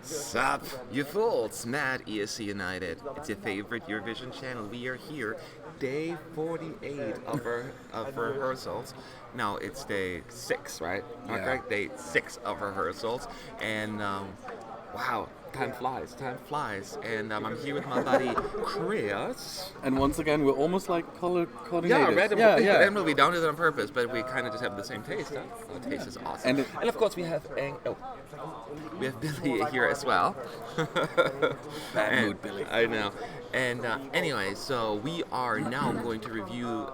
Sup, you fools! Mad ESC United. It's your favorite Eurovision channel. We are here, day 48 of rehearsals. No, it's day 6, right? Yeah. Okay, day 6 of rehearsals. And wow, time flies. And I'm here with my buddy Chris. And once again, we're almost like color coordinators. Yeah, right. Yeah. We don't do it on purpose, but we kind of just have the same taste. Huh? Oh, the taste is awesome. And of course, we have Billy here as well. Bad mood, Billy. I know. And anyway, so we are now going to review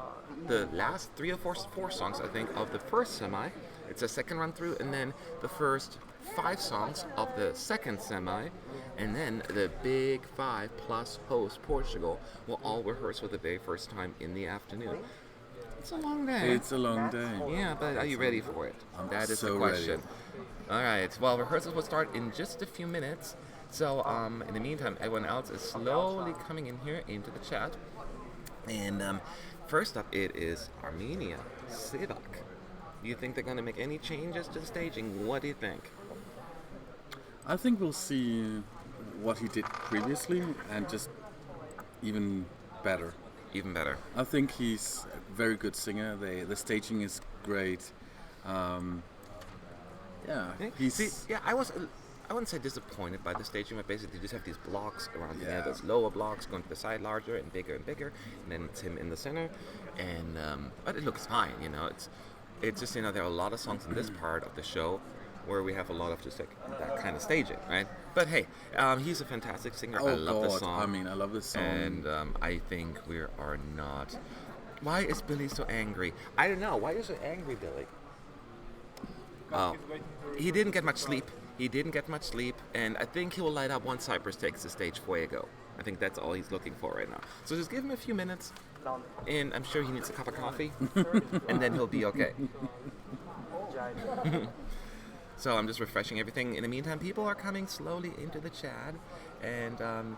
the last 3 or 4 songs, I think, of the first semi. It's a second run through, and then the first 5 songs of the second semi, and then the big 5 plus host Portugal will all rehearse for the very first time in the afternoon. It's a long day. It's a long day. Yeah, but are you ready for it? That is so the question. ready. All right. Well, rehearsals will start in just a few minutes. So, in the meantime, everyone else is slowly coming in here into the chat. And first up, it is Armenia, Sevak. Do you think they're going to make any changes to the staging? What do you think? I think we'll see what he did previously and just even better. Even better. I think he's a very good singer. The staging is great. I wouldn't say disappointed by the staging, but basically just have these blocks around the end. Those lower blocks going to the side larger and bigger, and then it's him in the center. And but it looks fine, you know. It's just, you know, there are a lot of songs in this part of the show where we have a lot of just like that kind of staging, right? But hey, he's a fantastic singer. I love the song. I mean, I love this song. And I think we are not. Why is Billy so angry? I don't know. Why are you so angry, Billy? Oh, he didn't get much sleep. And I think he will light up once Cyprus takes the stage Fuego. I think that's all he's looking for right now. So just give him a few minutes, and I'm sure he needs a cup of coffee, and then he'll be okay. So I'm just refreshing everything. In the meantime, people are coming slowly into the chat, and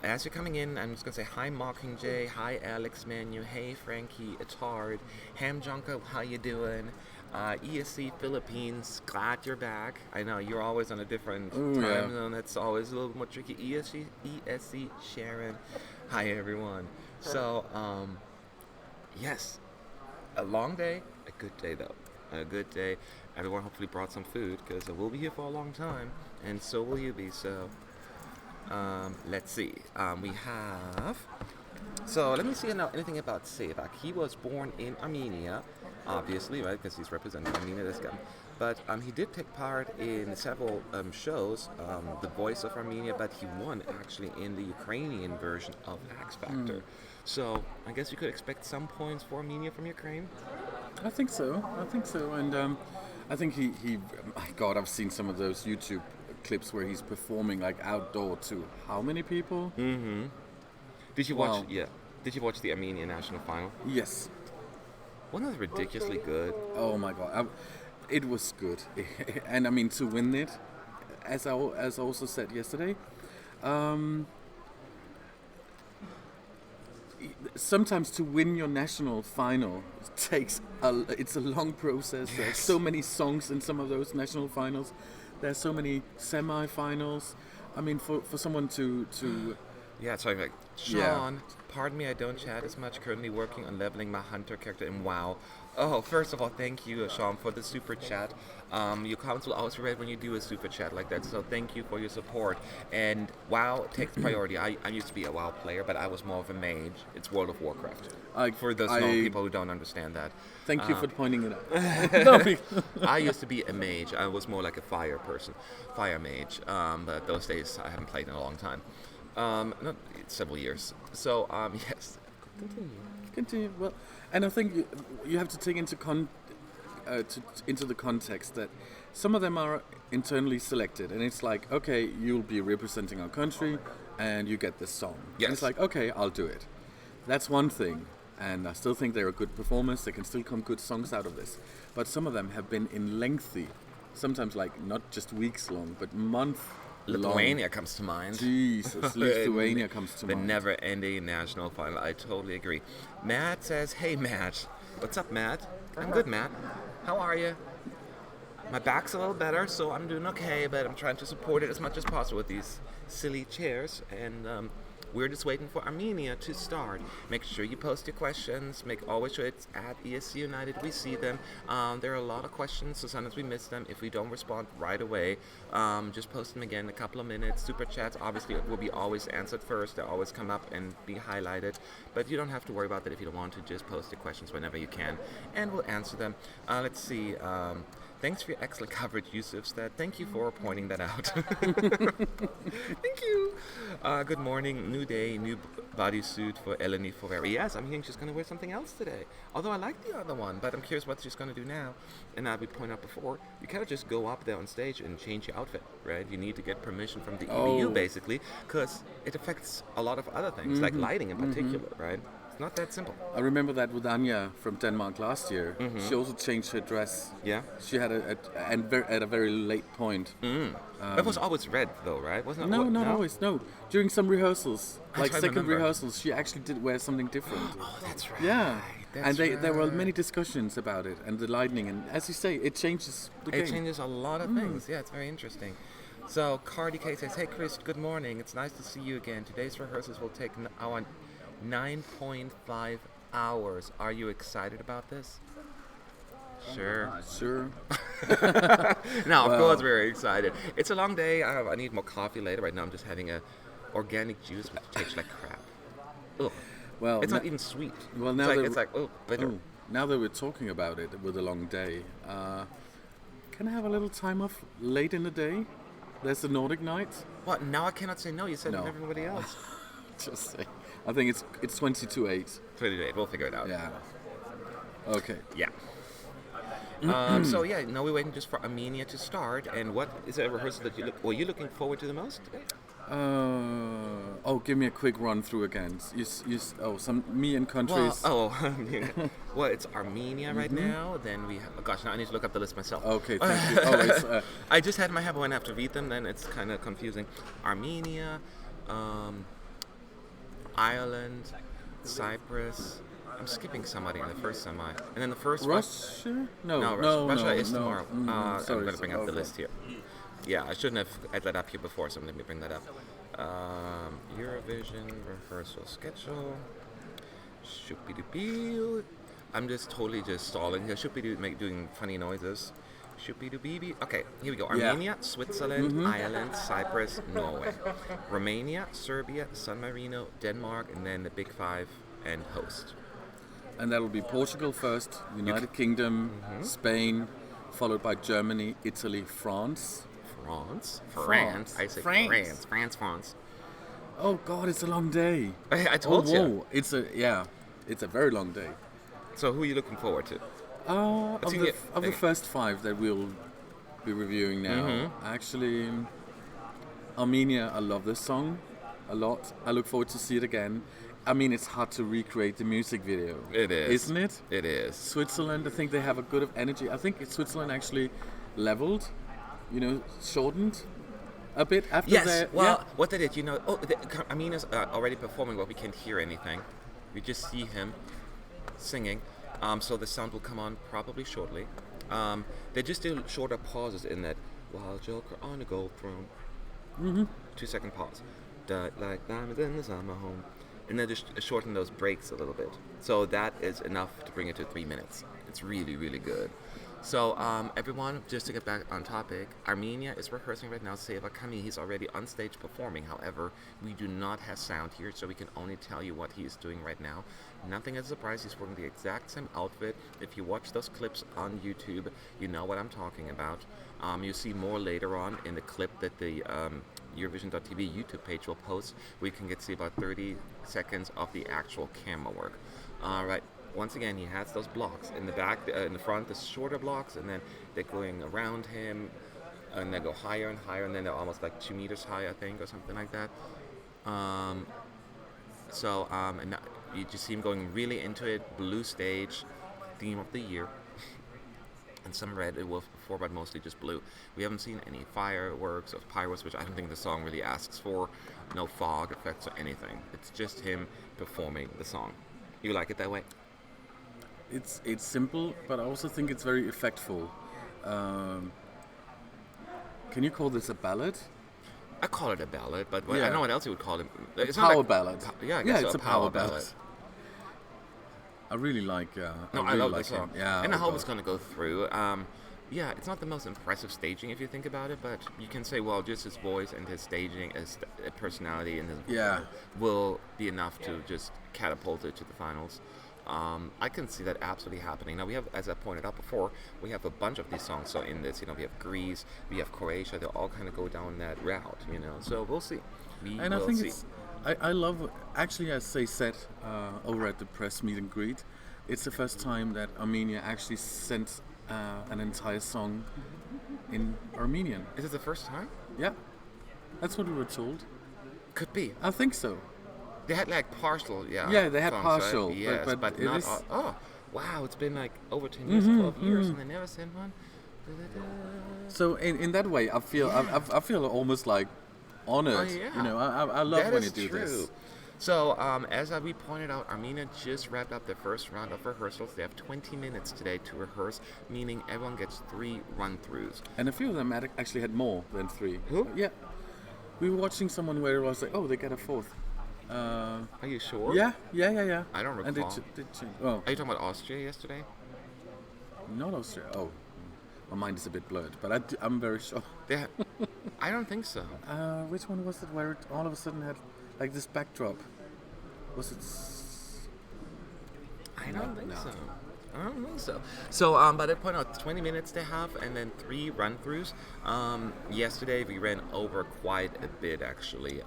as you're coming in, I'm just going to say hi Mockingjay, hi Alex Manu, hey Frankie, Atard, Ham Junko, how you doing? ESC Philippines, glad you're back. I know you're always on a different time zone. That's always a little more tricky. ESC Sharon, hi everyone. So, yes, a long day, a good day though. A good day. Everyone hopefully brought some food because we'll be here for a long time, and so will you be. So, let's see. We have. So let me see now anything about Sevak. He was born in Armenia, obviously, right? Because he's representing Armenia, this guy. But he did take part in several shows, The Voice of Armenia, but he won actually in the Ukrainian version of X Factor. So I guess you could expect some points for Armenia from Ukraine. I think so. And I think he my God, I've seen some of those YouTube clips where he's performing like outdoor to how many people? Mm-hmm. Did you watch? Yeah. Did you watch the Armenian national final? Yes. Wasn't it ridiculously good? Oh my God, it was good, and I mean to win it, as I also said yesterday. Sometimes to win your national final takes it's a long process. Yes. There's so many songs in some of those national finals. There's so many semi-finals. I mean, for someone to yeah, sorry, like Sean. Pardon me, I don't chat as much. Currently working on leveling my hunter character in WoW. Oh, first of all, thank you, Sean, for the super chat. Your comments will always be read when you do a super chat like that, so thank you for your support. And WoW takes priority. I used to be a WoW player, but I was more of a mage. It's World of Warcraft. For those small people who don't understand that. Thank you for pointing it out. I used to be a mage. I was more like a fire person, fire mage. But those days I haven't played in a long time. Not several years. So, yes. Continue. Well, and I think you have to take into into the context that some of them are internally selected, and it's like, okay, you'll be representing our country, and you get this song. Yes. And it's like, okay, I'll do it. That's one thing, and I still think they're a good performance. There can still come good songs out of this, but some of them have been in lengthy, sometimes like not just weeks long, but month Lithuania comes to mind. Jesus, Lithuania comes to The mind. never-ending national final. I totally agree. Matt says, "Hey, Matt. What's up, Matt? I'm good, Matt. How are you? My back's a little better, so I'm doing okay, but I'm trying to support it as much as possible with these silly chairs. And we're just waiting for Armenia to start. Make sure you post your questions. Make always sure it's at ESC United. We see them. There are a lot of questions, so sometimes we miss them. If we don't respond right away, just post them again in a couple of minutes. Super chats, obviously, will be always answered first. They'll always come up and be highlighted. But you don't have to worry about that if you don't want to. Just post your questions whenever you can, and we'll answer them. Let's see. Thanks for your excellent coverage, Yusufstad. Thank you for pointing that out. Thank you. Good morning. New day, new bodysuit for Eleni Foureira. Yes, I'm hearing she's going to wear something else today. Although I like the other one, but I'm curious what she's going to do now. And as we pointed out before, you can't just go up there on stage and change your outfit, right? You need to get permission from the EBU, basically, because it affects a lot of other things, like lighting in particular, right? It's not that simple. I remember that with Anya from Denmark last year. She also changed her dress. Yeah. She had at a very late point. It was always red, though, right? Wasn't it? No, not always. No, during some rehearsals, like trying to second remember. rehearsals, she actually did wear something different. Oh, that's right. Yeah, That's and there were right. many discussions about it and the lighting, and as you say, it changes the game. It changes a lot of things. Yeah, it's very interesting. So Cardi K says, "Hey Chris, good morning. It's nice to see you again. Today's rehearsals will take our 9.5 hours. Are you excited about this?" Sure. Sure. No, of course we're excited. It's a long day. I need more coffee later. Right now I'm just having a organic juice which tastes like crap. Ugh. Well, It's not even sweet. well, now It's like bitter. now that we're talking about it with a long day, can I have a little time off late in the day? There's the Nordic night. What? Now I cannot say no. You said it No. and everybody else. Just say. I think it's 20 to 8. 28. We'll figure it out. Yeah. Okay. Yeah. So yeah, now we're waiting just for Armenia to start. And what is a rehearsal that were you looking forward to the most today? Give me a quick run through again. Some me and countries. Well, it's Armenia right now. Then we have, gosh, now I need to look up the list myself. Okay, thank you. Oh, it's, I just had in my head, but when I have to read them, then it's kind of confusing. Armenia, Ireland, Cyprus. I'm skipping somebody in the first semi, and then the first one. Russia? No, Russia is no. tomorrow. Sorry, I'm going to bring up the okay. list here. Yeah, I shouldn't have had that up here before, so let me bring that up. Eurovision rehearsal schedule. Shoopy-doo-bee. I'm just totally just stalling here. Shoopy-doo doing funny noises. Shoopy-doo-bee. Okay, here we go. Armenia, Switzerland, Ireland, Cyprus, Norway. Romania, Serbia, San Marino, Denmark, and then the Big Five and host. And that'll be Portugal first, United Kingdom, Spain, followed by Germany, Italy, France. France. I say France. France. Oh God, it's a long day. I told you. It's a very long day. So who are you looking forward to? Of the first 5 that we'll be reviewing now, actually, Armenia, I love this song a lot. I look forward to see it again. I mean, it's hard to recreate the music video. It is. Isn't it? It is. Switzerland, I think they have a good of energy. I think Switzerland actually leveled, shortened a bit after their... What they did, Armenia's already performing, but we can't hear anything. We just see him singing. So the sound will come on probably shortly. They just do shorter pauses in that, while Joker on a gold throne. 2-second pause. Like diamonds in the summer home. And then just shorten those breaks a little bit. So that is enough to bring it to 3 minutes. It's really, really good. So everyone, just to get back on topic, Armenia is rehearsing right now. Sevak, Qami, he's already on stage performing. However, we do not have sound here, so we can only tell you what he is doing right now. Nothing is a surprise. He's wearing the exact same outfit. If you watch those clips on YouTube, you know what I'm talking about. You'll see more later on in the clip that the Eurovision.tv YouTube page will post, where you can see about 30 seconds of the actual camera work. Right. Once again, he has those blocks in the back, in the front, the shorter blocks, and then they're going around him, and they go higher and higher, and then they're almost like 2 meters high, I think, or something like that. And you just see him going really into it. Blue stage, theme of the year. and some red it was before, but mostly just blue. We haven't seen any fireworks or pyros, which I don't think the song really asks for. No fog effects or anything. It's just him performing the song. You like it that way? It's simple, but I also think it's very effectful. Can you call this a ballad? I call it a ballad, but I Yeah. know what else you would call it. It's Power not like, ballad. Yeah, I guess it's so, a power ballad. I really like. No, I really love like the song. him. Yeah, And I oh hope God. it's going to go through. Yeah, it's not the most impressive staging if you think about it, but you can say, well, just his voice and his staging, his personality, and his Yeah. will be enough to just catapult it to the finals. I can see that absolutely happening. Now we have, as I pointed out before, we have a bunch of these songs. So in this, we have Greece, we have Croatia. They all kind of go down that route, So we'll see. And I will think see. I love, actually, as they said over at the press meet and greet, it's the first time that Armenia actually sent an entire song in Armenian. Is it the first time? Yeah, that's what we were told. Could be. I think so. They had like partial, Yeah, they had songs, partial, right? Yes, but it not. is- Oh, wow! It's been like over 10 years, 12 years, and they never sent one. So in that way, I feel I feel almost like honored. Oh, yeah. I love That when is you do true. this. So, we pointed out, Armenia just wrapped up their first round of rehearsals. They have 20 minutes today to rehearse, meaning everyone gets 3 run-throughs. And a few of them actually had more than 3. Who? Yeah, we were watching someone where it was like, oh, they got a 4th. Are you sure? Yeah. I don't And recall. they oh, Are you talking about Austria yesterday? not Australia. Oh, my mind is a bit blurred, but I'm very sure. Yeah. I don't think so. Which one was it where it all of a sudden had like this backdrop? Was it? I don't think No. so. I don't think so. So, but I point out 20 minutes to have, and then 3 run-throughs. Yesterday we ran over quite a bit, actually.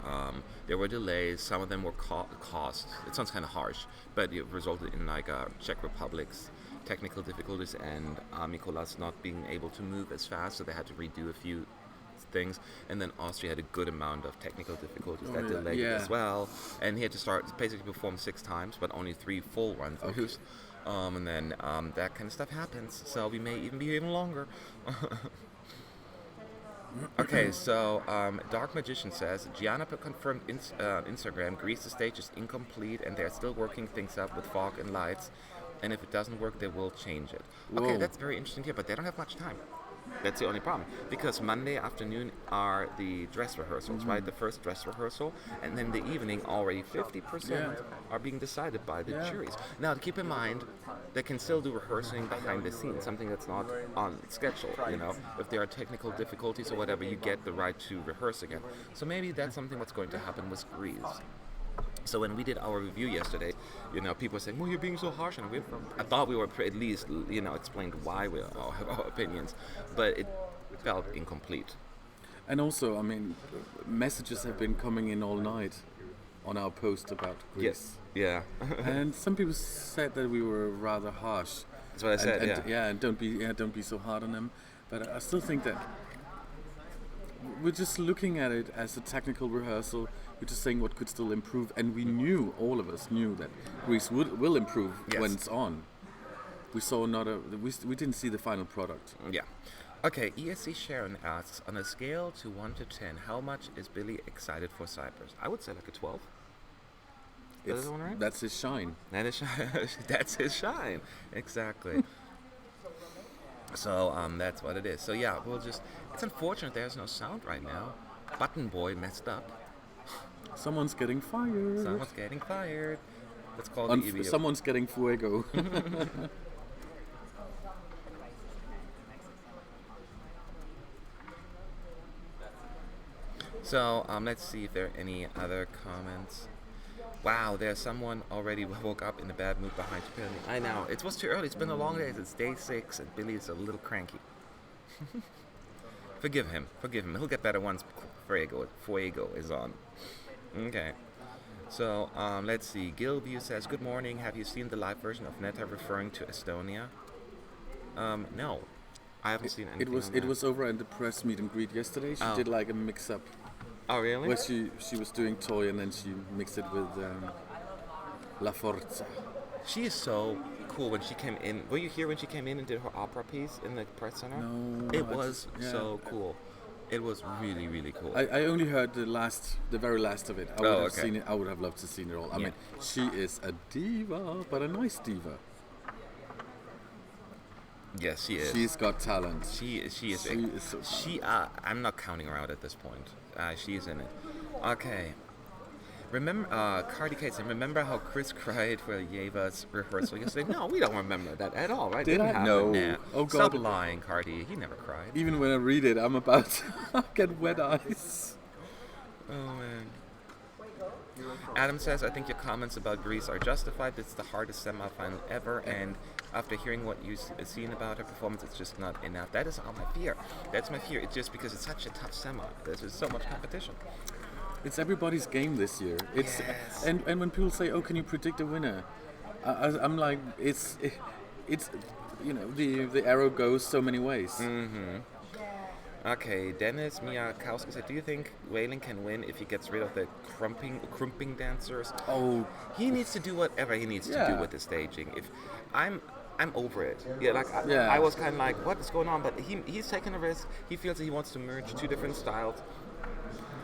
There were delays. Some of them were cost. It sounds kind of harsh, but it resulted in like Czech Republic's technical difficulties and Mikolas not being able to move as fast, so they had to redo a few things. And then Austria had a good amount of technical difficulties that delayed it as well. And he had to basically perform 6 times, but only 3 full run-throughs. And then that kind of stuff happens. So we may even be even longer. Okay, so Dark Magician says, Gianna confirmed Instagram, Greece's stage is incomplete and they're still working things up with fog and lights. And if it doesn't work, they will change it. Okay, Whoa. that's very interesting here, but they don't have much time. That's the only problem. Because Monday afternoon are the dress rehearsals, right? The first dress rehearsal. And then the evening, already 50% are being decided by the juries. Now, to keep in mind, they can still do rehearsing behind the scenes, something that's not on schedule, If there are technical difficulties or whatever, you get the right to rehearse again. So maybe that's something that's going to happen with Greece. So when we did our review yesterday, people were saying, well, you're being so harsh. And I thought we were at least, explained why we all have our opinions. But it felt incomplete. And also, I mean, messages have been coming in all night on our post about Greece. Yes. Yeah. And some people said that we were rather harsh. That's what I said, and don't be so hard on them. But I still think that we're just looking at it as a technical rehearsal. We're just saying what could still improve, and all of us knew that Greece will improve when it's on. We saw we didn't see the final product. Yeah. Okay, ESC Sharon asks, on a scale to 1 to 10, how much is Billy excited for Cyprus? I would say like a 12. Is that one right? That's his shine. That's his shine. Exactly. So that's what it is. So yeah, it's unfortunate there's no sound right now. Button Boy messed up. Someone's getting fired. Someone's getting fired. Let's call the EVO. Someone's getting Fuego. So let's see if there are any other comments. Wow, there's someone already woke up in a bad mood behind you. I know. It was too early. It's been a long day. It's day 6 and Billy's a little cranky. Forgive him. He'll get better once Fuego is on. Okay. So, let's see. Gilview says, good morning. Have you seen the live version of Netta referring to Estonia? No. I haven't seen anything. It was over at the press meet and greet yesterday. She did like a mix-up. Oh, really? Where she was doing Toy and then she mixed it with La Forza. She is so cool when she came in. Were you here when she came in and did her opera piece in the press center? No, It was so cool. It was really, really cool. I only heard the very last of it. I would have seen it. I would have loved to see it all. I mean, she is a diva, but a nice diva. Yes, she is. She's got talent. She is. So I'm not counting her out at this point. She's in it. Okay. Remember, Cardi Kate said, remember how Chris cried for Yeva's rehearsal yesterday? No, we don't remember that at all, right? Did I? No. Nah. Oh, God. Stop lying, Cardi. He never cried. Even when I read it, I'm about to get wet eyes. Oh, man. Adam says, I think your comments about Greece are justified. It's the hardest semi-final ever, and after hearing what you've seen about her performance, it's just not enough. That is all my fear. That's my fear. It's just because it's such a tough semi. There's just so much competition. It's everybody's game this year. It's and when people say, "Oh, can you predict a winner?" I'm like, it's you know, the arrow goes so many ways. Mm-hmm. Okay, Dennis Miyakowski said, do you think Wailing can win if he gets rid of the crumping dancers? Oh, he needs to do whatever he needs to do with the staging. If I'm over it. I was kind of like, what is going on? But he's taking a risk. He feels that he wants to merge two different styles.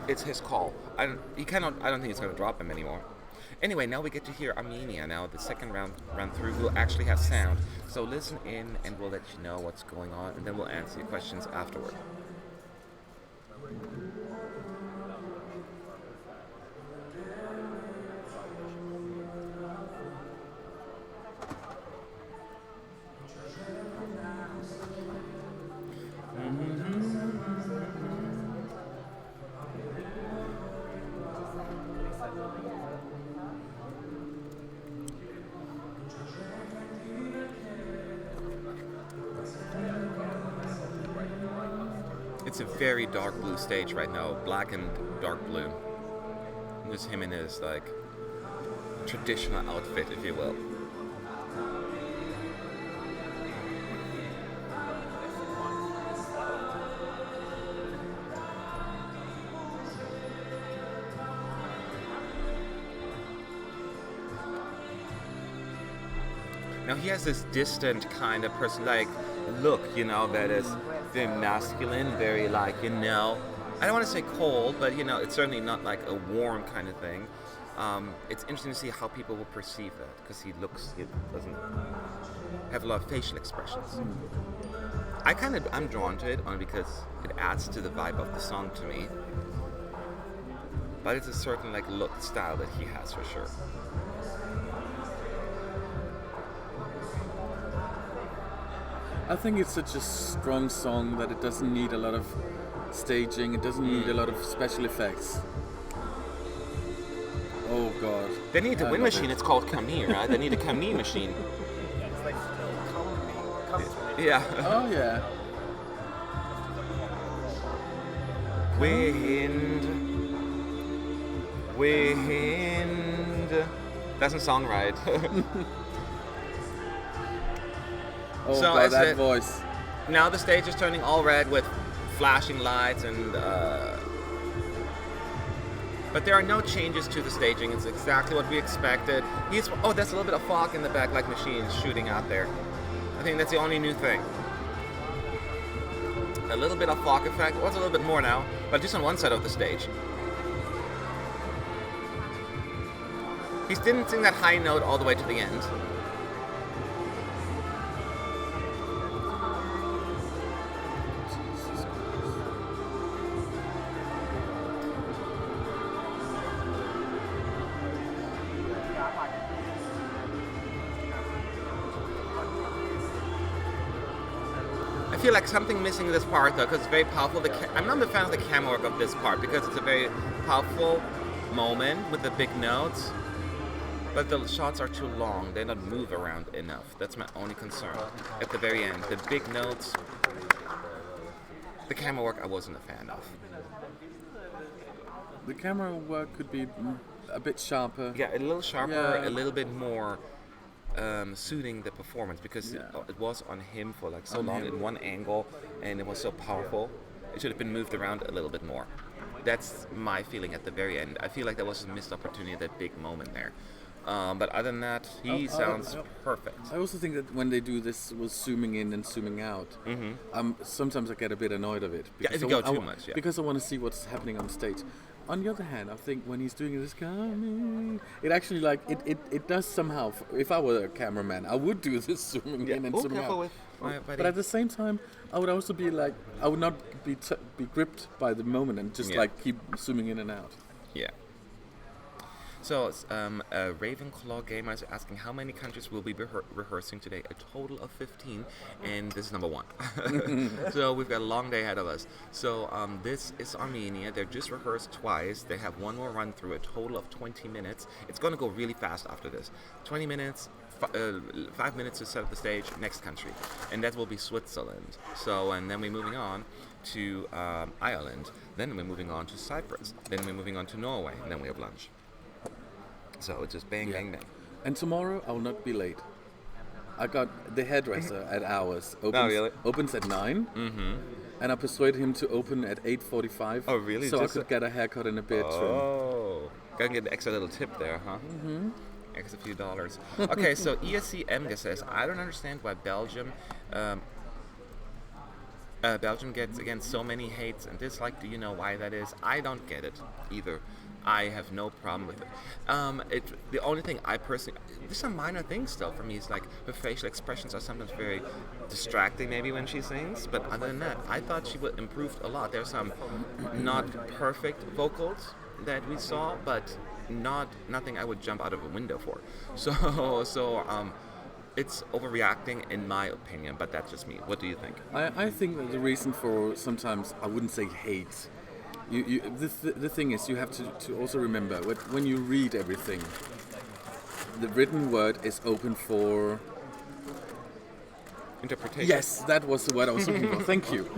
It's his call. I don't think it's going to drop him anymore. Anyway, now we get to hear Armenia. Now the second run through will actually have sound. So listen in and we'll let you know what's going on, and then we'll answer your questions afterward. It's a very dark blue stage right now, black and dark blue. Just him in his like traditional outfit, if you will. Now he has this distant kind of person, like look, you know, that is very masculine, very like, you know, I don't want to say cold, but you know, it's certainly not like a warm kind of thing. It's interesting to see how people will perceive that, because he doesn't have a lot of facial expressions. I'm drawn to it only because it adds to the vibe of the song to me. But it's a certain like look, style that he has for sure. I think it's such a strong song that it doesn't need a lot of staging. It doesn't need a lot of special effects. Oh God! They need a wind machine. It's called Qami, right? They need a Qami machine. It's like Qami. Yeah. Oh yeah. Wind. Doesn't sound right. Oh So God, that voice. Now the stage is turning all red with flashing lights and. But there are no changes to the staging. It's exactly what we expected. There's a little bit of fog in the back, like machines shooting out there. I think that's the only new thing. A little bit of fog effect. Well, it's a little bit more now, but just on one side of the stage. He didn't sing that high note all the way to the end. I feel like something missing in this part though, because it's very powerful. I'm not a fan of the camera work of this part because it's a very powerful moment with the big notes, but the shots are too long. They don't move around enough. That's my only concern. At the very end, the big notes, the camera work I wasn't a fan of. The camera work could be a bit sharper. Yeah, a little sharper, a little bit more suiting the performance, because it was on him for like so long in one angle, and it was so powerful. It should have been moved around a little bit more. That's my feeling at the very end. I feel like there was a missed opportunity at that big moment there. But other than that, he sounds perfect. I also think that when they do this with zooming in and zooming out, sometimes I get a bit annoyed of it. If you go too much, yeah. Because I want to see what's happening on stage. On the other hand, I think when he's doing this Qami, it actually it does somehow. If I were a cameraman, I would do this zooming in and zooming out. But at the same time, I would also be like, I would not be gripped by the moment and just keep zooming in and out. Yeah. So, Ravenclaw Gamer is asking how many countries will be rehearsing today. A total of 15, and this is number 1. So we've got a long day ahead of us. So this is Armenia. They're just rehearsed twice. They have one more run through, a total of 20 minutes. It's going to go really fast after this. 20 minutes, 5 minutes to set up the stage, next country. And that will be Switzerland. So, and then we're moving on to Ireland. Then we're moving on to Cyprus. Then we're moving on to Norway. And then we have lunch. So it's just bang, bang, bang. And tomorrow I will not be late. I got the hairdresser at ours. Opens at 9. And I persuaded him to open at 8:45. Oh, really? So just I could get a haircut and a beard trim. Oh. Gotta get an extra little tip there, huh? Extra few dollars. Okay, so ESC Emga says, I don't understand why Belgium gets against so many hates and dislikes. Do you know why that is? I don't get it either. I have no problem with it. The only thing I personally, there's some minor things though for me. It's like her facial expressions are sometimes very distracting maybe when she sings, but other than that, I thought she would improved a lot. There's some not perfect vocals that we saw, but nothing I would jump out of a window for. So it's overreacting in my opinion, but that's just me. What do you think? I think that the reason for sometimes, I wouldn't say hate, the thing is, you have to also remember when you read everything, the written word is open for interpretation. Yes, that was the word I was looking for. Thank you.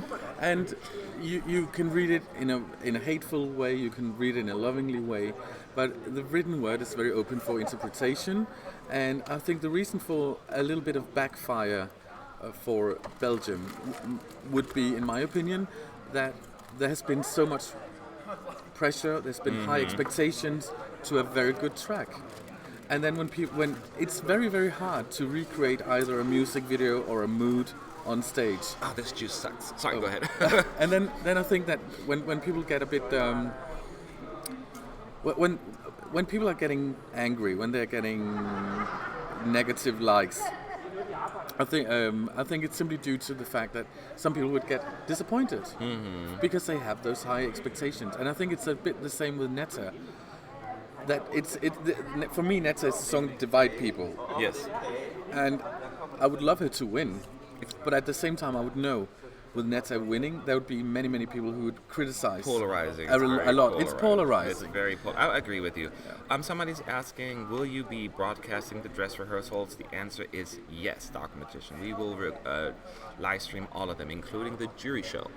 And you can read it in a hateful way, you can read it in a lovingly way, but the written word is very open for interpretation. And I think the reason for a little bit of backfire for Belgium would be, in my opinion, that there has been so much pressure, there's been high expectations to a very good track. And then when it's very, very hard to recreate either a music video or a mood on stage. Oh, this juice sucks. Sorry, go ahead. And then I think that when people get a bit when people are getting angry, when they're getting negative likes, I think it's simply due to the fact that some people would get disappointed because they have those high expectations. And I think it's a bit the same with Netta. That for me, Netta is a song to divide people. Yes. And I would love her to win, but at the same time, I would know with Netta winning, there would be many, many people who would criticize. Polarizing. A lot. It's polarizing. It's very I agree with you. Somebody's asking, will you be broadcasting the dress rehearsals? The answer is yes, Dark Magician. We will live stream all of them, including the jury show.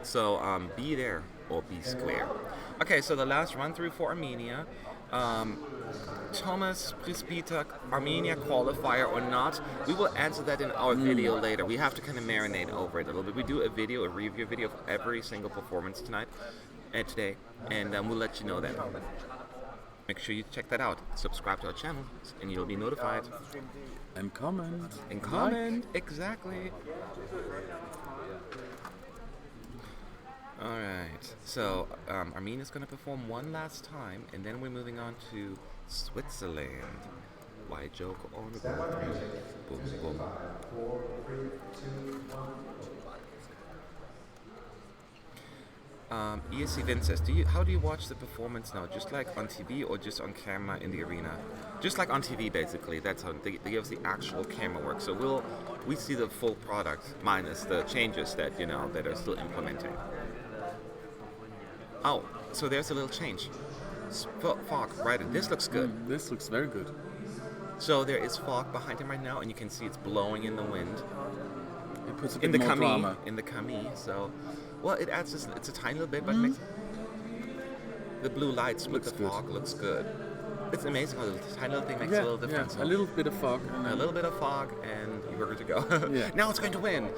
So be there or be square. Okay, so the last run through for Armenia. Thomas Prispita, Armenia qualifier or not? We will answer that in our video later. We have to kind of marinate over it a little bit. We do a review video of every single performance today, and we'll let you know then. Make sure you check that out. Subscribe to our channel, and you'll be notified. And comment. Exactly. Alright, so Armenia's going to perform one last time, and then we're moving on to Switzerland. Why joke on the board? Boom, boom. 4, 3, 2, 1. ESC Vince says, how do you watch the performance now? Just like on TV or just on camera in the arena? Just like on TV, basically. That's how they give us the actual camera work. So we see the full product minus the changes that that are still implementing. Oh, so there's a little change. Fog, right? This looks good. This looks very good. So there is fog behind him right now, and you can see it's blowing in the wind. It puts a bit more drama. In the Qami, so... Well, it adds this, it's a tiny little bit, but it makes... The blue lights with the fog looks good. It's amazing how the tiny little thing makes a little difference. Yeah, a little bit of fog. A little bit of fog, and you're good to go. Now it's going to win!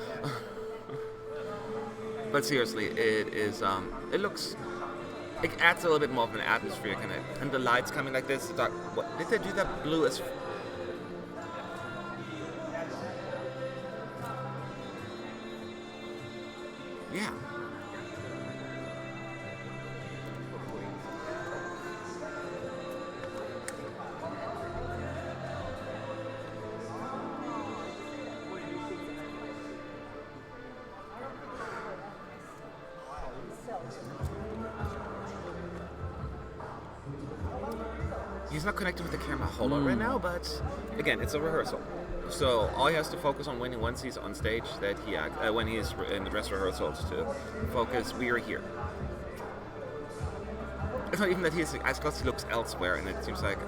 But seriously, it is... it looks it adds a little bit more of an atmosphere, kind of, and the lights coming like this. Dark, what did they do that blue as? Yeah. He's not connected with the camera a whole lot right now, but again, it's a rehearsal. So all he has to focus on when once he's on stage, that he when he's in the dress rehearsals, to focus. We are here. It's not even that he's as close. He looks elsewhere, and it seems like,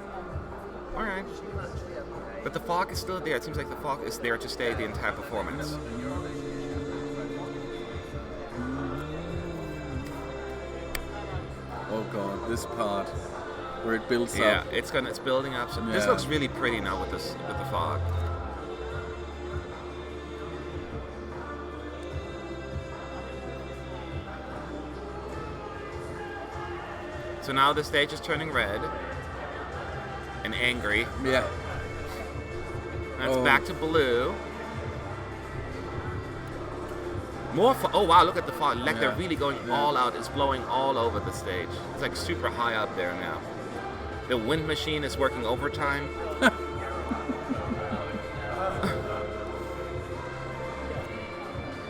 all right. But the fog is still there. It seems like the fog is there to stay the entire performance. Oh god, this part where it builds up. Yeah, it's building up. So this looks really pretty now with the fog. So now the stage is turning red and angry. Yeah. Now it's back to blue. More oh wow, look at the fog. Like they're really going all out. It's blowing all over the stage. It's like super high up there now. The wind machine is working overtime.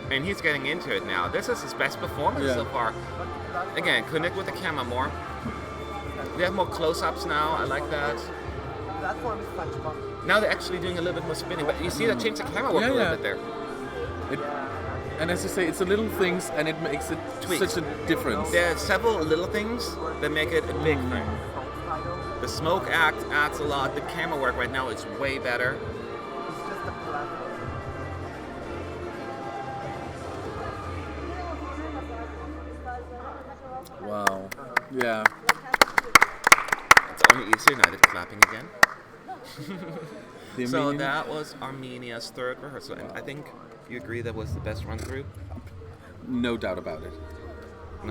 And he's getting into it now. This is his best performance so far. Again, connect with the camera more. They have more close-ups now. I like that. Now they're actually doing a little bit more spinning, but you see that change the camera work a little bit there. And as you say, it's the little things, and it makes it such a difference. There are several little things that make it a big thing. The smoke adds a lot. The camera work right now is way better. Wow. Yeah. It's only East United clapping again. So that was Armenia's third rehearsal, and I think you agree that was the best run through? No doubt about it.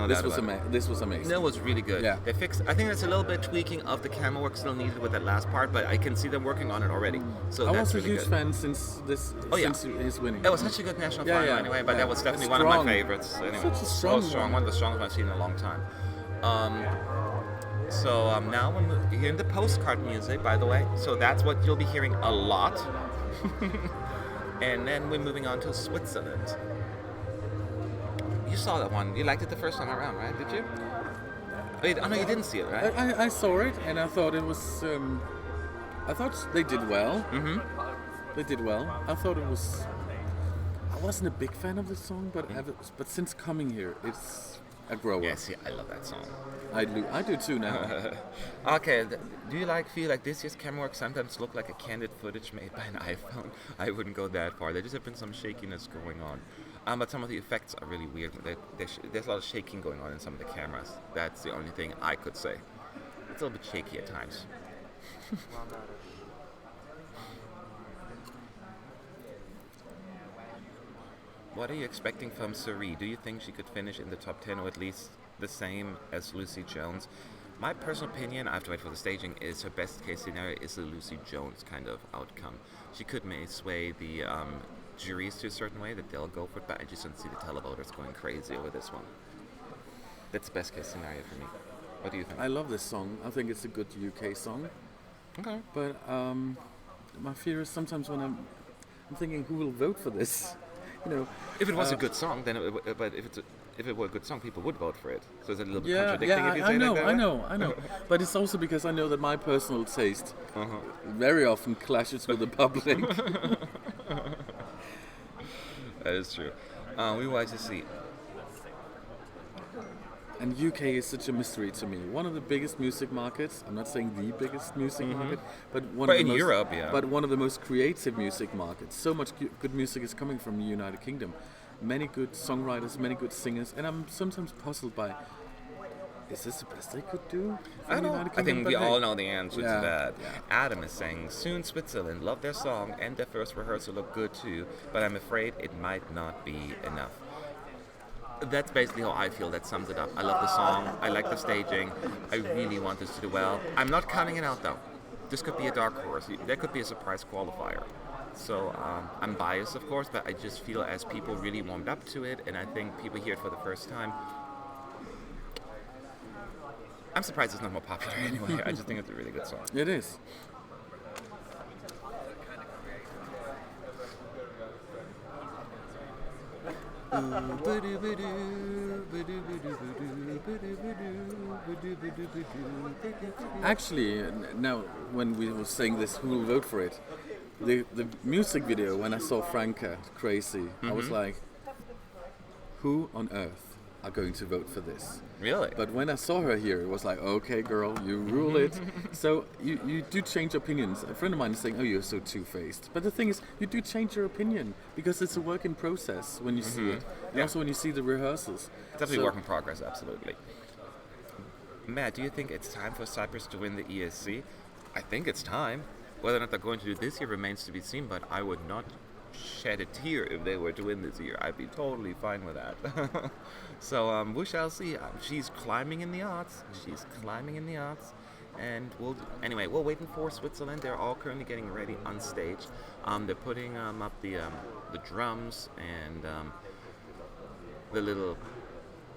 This was amazing. That was really good. Yeah. They fixed. I think there's a little bit tweaking of the camera work still needed with that last part, but I can see them working on it already. So I that's was a really huge good. fan since his winning. It was such a good national final anyway, but that was definitely one of my favorites. Anyway, such a strong one of the strongest I've seen in a long time. So now we're hearing the postcard music, by the way. So that's what you'll be hearing a lot. And then we're moving on to Switzerland. You saw that one. You liked it the first time around, right? Did you? Oh no, you didn't see it, right? I saw it, and I thought it was. I thought they did well. Mm-hmm. They did well. I thought it was. I wasn't a big fan of the song, but since coming here, it's a grower. Yes, I love that song. I do too now. Okay, do you feel like this year's camera work sometimes look like a candid footage made by an iPhone? I wouldn't go that far. There just have been some shakiness going on. But some of the effects are really weird. There's a lot of shaking going on in some of the cameras. That's the only thing I could say. It's a little bit shaky at times. What are you expecting from Suri? Do you think she could finish in the top 10 or at least the same as Lucy Jones? My personal opinion, I have to wait for the staging, is her best case scenario is a Lucy Jones kind of outcome. She could may sway the juries to a certain way that they'll go for it, but I just don't see the televoters going crazy over this one. That's the best case scenario for me. What do you think? I love this song. I think it's a good UK song. Okay. But my fear is sometimes when I'm thinking, who will vote for this? You know, if it was a good song, then but if it were a good song, people would vote for it. So it's a little bit contradicting if you say that. I know. But it's also because I know that my personal taste very often clashes with the public. That is true. We will have to see. And UK is such a mystery to me. One of the biggest music markets. I'm not saying the biggest music market, but one of the most, Europe, yeah. But one of the most creative music markets. So much good music is coming from the United Kingdom. Many good songwriters, many good singers, and I'm sometimes puzzled by. Is this the best they could do? I think we all know the answer to that. Yeah. Adam is saying, soon Switzerland, love their song and their first rehearsal look good too, but I'm afraid it might not be enough. that's basically how I feel. That sums it up. I love the song. I like the staging. I really want this to do well. I'm not counting it out though. This could be a dark horse. That could be a surprise qualifier. So I'm biased, of course, but I just feel as people really warmed up to it, and I think people hear it for the first time. I'm surprised it's not more popular anyway. I just think it's a really good song. It is. Actually, now when we were saying this, who will vote for it? The music video, when I saw Franca, Crazy, I was like, who on earth are going to vote for this? Really? But when I saw her here, it was like, okay, girl, you rule it. So you do change opinions. A friend of mine is saying, oh, you're so two-faced. But the thing is, you do change your opinion because it's a work in process when you see it. And also when you see the rehearsals. It's definitely work in progress, absolutely. Matt, do you think it's time for Cyprus to win the ESC? I think it's time. Whether or not they're going to do this year remains to be seen, but I would not shed a tear if they were to win this year. I'd be totally fine with that. So we shall see. She's climbing in the odds. And we're waiting for Switzerland. They're all currently getting ready on stage. They're putting up the drums and the little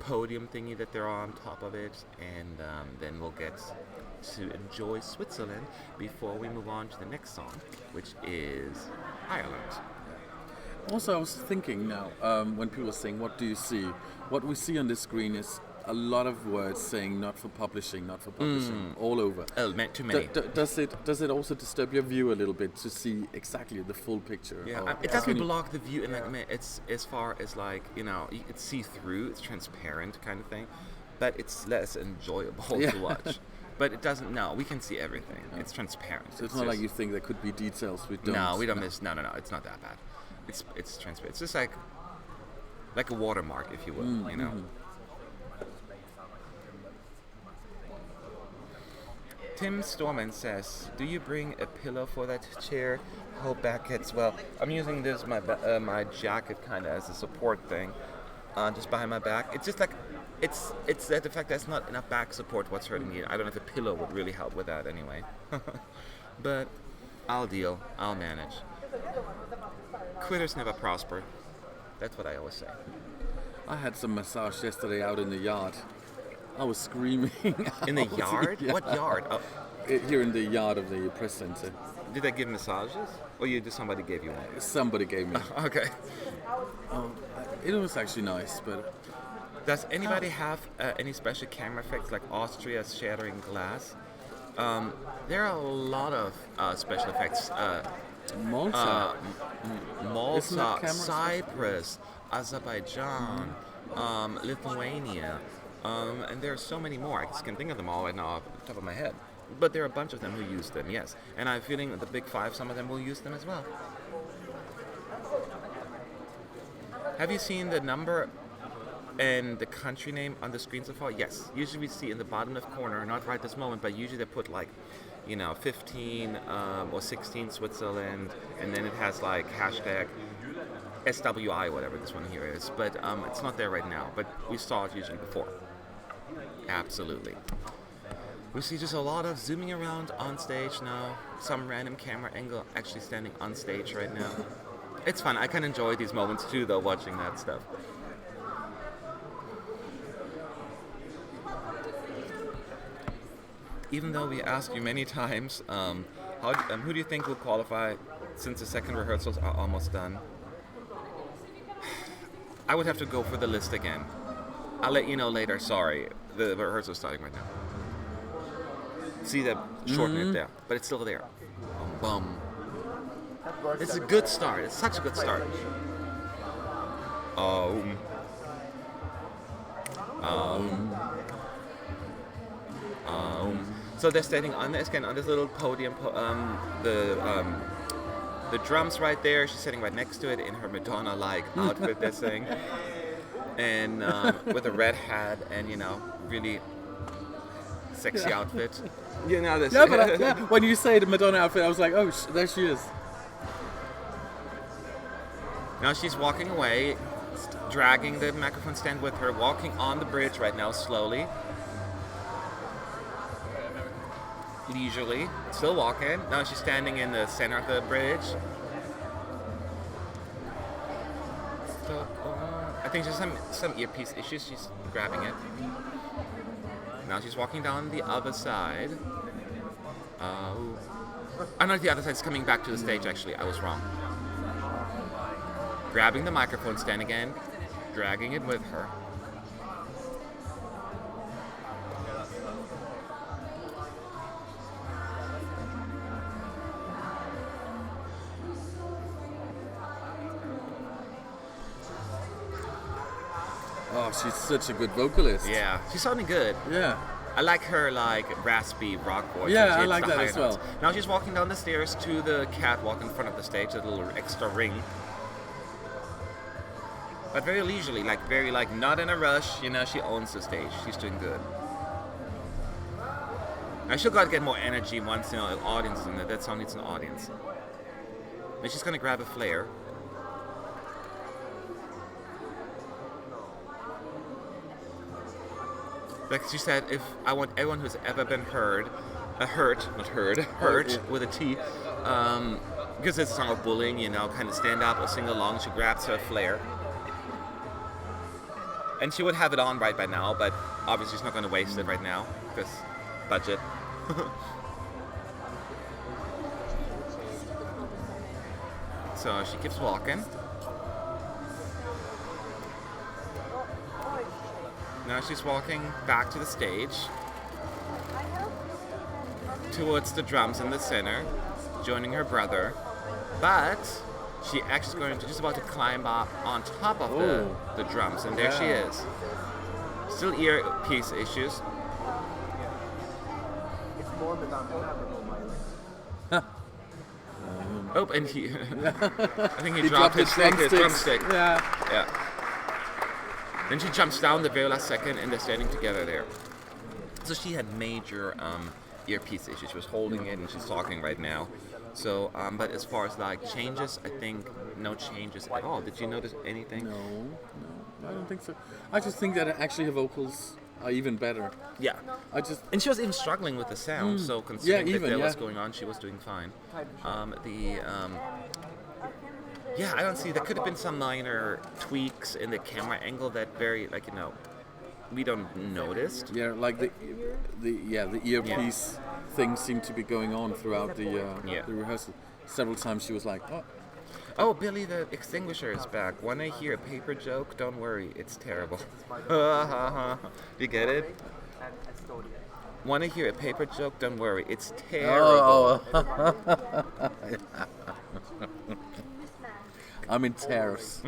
podium thingy that they're on top of it, and then we'll get to enjoy Switzerland before we move on to the next song, which is Ireland. Also, I was thinking now, when people are saying, what do you see? What we see on the screen is a lot of words saying not for publishing, all over. Oh, too many. Does it also disturb your view a little bit to see exactly the full picture? Yeah, it doesn't block the view, and it's as far as it's see-through, it's transparent kind of thing, but it's less enjoyable to watch. But it doesn't. No, we can see everything. Yeah. It's transparent. So it's not like you think there could be details we don't. No, we don't miss. No. It's not that bad. It's transparent. It's just like a watermark, if you will. You know. Tim Storman says, "Do you bring a pillow for that chair? Hope back gets well." I'm using this my jacket kind of as a support thing, just behind my back. It's just like. It's the fact that there's not enough back support what's hurting me. I don't know if a pillow would really help with that anyway. But I'll deal. I'll manage. Quitters never prosper. That's what I always say. I had some massage yesterday out in the yard. I was screaming. In the yard? Yeah. What yard? Oh. Here in the yard of the press center. Did they give massages? Or somebody gave you one? Somebody gave me. Okay. It was actually nice, but... Does anybody have any special camera effects like Austria shattering glass? There are a lot of special effects. Malta, Cyprus, Azerbaijan, Lithuania, and there are so many more. I just can't think of them all right now off the top of my head. But there are a bunch of them who use them, yes. And I'm feeling the big five, some of them will use them as well. Have you seen the number and the country name on the screen so far? Yes. Usually we see in the bottom left corner, not right this moment, but usually they put 15 or 16 Switzerland, and then it has hashtag SWI, whatever this one here is. But it's not there right now, but we saw it usually before. Absolutely. We see just a lot of zooming around on stage now, some random camera angle actually standing on stage right now. It's fun. I can enjoy these moments too, though, watching that stuff. Even though we asked you many times, who do you think will qualify since the second rehearsals are almost done? I would have to go for the list again. I'll let you know later. Sorry, the rehearsal's starting right now. See that shorten it there, but it's still there. Bum. It's a good start. It's such a good start. So they're standing on this little podium. The drums right there. She's sitting right next to it in her Madonna-like outfit. This thing, and with a red hat and really sexy outfit. This. Yeah, but when you say the Madonna outfit, I was like, oh, there she is. Now she's walking away. dragging the microphone stand with her, walking on the bridge right now slowly. Leisurely, still walking. Now she's standing in the center of the bridge. Still, I think there's some earpiece issues. She's grabbing it. Now she's walking down the other side. Oh no, the other side's coming back to the stage. Actually, I was wrong. Grabbing the microphone stand again, dragging it with her. Oh, she's such a good vocalist. Yeah, she's sounding good. Yeah. I like her raspy rock voice. Yeah, when she I hits like the that high as well. notes. Now she's walking down the stairs to the catwalk in front of the stage, a little extra ring. But very leisurely, very not in a rush. You know, she owns the stage. She's doing good. Now she'll got to get more energy once, an audience is in there. That song needs an audience. Then she's gonna grab a flare. Like she said, if I want everyone who's ever been hurt with a T, because it's a song of bullying, kind of stand up or sing along. She grabs her flare. And she would have it on right by now, but obviously she's not going to waste it right now, because budget. So she keeps walking. Now she's walking back to the stage, towards the drums in the center, joining her brother. But she actually just about to climb up on top of the drums, and there she is. Still earpiece issues. It's more than unfathomable, my legs. Oh, and I think he dropped his drumstick. Yeah. Then she jumps down the very last second, and they're standing together there. So she had major earpiece issues. She was holding it, and she's talking right now. So, but as far as changes, I think no changes at all. Did you notice anything? No, I don't think so. I just think that actually her vocals are even better. Yeah. And she was even struggling with the sound. So considering that was going on, she was doing fine. Yeah, I don't see. There could have been some minor tweaks in the camera angle that we don't notice. Yeah, like the earpiece thing seemed to be going on throughout the rehearsal. Several times she was like, Oh, Billy the Extinguisher is back. When I hear a paper joke, don't worry, it's terrible. You get it? When I hear a paper joke, don't worry, it's terrible. I'm in tears.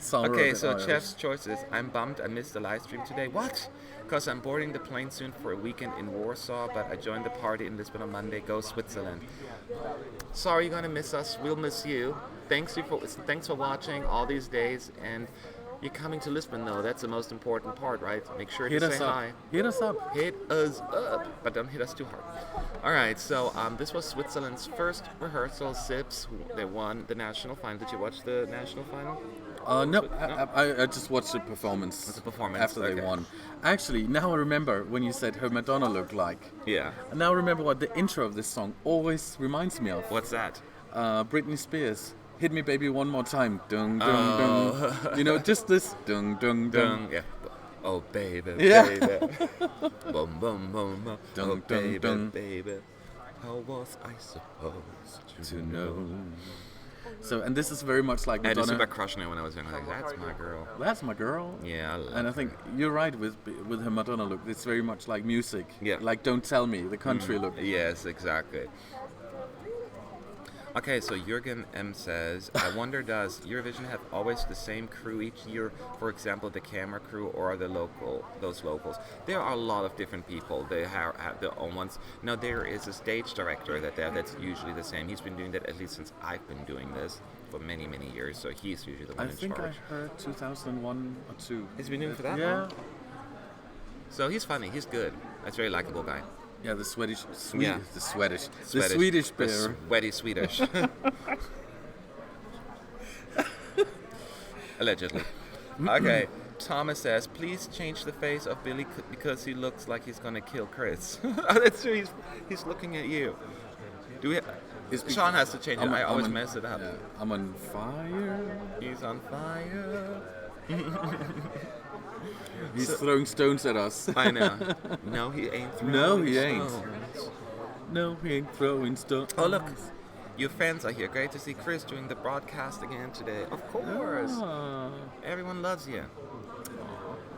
Okay, so Chef's choices. I'm bummed I missed the live stream today. What? Because I'm boarding the plane soon for a weekend in Warsaw, but I joined the party in Lisbon on Monday. Go Switzerland. Sorry you're gonna miss us. We'll miss you. Thanks for watching all these days, and you're coming to Lisbon though. That's the most important part, right? Make sure to say hi. Hit us up. Hit us up, but don't hit us too hard. All right, so this was Switzerland's first rehearsal. Zibbz, they won the national final. Did you watch the national final? No. I just watched the performance. The performance after they won. Actually, now I remember when you said her Madonna looked like. Yeah. And now I remember what the intro of this song always reminds me of. What's that? Britney Spears. Hit me, baby, one more time. Dung, dung, dung. Just this. Dung, dung, dung. Yeah. Oh, baby, yeah. baby. Boom, boom, boom, boom. Dung, oh, baby, dung. baby. How was I supposed to know? So, and this is very much like Madonna. I had a super crush on her when I was young. I was like, that's my girl. That's my girl. Yeah, I love And I think you're right with her Madonna look. It's very much like music. Yeah. Like Don't Tell Me, the country look. Yes, exactly. Okay, so Jürgen M says, I wonder, does Eurovision have always the same crew each year? For example, the camera crew or those locals? There are a lot of different people. They have their own ones. Now, there is a stage director that's usually the same. He's been doing that at least since I've been doing this for many, many years. So he's usually the one in charge. I think I heard 2001 or 2. He's been doing it for that long? long? So he's funny. He's good. That's a very likable guy. Yeah, the Swedish bear. The sweaty Swedish. Allegedly. Okay. Thomas says, please change the face of Billy because he looks like he's gonna kill Chris. Oh, that's true. He's looking at you. Do we? Sean has to change it. I always mess it up. Yeah, I'm on fire. He's on fire. He's throwing stones at us. I know. No, he ain't throwing No, he ain't. stones. No, he ain't throwing stones. Oh, look. Your fans are here. Great to see Chris doing the broadcast again today. Of course. Ah. Everyone loves you.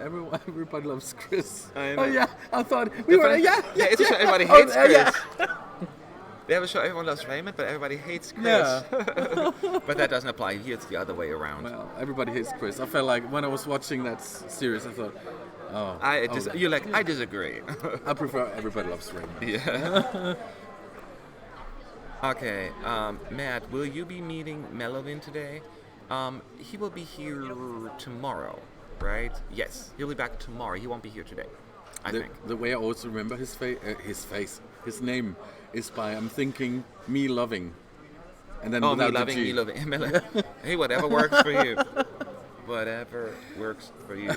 Everybody loves Chris. I know. Oh yeah, I thought we were. Yeah, it's a show everybody hates Chris. Yeah. They have a show everyone loves Raymond, but everybody hates Chris. Yeah. But that doesn't apply here. It's the other way around. Well, everybody hates Chris. I felt like when I was watching that series, I thought, You're like, I disagree. I prefer Everybody Loves Raymond. Yeah. Okay, Matt, will you be meeting Melvin today? He will be here tomorrow, right? Yes, he'll be back tomorrow. He won't be here today, I think. The way I always remember his name is by I'm thinking me loving, and then without me loving. Hey, whatever works for you. Whatever works for you.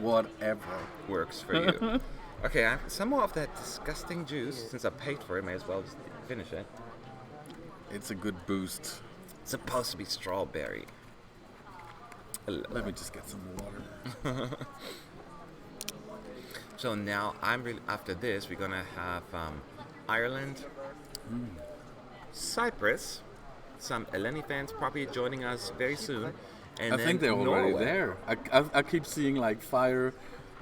Whatever works for you. Okay, I have some more of that disgusting juice. Since I paid for it, may as well just finish it. It's a good boost. It's supposed to be strawberry. Let me just get some water. So now after this, we're gonna have Ireland, Cyprus, some Eleni fans probably joining us very soon, and I then think they're already Norway. there. I keep seeing like fire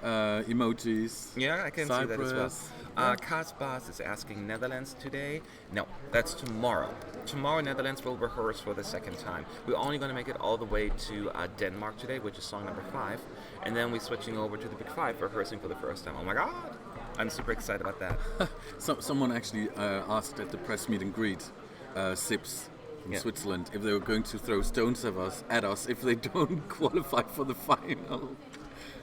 emojis. Yeah, I can see that as well. Cyprus. Kasbas is asking Netherlands today. No, that's tomorrow. Tomorrow, Netherlands will rehearse for the second time. We're only going to make it all the way to Denmark today, which is song number 5. And then we're switching over to the Big 5, rehearsing for the first time. Oh my god! I'm super excited about that. Someone actually asked at the press meet and greet, Zibbz from Switzerland, if they were going to throw stones at us if they don't qualify for the final.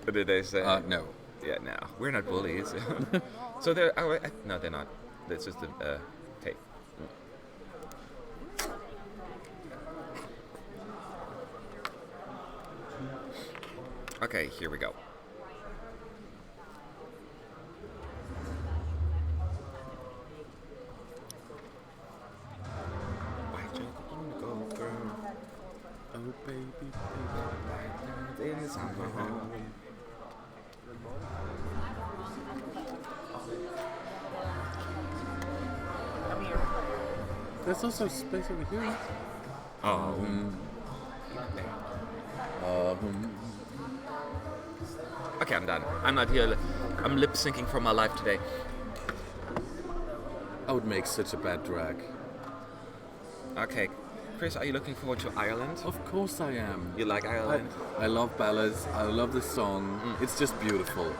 What did they say? No. Yeah, no. We're not bullies. So no, they're not. It's just a tape. Okay, here we go. Oh baby, In summer home. there's also space over here. Okay, I'm done. I'm not here. I'm lip syncing for my life today. I would make such a bad drag. Okay, Chris, are you looking forward to Ireland? Of course I am. You like Ireland? I love ballads. I love the song. It's just beautiful.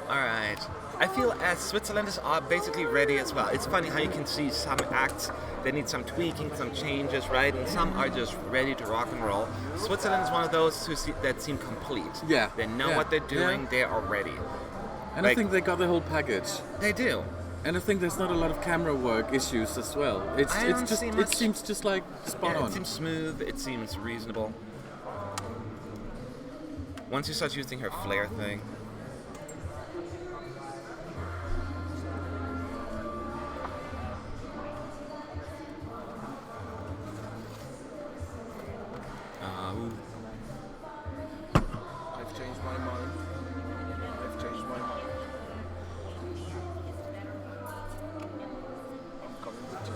All right. I feel as Switzerland is basically ready as well. It's funny how you can see some acts that need some tweaking, some changes, right? And some are just ready to rock and roll. Switzerland is one of those that seem complete. Yeah. They know what they're doing. They are ready. And I think they got the whole package. They do. And I think there's not a lot of camera work issues as well. It seems just like spot on. It seems smooth. It seems reasonable. Once you start using her flare thing. I've changed my mind. I'm coming with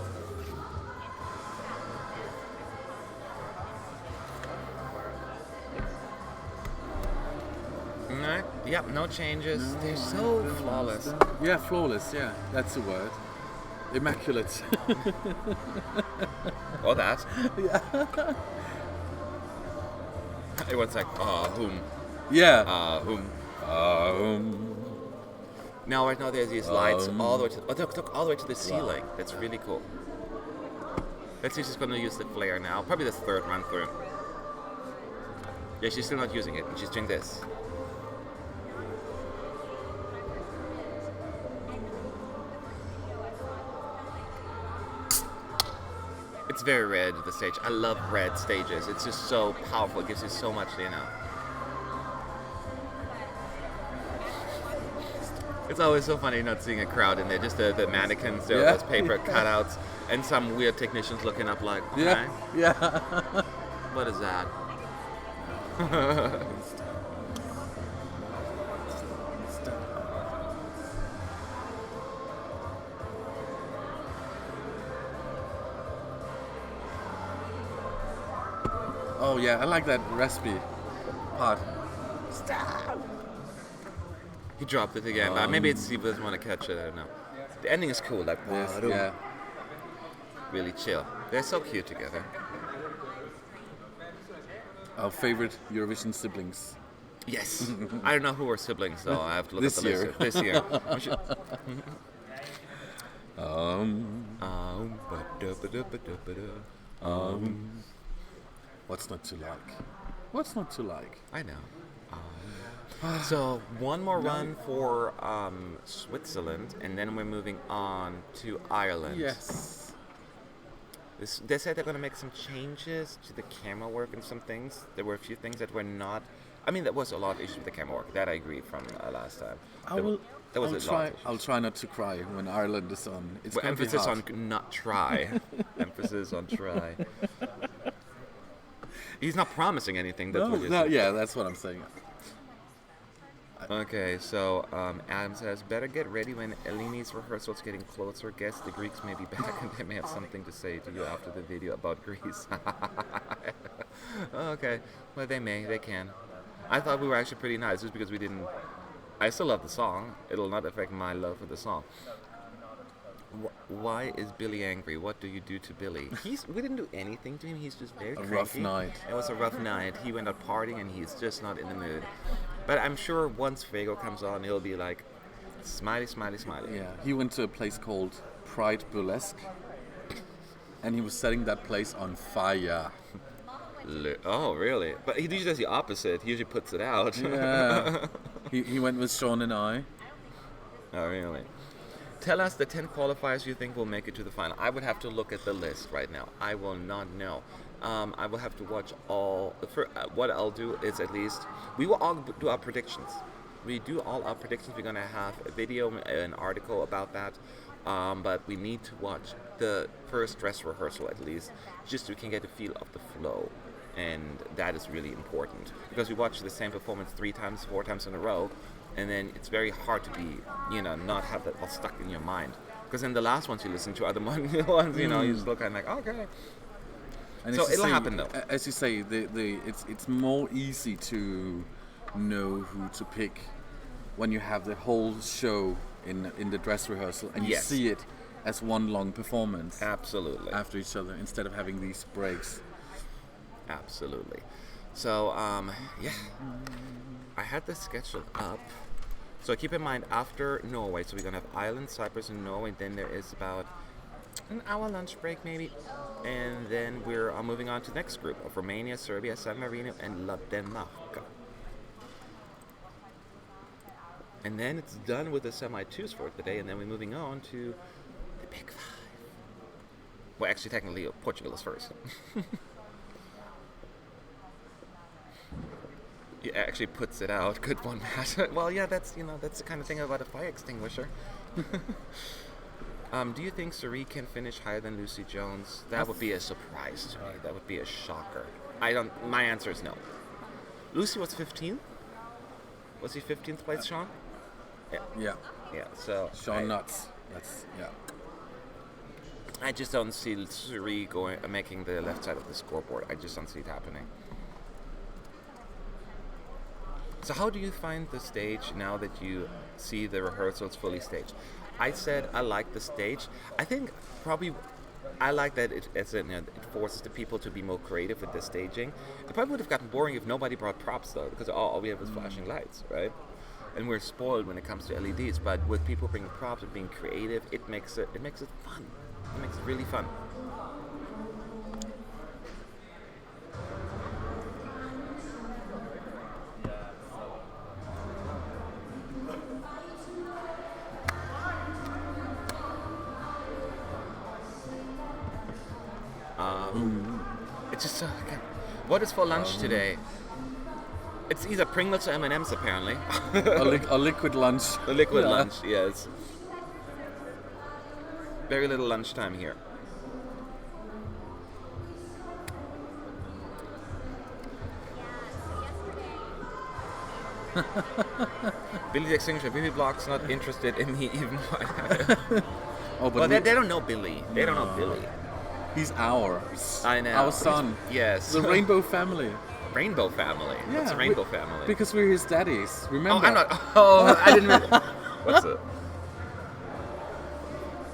you. No, yep, no changes. They're so flawless. Yeah, flawless. Yeah, that's the word. Immaculate. Or that. Yeah. Everyone's like, whom? Yeah. Whom? Now, right now, there's these lights all the way to. Look, all the way to the ceiling. That's really cool. Let's see if she's going to use the flare now. Probably the third run through. Yeah, she's still not using it. She's doing this. It's very red, the stage. I love red stages. It's just so powerful. It gives you so much, you know. It's always so funny not seeing a crowd in there. Just the mannequins, those paper cutouts, and some weird technicians looking up like, okay, Yeah. what is that? Oh yeah, I like that raspy part. Stop. He dropped it again. But maybe it's he doesn't want to catch it. I don't know. The ending is cool, like Yes, yeah. really chill. They're so cute together. Our favorite Eurovision siblings. Yes. I don't know who are siblings though. I have to look This at the year. list. This year. We should- What's not to like? What's not to like? I know. So one more run for Switzerland, and then we're moving on to Ireland. Yes. They said they're going to make some changes to the camera work and some things. There were a few things that were not. I mean, there was a lot of issues with the camera work. That I agree from last time. I'll try not to cry when Ireland is on. It's gonna be Emphasis hard. on not try. Emphasis on try. He's not promising anything. That's what you're saying. Yeah, that's what I'm saying. Okay, so Adam says, better get ready when Eleni's rehearsal's getting closer. Guess the Greeks may be back and they may have something to say to you after the video about Greece. Okay, well they can. I thought we were actually pretty nice just because we didn't. I still love the song. It'll not affect my love for the song. Why is Billy angry? What do you do to Billy? We didn't do anything to him. He's just very cranky. Rough night. It was a rough night. He went out partying and he's just not in the mood. But I'm sure once Fuego comes on, he'll be like, smiley, smiley, smiley. Yeah, he went to a place called Pride Burlesque, and he was setting that place on fire. Oh, really? But he usually does the opposite. He usually puts it out. Yeah. he went with Sean and I. Oh, really? Tell us the 10 qualifiers you think will make it to the final. I would have to look at the list right now. I will not know. I will have to watch all. What I'll do is at least we will all do our predictions. We do all our predictions. We're gonna have a video, an article about that. But we need to watch the first dress rehearsal at least, just so we can get a feel of the flow, and that is really important because we watch the same performance 3 times, 4 times in a row, and then it's very hard to be, not have that all stuck in your mind. Because in the last ones you listen to other ones, you just look kind of like, okay. And so it'll happen though. As you say, it's more easy to know who to pick when you have the whole show in the dress rehearsal and you Yes. see it as one long performance Absolutely. after each other instead of having these breaks. Absolutely. So, yeah. I had the schedule up. So keep in mind, after Norway, so we're going to have Ireland, Cyprus, and Norway. Then there is about an hour lunch break, maybe. And then we're moving on to the next group of Romania, Serbia, San Marino, and Denmark. And then it's done with the semi-twos for today, and then we're moving on to the Big Five. Well, actually, technically, Portugal is first. He actually puts it out. Good one, Matt. Well, yeah, that's the kind of thing about a fire extinguisher. Do you think Suri can finish higher than Lucy Jones? That would be a surprise to me. That would be a shocker. My answer is no. Lucy was 15th? Was he 15th place, Sean? Yeah. Yeah, so... Sean Nuts. That's, yeah. I just don't see Suri making the left side of the scoreboard. I just don't see it happening. So how do you find the stage now that you see the rehearsals fully staged? I said I like the stage. I think probably I like that it forces the people to be more creative with the staging. It probably would have gotten boring if nobody brought props though, because all we have is flashing lights, right? And we're spoiled when it comes to LEDs. But with people bringing props and being creative, it makes it fun. It makes it really fun. What is for lunch today? It's either Pringles or M&M's apparently. A liquid lunch. A liquid Yeah. lunch, yes. Very little lunchtime here. Billy the Extinguisher, Billy Block's not interested in me even. Oh, but Well, they don't know Billy. They don't know Billy. he's ours. I know. Our son. Yes. The Rainbow Family. Rainbow Family. What's a Yeah, Rainbow Family? Because we're his daddies. Oh, Remember? I'm not. Oh, I didn't. What's it?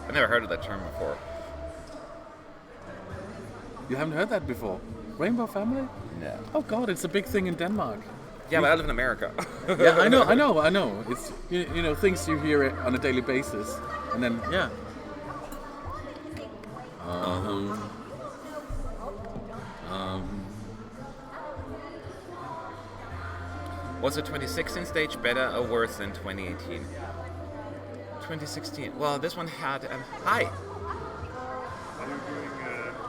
I've never heard of that term before. You haven't heard that before? Rainbow Family? No. Oh God, it's a big thing in Denmark. Yeah, but I live in America. Yeah, I know. It's you know things you hear it on a daily basis, and then yeah. Was the 2016 stage better or worse than 2018? 2016. Well, this one had. Hi.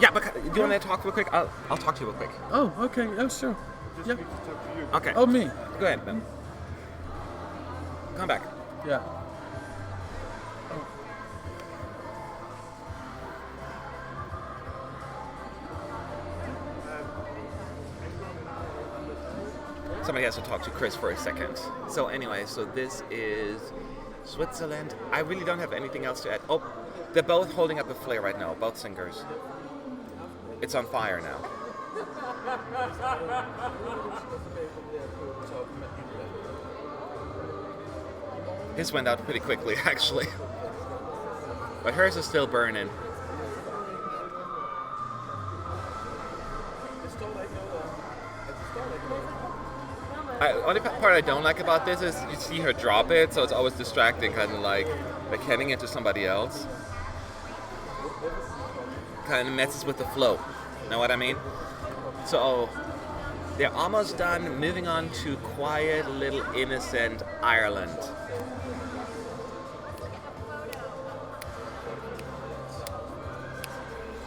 Yeah, but do you want to talk real quick? I'll talk to you real quick. Oh, okay. Oh, sure. Yeah. Okay. Oh, me. Go ahead, Ben. Come back. Yeah. Somebody has to talk to Chris for a second. So anyway, so this is Switzerland. I really don't have anything else to add. Oh, they're both holding up a flare right now, both singers. It's on fire now. His went out pretty quickly, actually. But hers is still burning. Only part I don't like about this is you see her drop it, so it's always distracting, kind of like handing it to somebody else. Kind of messes with the flow. Know what I mean? So they're almost done. Moving on to quiet, little innocent Ireland.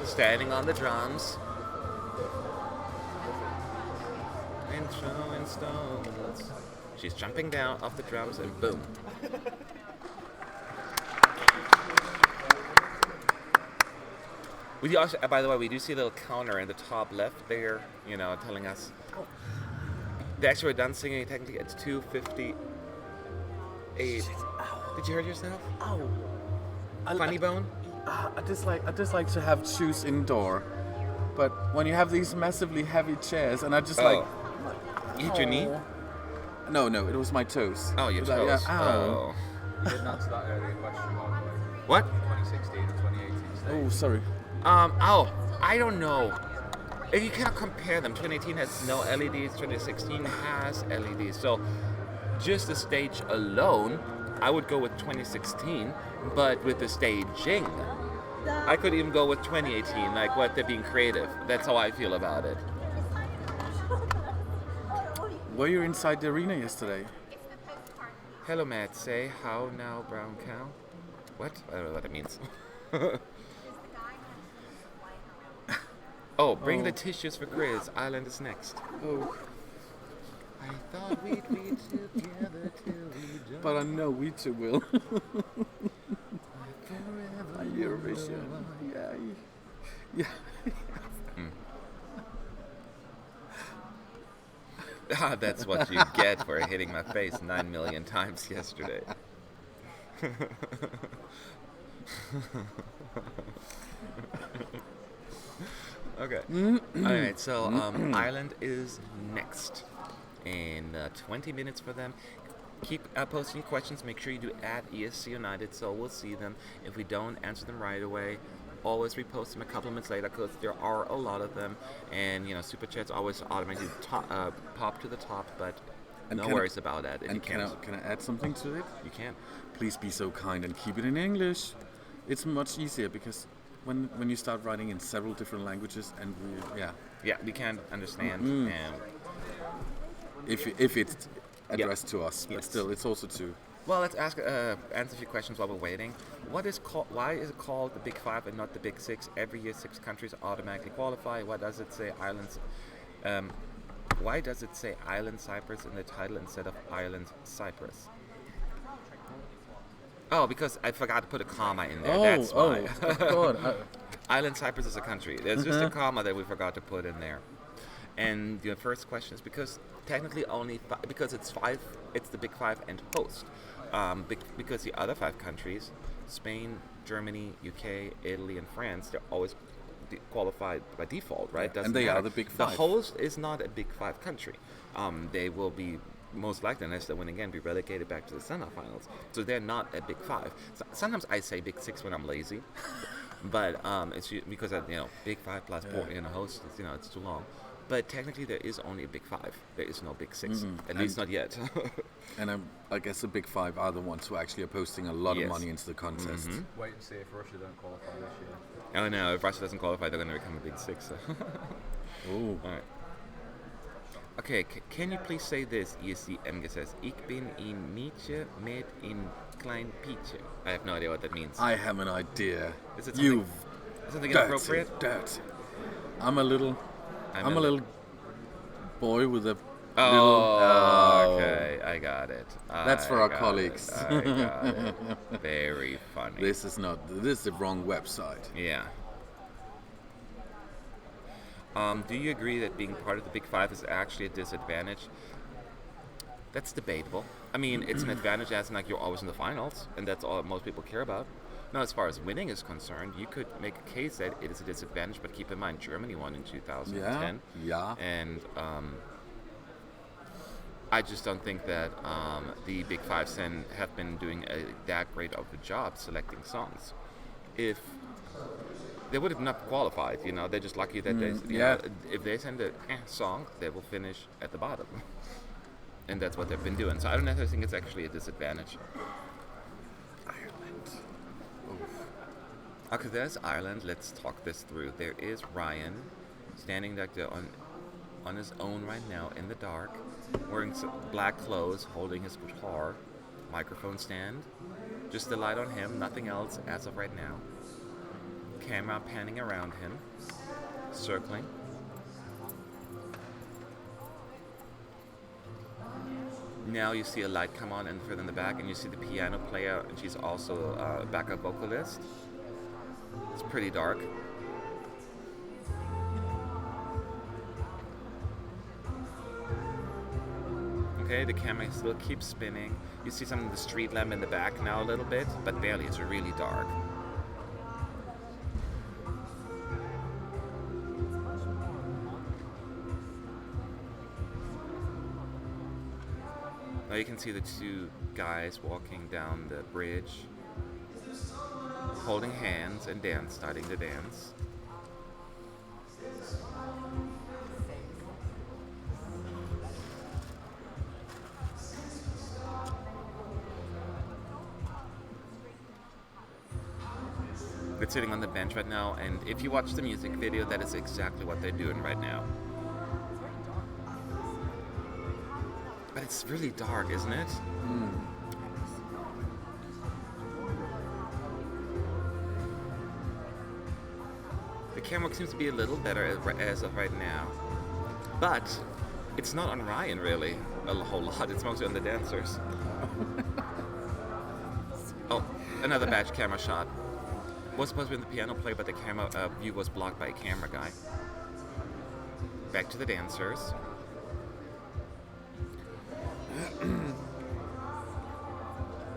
Standing on the drums. And throwing stones. She's jumping down off the drums and boom. We also, by the way, we do see a little counter in the top left there, you know, telling us they actually were done singing. Technically, it's 2:58. Did you hurt yourself? Ow. Funny bone? I just like to have shoes indoor, but when you have these massively heavy chairs, and I just You hit your knee? No, it was my toes. Oh, your It was like, toes. yeah, ow. You didn't answer that earlier question, by the way. What? 2016 and 2018 stage. Oh, sorry. I don't know. If you cannot compare them, 2018 has no LEDs, 2016 has LEDs. So just the stage alone, I would go with 2016, but with the staging, I could even go with 2018, like what they're being creative. That's how I feel about it. Were you inside the arena yesterday? Hello, Matt. Say how now, brown cow? What? I don't know what that means. Oh, bring the tissues for Chris. Island is next. Oh. I thought we'd be together till we don't. But I know we two will. Eurovision. Yeah. Ah, that's what you get for hitting my face 9 million times yesterday. Okay. Alright, so Ireland is next. In 20 minutes for them. Keep posting questions. Make sure you do at ESC United so we'll see them. If we don't answer them right away, always repost them a couple of minutes later because there are a lot of them. And, you know, super chats always automatically pop to the top, but And no worries about that. If And you can I add something to it? You can. Please be so kind and keep it in English. It's much easier because when you start writing in several different languages and Yeah, we can understand. And if it's addressed to us, but Yes. still it's also to. well, let's answer a few questions while we're waiting. Why is it called the Big Five and not the Big Six? Every year, 6 countries automatically qualify. What does it say? Ireland's Why does it say Island Cyprus in the title instead of Island Cyprus? Oh, because I forgot to put a comma in there. That's why. God. Island Cyprus is a country. There's just a comma that we forgot to put in there. And your first question is because technically only because it's five. It's the big five and host. Because the other five countries, Spain, Germany, UK, Italy, and France, they're always qualified by default, right? And they are the big five. The host is not a big five country. They will be most likely, unless they win again, be relegated back to the semifinals. So they're not a big five. Sometimes I say big six when I'm lazy, but it's because big five plus host. It's too long. But technically, there is only a big five. There is no big six, at least not yet. And I guess the big five are the ones who actually are posting a lot of money into the contest. Wait and see if Russia don't qualify this year. Oh no, if Russia doesn't qualify, they're going to become a big six. Oh. All right. Okay, can you please say this? ESC Emge says, Ich bin in Nietzsche med in klein Pietje. I have no idea what that means. I have an idea. Is it something inappropriate? Dirty. I'm a little boy with a okay, I got it. That's for our colleagues. I got it. Very funny. This is the wrong website. Yeah. Do you agree that being part of the Big Five is actually a disadvantage? That's debatable. I mean, it's an advantage as in like you're always in the finals, and that's all most people care about. Now, as far as winning is concerned, you could make a case that it is a disadvantage, but keep in mind, Germany won in 2010. Yeah. And I just don't think that the Big Five have been doing that great of a job selecting songs. If they would have not qualified, they're just lucky that if they send a song, they will finish at the bottom. And that's what they've been doing. So I don't necessarily think it's actually a disadvantage. Ireland. Okay, there's Ireland. Let's talk this through. There is Ryan standing back there on his own right now in the dark, wearing some black clothes, holding his guitar, microphone stand. Just the light on him, nothing else as of right now. Camera panning around him, circling. Now you see a light come on and further in the back, and you see the piano player, and she's also a backup vocalist. It's pretty dark. Okay, the camera still keeps spinning. You see some of the street lamp in the back now a little bit, but barely. It's really dark. Now you can see the two guys walking down the bridge, holding hands and starting to dance. They're sitting on the bench right now, and if you watch the music video, that is exactly what they're doing right now. But it's really dark, isn't it? The camera seems to be a little better as of right now. But it's not on Ryan, really, a whole lot. It's mostly on the dancers. Oh, another batch camera shot. Was supposed to be the piano player, but the camera view was blocked by a camera guy. Back to the dancers.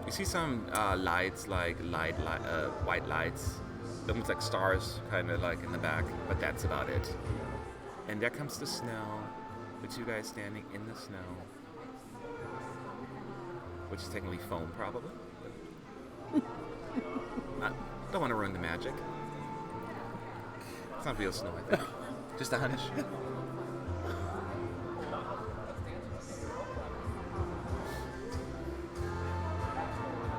You see some lights, like white lights. They look like stars, kind of like in the back, but that's about it. And there comes the snow. The two guys standing in the snow, which is technically foam, probably. Don't want to ruin the magic. It's not real snow, I think. Just a hunch.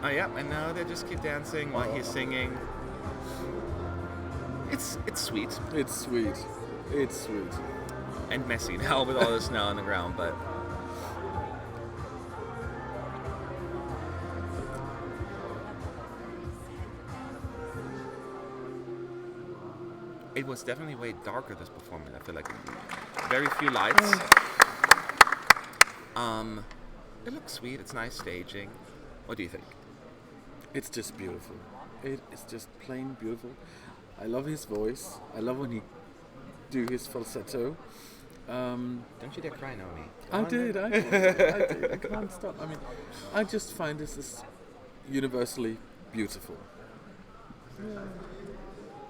Oh yeah, and now they just keep dancing while he's singing. It's sweet. It's sweet. It's sweet. And messy now with all the snow on the ground, but it was definitely way darker, this performance. I feel like very few lights. It looks sweet. It's nice staging. What do you think? It's just beautiful. It is just plain beautiful. I love his voice. I love when he do his falsetto. Don't you dare cry, Naomi. I did. I can't stop. I mean, I just find this is universally beautiful.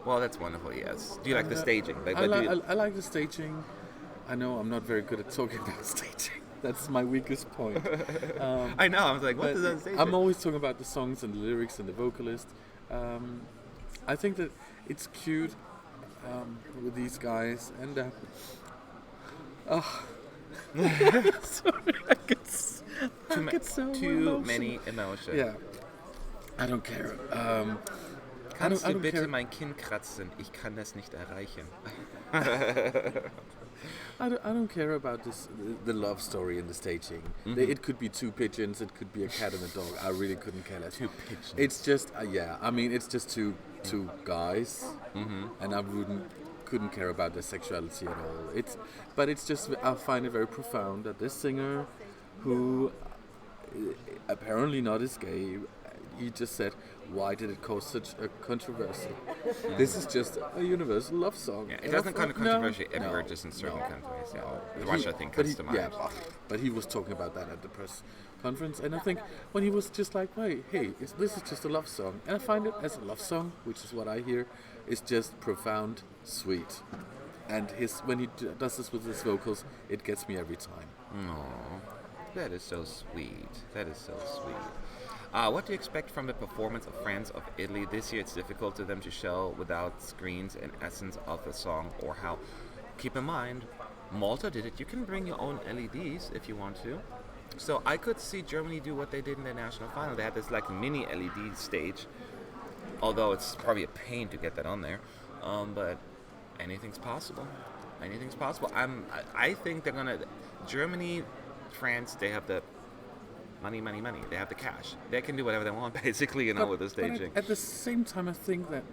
Well, that's wonderful, yes. Do you like the staging? I like the staging. I know I'm not very good at talking about staging. That's my weakest point. I know, I was like, what does that staging? I'm always talking about the songs and the lyrics and the vocalist. I think that it's cute with these guys. And sorry, I get so too emotional. many emotions. Yeah, I don't care. Kannst du don't bitte care. mein Kinn kratzen? Ich kann das nicht erreichen. I don't care about the love story and the staging. It could be two pigeons, it could be a cat and a dog. I really couldn't care less. Two pigeons. It's just it's just two guys, and I couldn't care about their sexuality at all. But it's just I find it very profound that this singer, who apparently not is gay, he just said, why did it cause such a controversy? This is just a universal love song. Yeah, it doesn't kind of controversy everywhere, no, just in certain countries. Yeah. But Russia, I think, comes to mind. Yeah, but he was talking about that at the press conference, and I think when he was just like, hey, this is just a love song, and I find it as a love song, which is what I hear, is just profound, sweet, and when he does this with his vocals, it gets me every time. Aww, that is so sweet. That is so sweet. What do you expect from the performance of Friends of Italy this year? It's difficult to them to show without screens and essence of the song or how. Keep in mind, Malta did it. You can bring your own LEDs if you want to. So I could see Germany do what they did in their national final. They had this like mini LED stage, although it's probably a pain to get that on there. But anything's possible. Anything's possible. I think they're gonna. Germany, France, they have the money. They have the cash. They can do whatever they want, basically, with the staging. But at the same time, I think that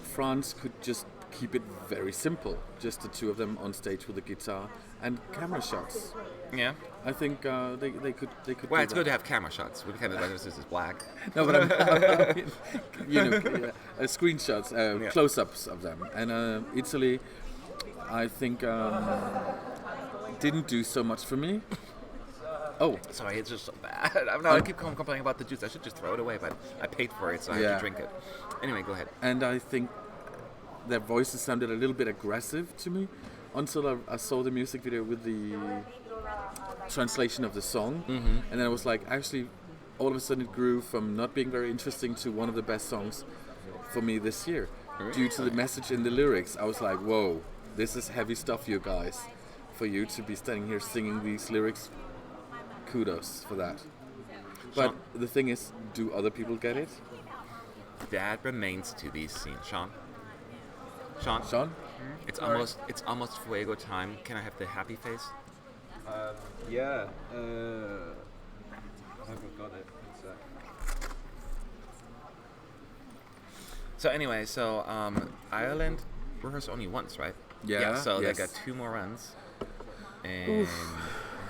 France could just keep it very simple. Just the two of them on stage with a guitar and camera shots. Yeah. I think they could. Well, do it's that. good to have camera shots. We kind of like this is black. No, but I mean, screenshots, close-ups of them. And Italy, I think, didn't do so much for me. Oh, sorry, it's just so bad. I keep complaining about the juice. I should just throw it away, but I paid for it, so I have to drink it. Anyway, go ahead. And I think their voices sounded a little bit aggressive to me until I saw the music video with the translation of the song. And then I was like, actually, all of a sudden it grew from not being very interesting to one of the best songs for me this year. Really? Due to the message in the lyrics. I was like, whoa, this is heavy stuff, you guys. For you to be standing here singing these lyrics, kudos for that. But the thing is, do other people get it? That remains to be seen. Sean? It's almost Fuego time. Can I have the happy face? Yeah. I've got it. One sec. So anyway, Ireland rehearsed only once, right? Yeah. So they got 2 more runs, and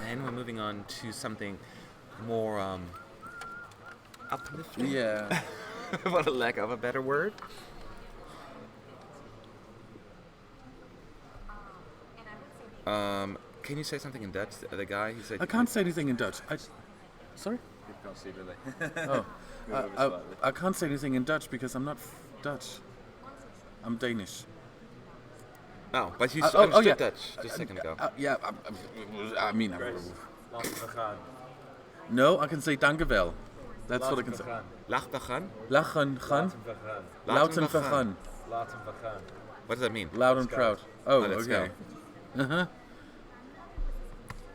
then we're moving on to something more uplifting. Yeah. For the lack of a better word. Can you say something in Dutch? The guy, he said. I can't say anything in Dutch. Sorry? You can't see Lily. I can't say anything in Dutch because I'm not Dutch. I'm Danish. Oh, but you understood yeah. Dutch just a second ago. I mean... No, I can say dankjewel. That's what I can say. Lachen we gaan? Lachen gaan. Laten we gaan. What does that mean? Loud and proud. Oh, let's okay. Uh-huh.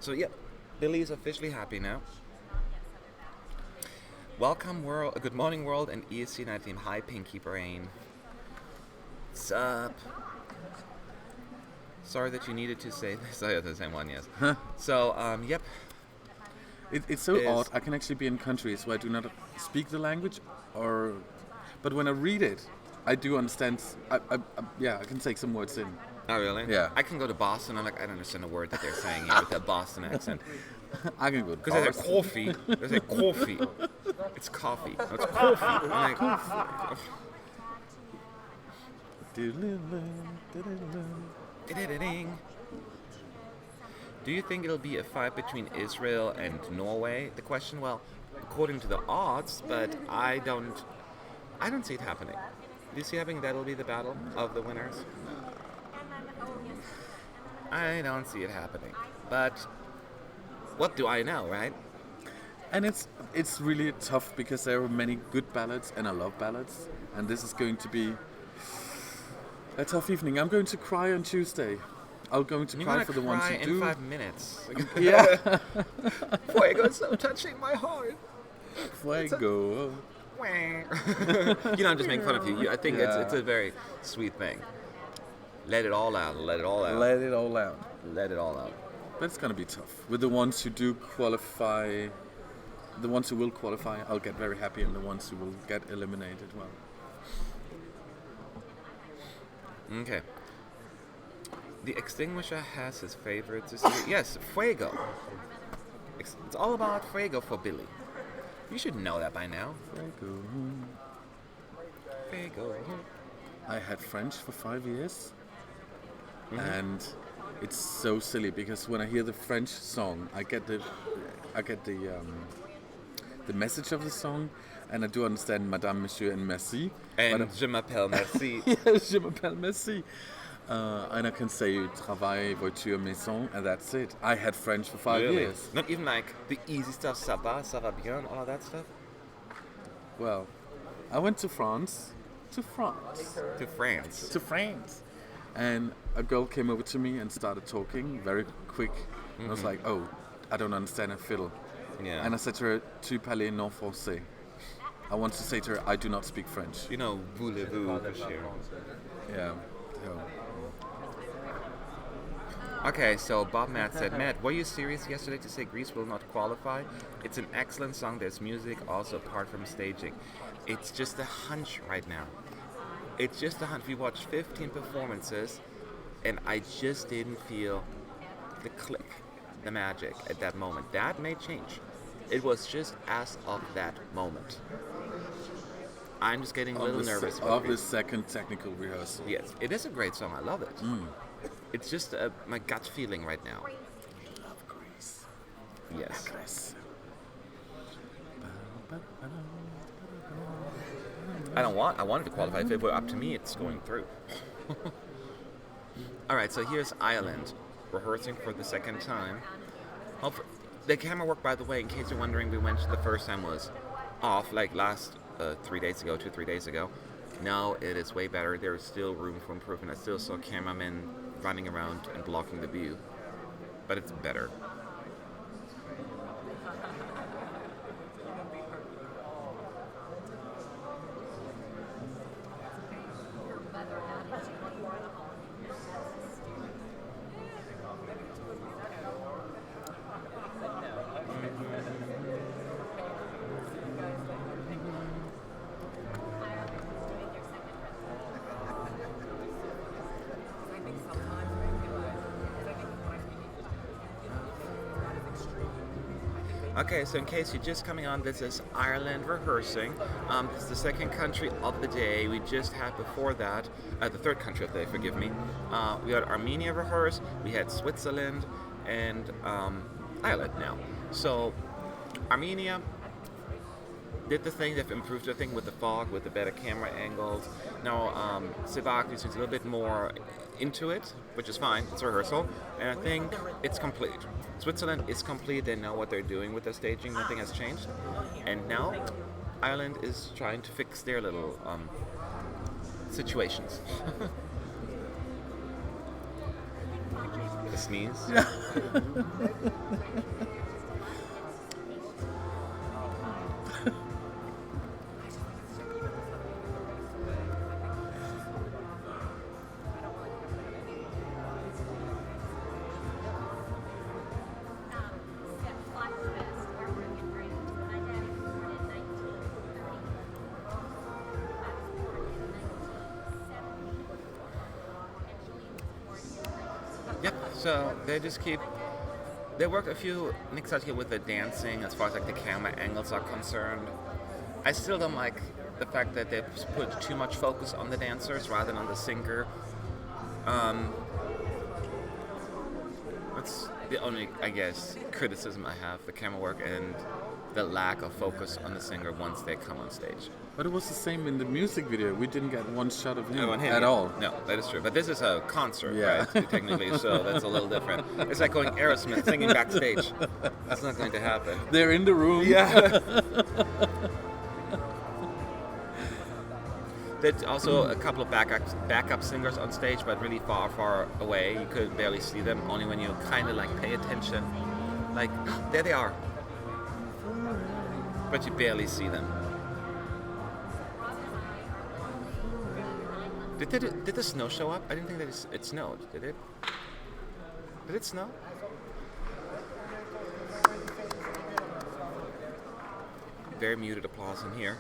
So, Billy is officially happy now. Welcome, world. Good morning, world, and ESC Night Team. Hi, Pinky Brain. What's up? Sorry that you needed to say this. Oh, yeah, the same one, yes. Huh. So, It's so odd. I can actually be in countries where I do not speak the language, but when I read it, I do understand. Yeah, I can take some words in. Oh, really? Yeah. I can go to Boston. I'm like, I don't understand a word that they're saying here with that Boston accent. I can go. Because there's a coffee. There's a coffee. It's coffee. No, it's coffee. I'm like, ding. Do you think it'll be a fight between Israel and Norway? The question, well, according to the odds, but I don't see it happening. Do you see having that'll be the battle of the winners? I don't see it happening. But what do I know, right? And it's really tough because there are many good ballads, and I love ballads, and this is going to be a tough evening. I'm going to cry on Tuesday. I'm going to cry for the ones who do. In 5 minutes. Yeah. Fuego is so touching my heart. Fuego. I'm just making fun of you. I think it's a very sweet thing. Let it all out. Let it all out. Let it all out. Let it all out. But it's gonna be tough. With the ones who do qualify, the ones who will qualify, I'll get very happy, and the ones who will get eliminated, well. Okay. The Extinguisher has his favorites this year. Yes, Fuego. It's all about Fuego for Billy. You should know that by now. Fuego. Fuego. I had French for 5 years, and it's so silly because when I hear the French song, I get the message of the song, and I do understand Madame, Monsieur, and Merci. And Je m'appelle Merci. Yes, Je m'appelle Merci. And I can say travail, voiture, maison, and that's it. I had French for 5 years. Not even like the easy stuff, ça va bien, all of that stuff? Well, I went to France. To France. And a girl came over to me and started talking very quick. I was like, oh, I don't understand a fiddle. Yeah. And I said to her, tu parles non français. I want to say to her, I do not speak French. You know, voulez-vous, Yeah. So. Okay, so Bob Matt said, Matt, were you serious yesterday to say Greece will not qualify? It's an excellent song. There's music also apart from staging. It's just a hunch right now. It's just a hunch. We watched 15 performances, and I just didn't feel the click, the magic at that moment. That may change. It was just as of that moment. I'm just getting a little nervous. Of the second technical rehearsal. Yes, it is a great song. I love it. It's just my gut feeling right now. Love Greece. Yes. I wanted to qualify. If it were up to me, it's going through. All right, so here's Ireland, rehearsing for the second time. The camera work, by the way, in case you're wondering, we went the first time was off, like last 3 days ago, 2-3 days ago. Now it is way better. There is still room for improvement. I still saw cameramen running around and blocking the view, but it's better. Okay, so in case you're just coming on, this is Ireland rehearsing. This is the second country of the day. We just had before that, the third country of the day, forgive me. We had Armenia rehearse, we had Switzerland, and Ireland now. So Armenia did the thing, they've improved the thing with the fog, with the better camera angles. Now Sevak is a little bit more into it, which is fine, it's a rehearsal, and I think it's complete. Switzerland is complete, they know what they're doing with the staging, nothing has changed. And now Ireland is trying to fix their little situations. A sneeze? So they just keep. They work a few nicks out here with the dancing as far as like the camera angles are concerned. I still don't like the fact that they put too much focus on the dancers rather than on the singer. That's the only, I guess, criticism I have, the camera work and the lack of focus on the singer once they come on stage. But it was the same in the music video. We didn't get one shot of him No, on him, at yeah. all. No, that is true. But this is a concert, Yeah. right? Technically, so that's a little different. It's like going Aerosmith singing backstage. That's not going to happen. They're in the room. Yeah. There's also a couple of backup singers on stage, but really far away. You could barely see them, only when you kind of like pay attention. Like, there they are. But you barely see them. Did the snow show up? I didn't think that it snowed. Did it? Did it snow? Very muted applause in here.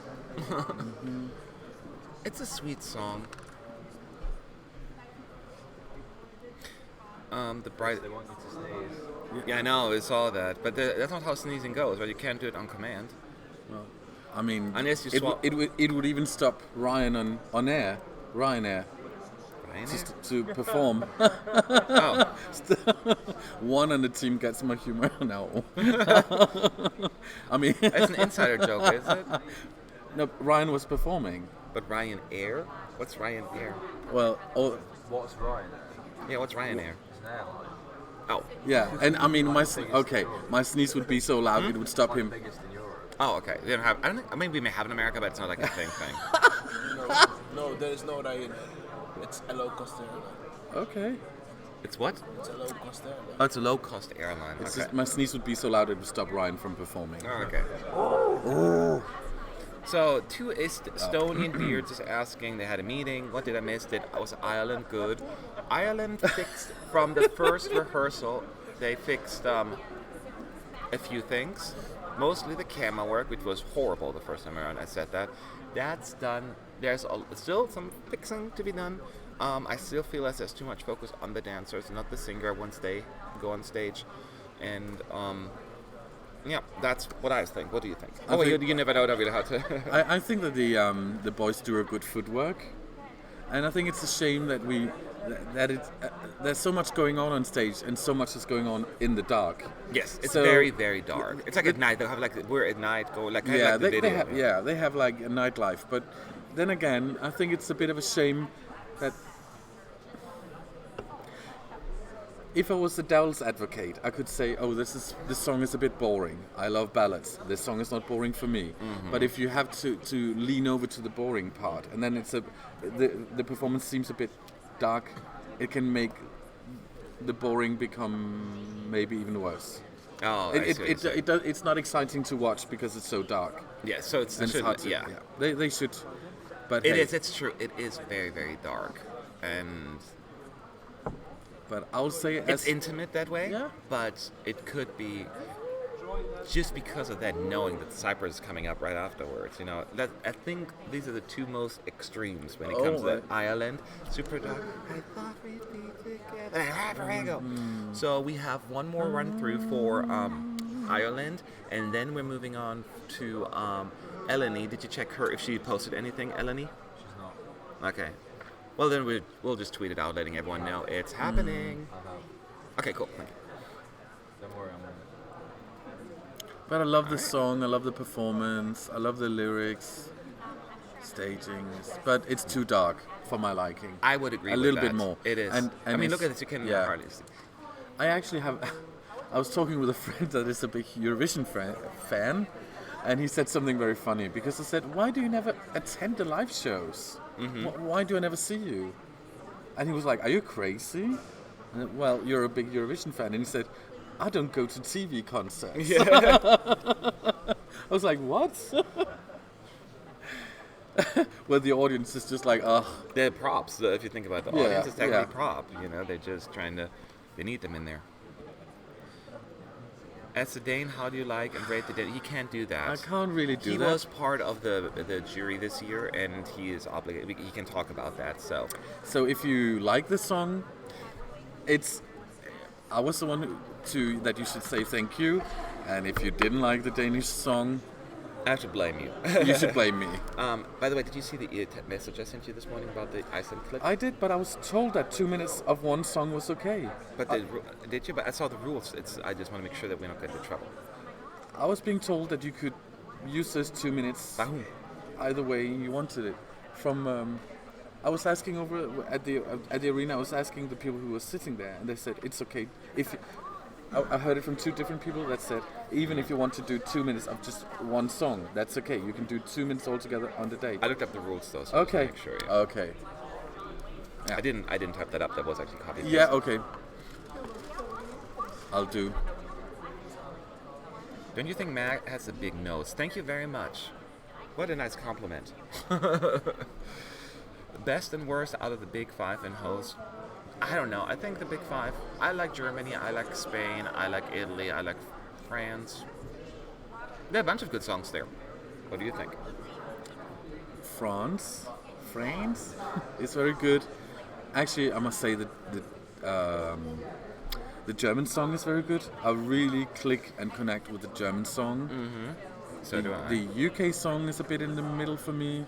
It's a sweet song. The bride. They want you to sneeze. Yeah, I know. I saw that, but that's not how sneezing goes. Right? You can't do it on command. Well, I mean, Unless you it, swap. it would even stop Ryan on air. Ryanair. Ryanair? To perform. Oh, One on the team gets my humor now. I mean, that's an insider joke, is it? no, Ryan was performing. But Ryanair? What's Ryanair? Well, oh, What's Ryan? Yeah, what's Ryanair? It's an airline. Oh, yeah, and I mean, my sneeze would be so loud it would stop One him. of the biggest in Europe. oh, okay. They don't have. I don't think. Maybe we may have in America, but it's not like a thing. No, there is no Ryanair. It's a low-cost airline. Okay. It's what? It's a low-cost airline. Oh, it's a low. Cost airline. It's Okay. just, my sneeze would be so loud it would stop Ryan from performing. Oh, okay. So, two Estonian beards is asking, they had a meeting. What did I miss? Was Ireland good? Ireland fixed, from the first rehearsal, they fixed a few things. Mostly the camera work, which was horrible the first time around. I said that. That's done. There's still some fixing to be done. I still feel as there's too much focus on the dancers, not the singer once they go on stage. And yeah, that's what I think. What do you think? You never know really how to. I think that the boys do a good footwork, and I think it's a shame that there's so much going on stage and so much is going on in the dark. Yes, it's So- very, very dark. It's like at night. They have like we're at night. Go like kind Yeah, of like the video. they have like a nightlife, but then again, I think it's a bit of a shame that if I was the devil's advocate, I could say, oh, this song is a bit boring. I love ballads. This song is not boring for me. But if you have to lean over to the boring part, and then the performance seems a bit dark, it can make the boring become maybe even worse. Oh, I see what you're saying. It's not exciting to watch because it's so dark. Yeah, so it's And it's hard to, yeah. They should. But It hey, is. It's true. It is very, very dark, and But I'll say it's intimate that way. Yeah. But it could be just because of that, knowing that Cyprus is coming up right afterwards. You know, that I think these are the two most extremes when it comes to that. Ireland, super dark. I thought we'd be together. Fuego. So we have one more run through for Ireland, and then we're moving on to Eleni. Did you check her if she posted anything, Eleni? She's not. Okay. Well, then we'll just tweet it out, letting everyone know it's happening. I know. Okay, cool. Thank you. Don't worry, I'm on it. But I love the song, I love the performance, I love the lyrics, staging, but it's too dark for my liking. I would agree A with little that. bit more. It is. And I mean, it's- look at this. You can yeah. hardly see. I actually have. I was talking with a friend that is a big Eurovision fan, and he said something very funny because I said, "Why do you never attend the live shows? Why do I never see you?" And he was like, "Are you crazy?" And, well, you're a big Eurovision fan, and he said, "I don't go to TV concerts." I was like, "What?" Well, the audience is just like, "Ugh." They're props. If you think about the Yeah, audience, it's technically yeah. prop. You know, they're just trying to. They need them in there. As a Dane, how do you like and rate the Dane? He can't do that. I can't really do He that. was part of the jury this year, and he is obligated. He can talk about that. So So if you like the song, it's I was the one that you should say thank you, and if you didn't like the Danish song, I have to blame you. you should blame me. By the way, did you see the message I sent you this morning about the Iceland clip? I did, but I was told that 2 minutes of one song was okay. But did you? But I saw the rules. I just want to make sure that we don't get into trouble. I was being told that you could use those 2 minutes By whom? either way you wanted it. From I was asking over at the arena. I was asking the people who were sitting there, and they said it's okay. I heard it from two different people that said even if you want to do 2 minutes of just one song, that's okay. You can do 2 minutes altogether on the day. I looked up the rules though. So Okay. Make sure, yeah. Okay. Yeah. I didn't type that up. That was actually copied. Yeah. Okay. I'll do. Don't you think Mag has a big nose? Thank you very much. What a nice compliment. Best and worst out of the big five in host. I don't know. I think the big five. I like Germany. I like Spain. I like Italy. I like France. There are a bunch of good songs there. What do you think? France is very good. Actually, I must say that the German song is very good. I really click and connect with the German song. Mm-hmm. So do I. The UK song is a bit in the middle for me.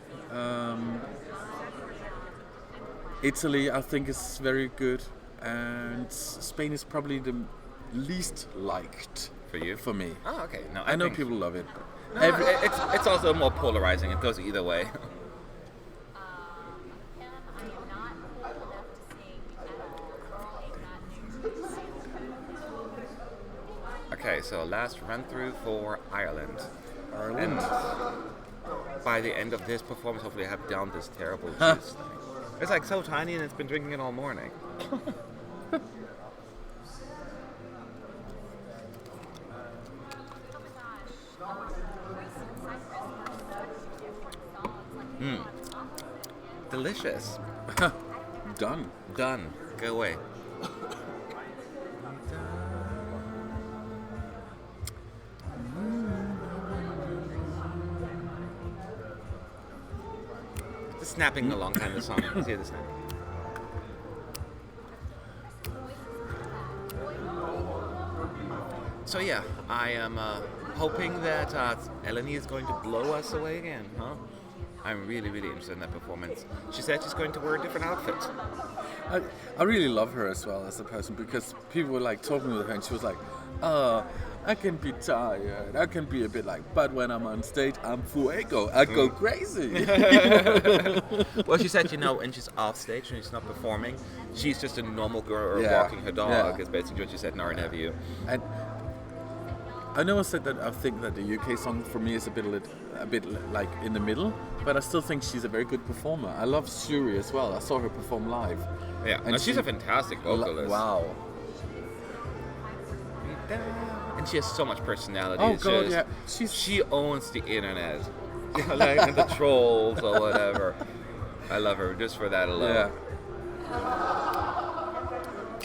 Italy, I think, is very good, and Spain is probably the least liked For you? for me. Oh, okay. No, I know think- people love it. No, it's also more polarizing. It goes either way. Okay, so last run through for Ireland. And by the end of this performance, hopefully I have downed this terrible juice thing. It's like so tiny and it's been drinking it all morning. Delicious. Done. Done. Go away. The snapping along kind of song. Let's hear the snap. So yeah, I am hoping that Eleni is going to blow us away again, huh? I'm really, really interested in that performance. She said she's going to wear a different outfit. I really love her as well as a person, because people were like talking with her and she was like, I can be tired, I can be a bit like, but when I'm on stage, I'm Fuego, I go crazy. Well, she said, when she's off stage, when she's not performing, she's just a normal girl Yeah, walking her dog, yeah. is basically what she said in our interview. And I know I said that I think that the UK song for me is a bit like in the middle, but I still think she's a very good performer. I love Shuri as well. I saw her perform live. Yeah, And she's she- a fantastic vocalist. Wow. And she has so much personality. Oh It's god, just- yeah. She owns the internet. Like and the trolls or whatever. I love her just for that alone. Yeah.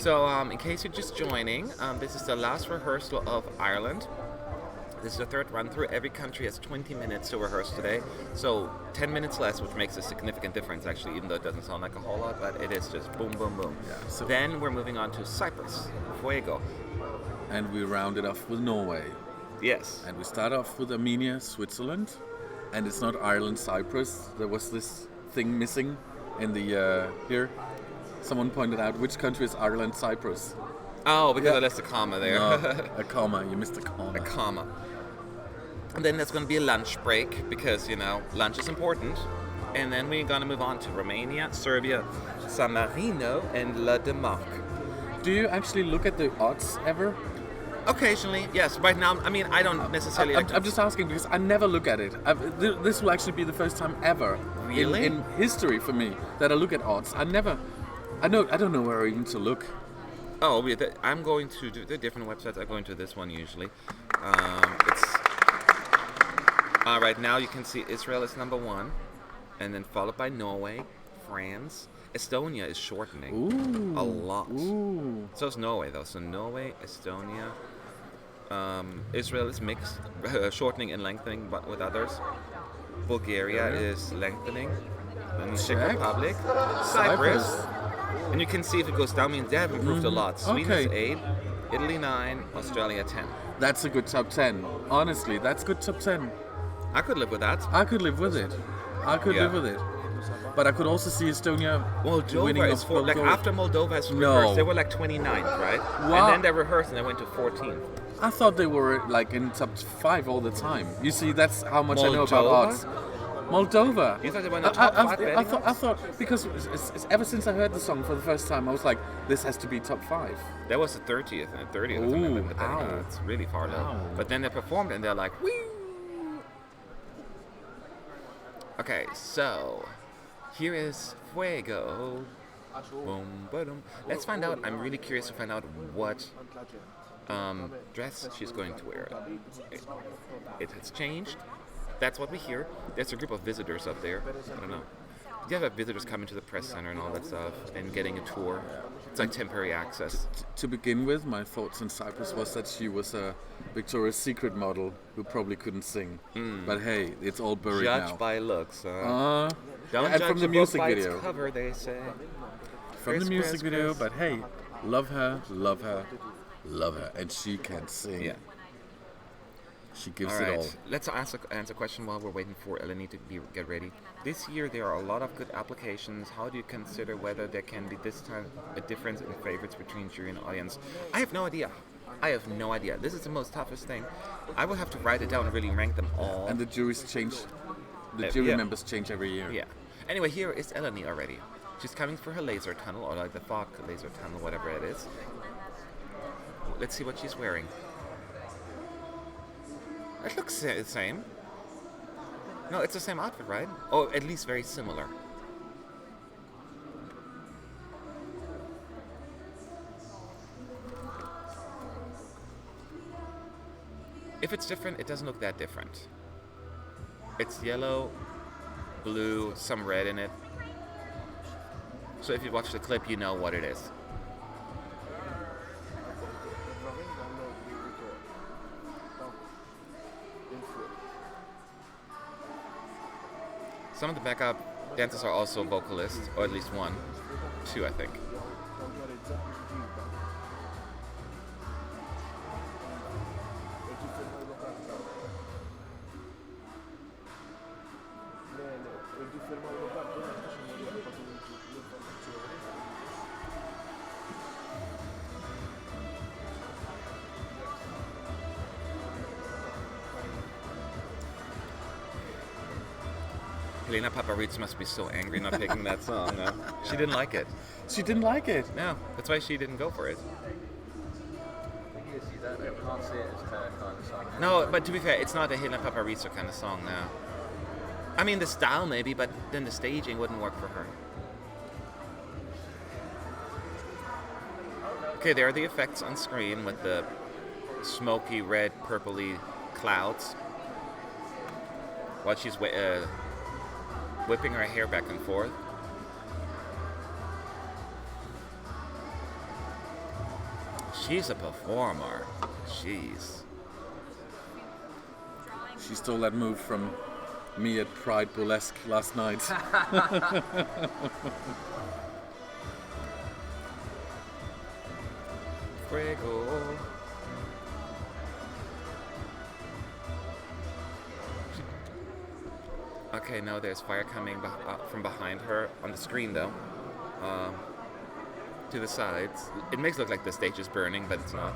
So, in case you're just joining, this is the last rehearsal of Ireland. This is the third run through. Every country has 20 minutes to rehearse today. So 10 minutes less, which makes a significant difference actually, even though it doesn't sound like a whole lot, but it is just boom, boom, boom. Yeah, so- Then we're moving on to Cyprus, Fuego. And we round it off with Norway. Yes. And we start off with Armenia, Switzerland. And it's not Ireland, Cyprus. There was this thing missing in the here. Someone pointed out, which country is Ireland, Cyprus? Oh, because Yeah. I left a comma there. No, a comma. You missed a comma. A comma. And then there's going to be a lunch break because, lunch is important. And then we're going to move on to Romania, Serbia, San Marino, and La Demarque. Do you actually look at the odds ever? Occasionally, yes. Right now, I don't necessarily. I'm just asking because I never look at it. This will actually be the first time ever Really? in history for me that I look at odds. I don't know where even to look. Oh, I'm going to do the different websites. I'm going to this one usually. It's right now. You can see Israel is number one, and then followed by Norway, France. Estonia is shortening a lot. Ooh. So is Norway though. So Norway, Estonia, Israel is mixed, shortening and lengthening, but with others. Bulgaria is lengthening. Then Czech Czech. Republic, Cyprus. And you can see if it goes down, means they have improved a lot. Sweden is Okay. 8, Italy 9, Australia 10. That's a good top 10. Honestly, that's good top 10. I could live with that. I could live with it. I could Yeah. live with it. But I could also see Estonia winning Moldova is of like gold. after Moldova has No. rehearsed, they were like 29th, right? Wow. And then they rehearsed and they went to 14th. I thought they were like in top 5 all the time. You see, that's how much I know about Moldova? odds. Moldova. You thought they were in the top 5 I thought because it's ever since I heard the song for the first time, I was like, this has to be top 5. That was the 30th and 30th. Ooh, I remember that. ow. It's really far low. Ow. But then they performed and they're like, woo! Okay, so here is Fuego. Boom, ba-dum. Let's find out. I'm really curious to find out what dress she's going to wear. It has changed. That's what we hear. There's a group of visitors up there. I don't know. You have visitors coming to the press center and all that stuff and getting a tour. It's like temporary access. To begin with, my thoughts on Cyprus was that she was a Victoria's Secret model who probably couldn't sing. But hey, it's all buried Judge now. by looks. Don't Don't and judge from a the book music by its video. cover, they say. From Chris, the music Chris, video, Chris. but hey, love her, love her, love her. And she can sing. Yeah. She gives All it right. all. Let's answer a question while we're waiting for Eleni to get ready. This year there are a lot of good applications. How do you consider whether there can be this time a difference in favorites between jury and audience? I have no idea. This is the most toughest thing. I will have to write it down and really rank them all. And the juries change. The jury members change every year. Yeah. Anyway, here is Eleni already. She's coming for her laser tunnel, or like the fog laser tunnel, whatever it is. Let's see what she's wearing. It looks the same. No, it's the same outfit, right? Oh, at least very similar. If it's different, it doesn't look that different. It's yellow, blue, some red in it. So if you watch the clip, you know what it is. Some of the backup dancers are also vocalists, or at least one. 2, I think. Helena Paparizou must be so angry not picking that song. No? She didn't like it. She didn't like it. No, that's why she didn't go for it. You can't see it as her kind of song. No, but to be fair, it's not a Helena Paparizou kind of song now. I mean, the style maybe, but then the staging wouldn't work for her. Okay, there are the effects on screen with the smoky, red, purpley clouds. While she's whipping her hair back and forth. She's a performer. Jeez. She stole that move from me at Pride Burlesque last night. Fuego. Okay, now there's fire coming from behind her on the screen, though. To the sides. It makes it look like the stage is burning, but it's not.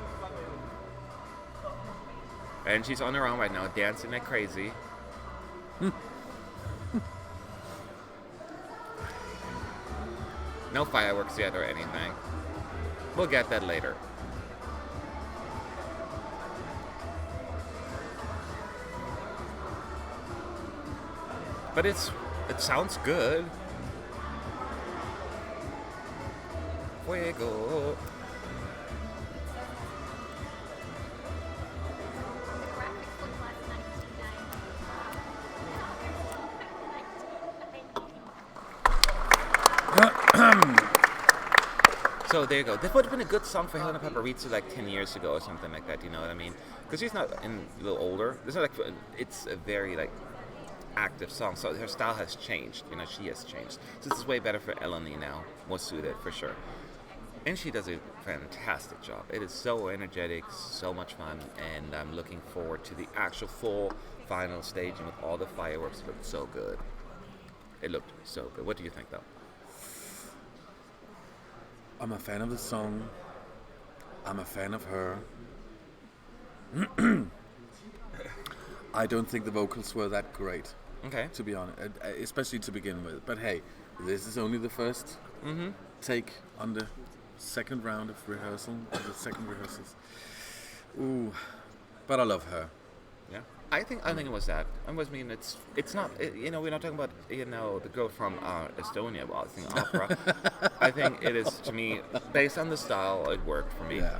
And she's on her own right now, dancing like crazy. No fireworks yet or anything. We'll get that later. But it sounds good. Fuego. So there you go. That would have been a good song for Helena Paparizou like 10 years ago or something like that, you know what I mean? Because she's not a little older. It's not like, it's a very like active song, so her style has changed, you know, she has changed. So this is way better for Eleni now, more suited for sure. And she does a fantastic job. It is so energetic, so much fun, and I'm looking forward to the actual full final staging with all the fireworks. It looked so good. It looked so good. What do you think, though? I'm a fan of the song. I'm a fan of her. I don't think the vocals were that great, Okay. to be honest, especially to begin with. But hey, this is only the first take on the second round of rehearsal, the second rehearsals. Ooh, but I love her. Yeah. I think it was that. It's not, we're not talking about, the girl from Estonia while singing opera. I think it is, to me, based on the style, it worked for me. Yeah.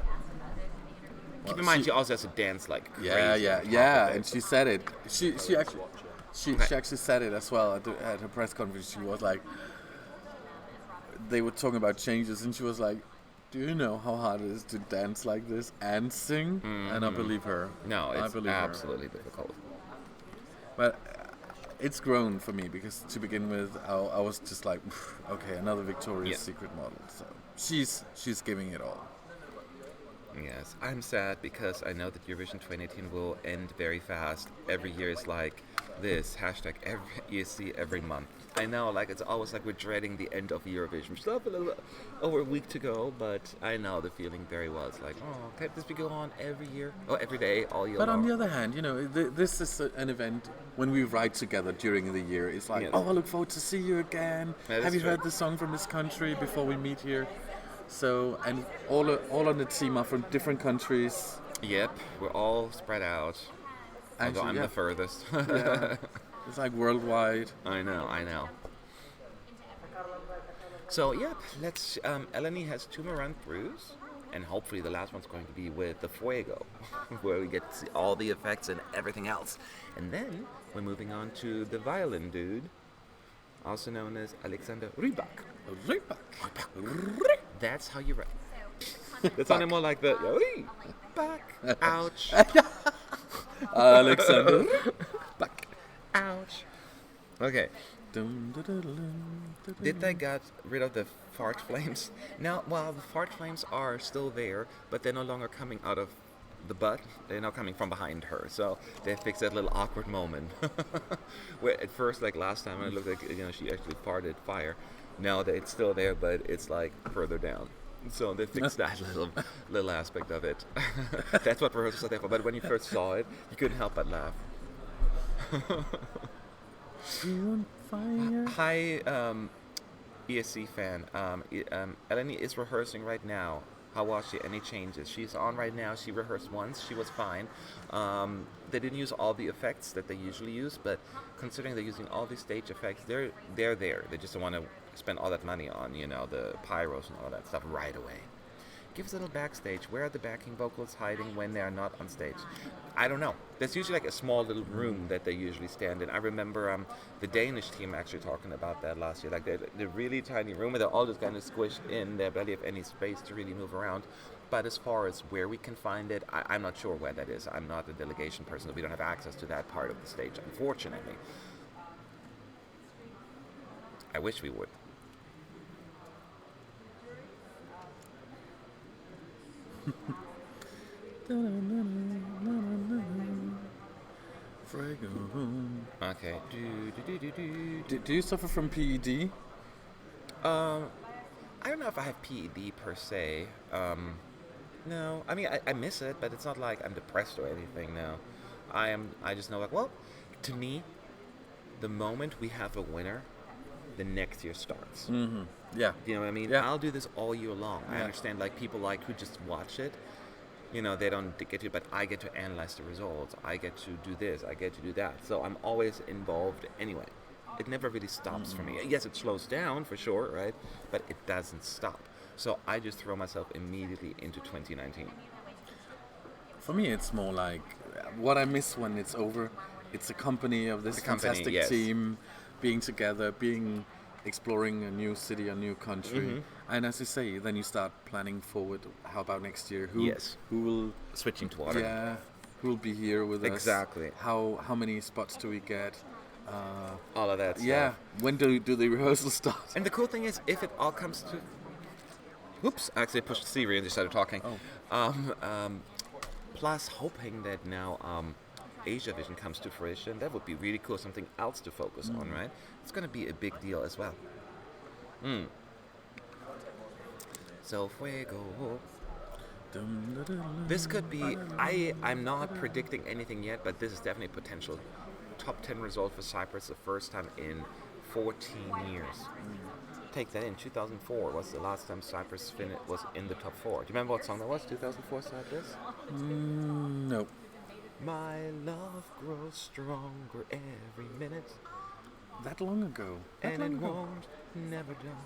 Keep in mind, she also has to dance like crazy. Yeah, and she said it. She actually said it as well at her press conference. She was like, they were talking about changes, and she was like, "Do you know how hard it is to dance like this and sing?" And I believe her. No, I it's believe her. absolutely difficult. But it's grown for me because to begin with, I was just like, okay, another Victoria's Secret model. So she's giving it all. Yes, I'm sad because I know that Eurovision 2018 will end very fast. Every year is like this, hashtag every ESC every month. I know, like, it's always like we're dreading the end of Eurovision. We still have a little over a week to go, but I know the feeling very well. It's like, oh, can't this be go on every year? Oh, every day, all year But long? on the other hand, this is an event when we write together during the year. It's like, Yes. oh, I look forward to see you again. That is Have you true. heard the song from this country before we meet here? So, and all on the team are from different countries. Yep, we're all spread out. Although Actually, I'm yeah. the furthest. Yeah. It's like worldwide. I know. So, yep, let's. Eleni has 2 more run-throughs, and hopefully the last one's going to be with the Fuego, where we get to see all the effects and everything else. And then we're moving on to the violin dude, also known as Alexander Rybak. That's how you write. That sounded more like the Rybak. Ouch. Alexander. Ouch. Okay. Did they get rid of the fart flames? Now, well, the fart flames are still there, but they're no longer coming out of the butt. They're now coming from behind her. So they fixed that little awkward moment. Where at first, like last time, it looked like she actually farted fire. Now that it's still there, but it's like further down. So they fixed that little aspect of it. That's what rehearsals are there for. But when you first saw it, you couldn't help but laugh. On fire. Hi, ESC fan. Eleni is rehearsing right now. How was she? Any changes? She's on right now. She rehearsed once. She was fine. They didn't use all the effects that they usually use, but considering they're using all these stage effects, they're there. They just don't want to spend all that money on, the pyros and all that stuff right away. Give us a little backstage. Where are the backing vocals hiding when they are not on stage? I don't know. There's usually like a small little room that they usually stand in. I remember the Danish team actually talking about that last year. Like they're really tiny room and they're all just kind of squished in. They barely have any space to really move around. But as far as where we can find it, I'm not sure where that is. I'm not a delegation person. We don't have access to that part of the stage, unfortunately. I wish we would. Fuego. Okay. Do you suffer from PED? I don't know if I have PED per se. No, I mean I miss it, but it's not like I'm depressed or anything. No, I just know like, well, to me, the moment we have a winner, the next year starts. Mm-hmm. Yeah. You know what I mean? Yeah. I'll do this all year long. I understand like people like who just watch it. They don't get to, but I get to analyze the results. I get to do this. I get to do that. So I'm always involved anyway. It never really stops for me. Yes, it slows down for sure, right? But it doesn't stop. So I just throw myself immediately into 2019. For me, it's more like what I miss when it's over. It's a company of this fantastic yes. team being together, exploring a new city, a new country. Mm-hmm. And as you say, then you start planning forward. How about next year? Yes. Who will Switching to water. Yeah. Who will be here with us? Exactly. How many spots do we get? All of that stuff. Yeah. When do the rehearsals start? And the cool thing is, if it all comes to Oops, I actually pushed Siri and they started talking. Oh. Plus, hoping that now Asiavision comes to fruition, that would be really cool. Something else to focus on, right? It's going to be a big deal as well. So, Fuego. This could be, I'm not predicting anything yet, but this is definitely a potential top 10 result for Cyprus, the first time in 14 years. Take that in, 2004 was the last time Cyprus was in the top 4. Do you remember what song that was, 2004 Cyprus? No. My love grows stronger every minute, That long ago. and it won't never done.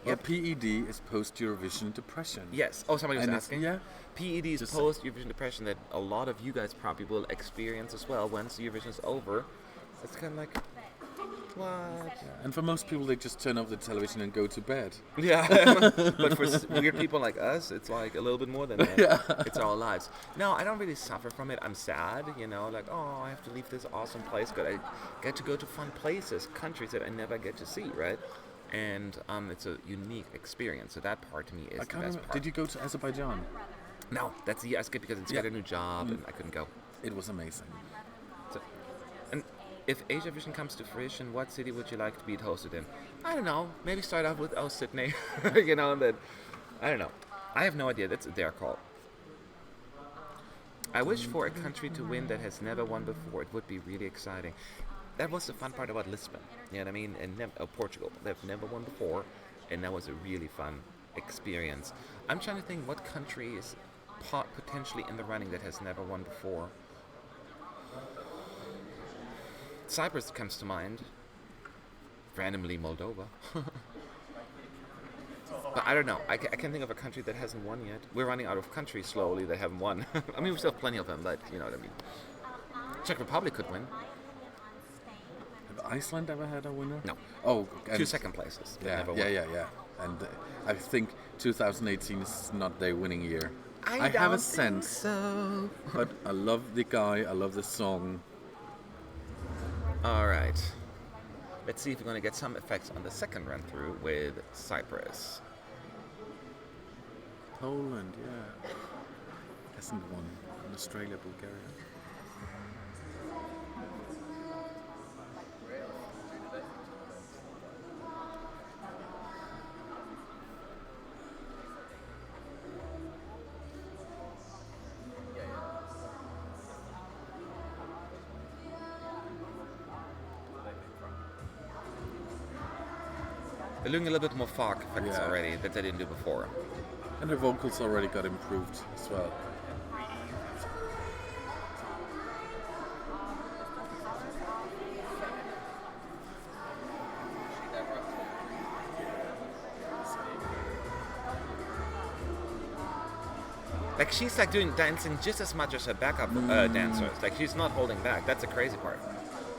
Yeah, PED is post-Eurovision depression. Yes. Oh, somebody was And it's- asking. yeah. PED is Just- post-Eurovision depression that a lot of you guys probably will experience as well once Eurovision is over. It's kind of like, what? And for most people, they just turn off the television and go to bed. Yeah. But for weird people like us, it's like a little bit more than that. It's our lives. No, I don't really suffer from it. I'm sad, like, oh, I have to leave this awesome place, but I get to go to fun places, countries that I never get to see, right? And it's a unique experience. So that part to me is I the can't best remember. part. Did you go to Azerbaijan? No, that's the year I skipped because it's got a new job and I couldn't go. It was amazing. So, and if Asiavision comes to fruition, what city would you like to be hosted in? I don't know. Maybe start off with Sydney. That I don't know. I have no idea. That's their call. I wish for a country to win that has never won before. It would be really exciting. That was the fun part about Lisbon. You know what I mean? And Portugal. They've never won before, and that was a really fun experience. I'm trying to think what country is potentially in the running that has never won before. Cyprus comes to mind. Randomly, Moldova. But I don't know. I can't think of a country that hasn't won yet. We're running out of countries slowly that haven't won. I mean, we still have plenty of them, but you know what I mean. Czech Republic could win. Have Iceland ever had a winner? No. Oh, 2 second places. but Yeah, never yeah, won. yeah. And I think 2018 is not their winning year. I have a don't sense, so. but I love the guy. I love the song. All right. Let's see if we're going to get some effects on the second run through with Cyprus. Poland, yeah. Hasn't won. And Australia, Bulgaria. They're doing a little bit more fog effects Yeah. already that they didn't do before. And her vocals already got improved as well. Like she's like doing dancing just as much as her backup dancers. Like she's not holding back. That's the crazy part.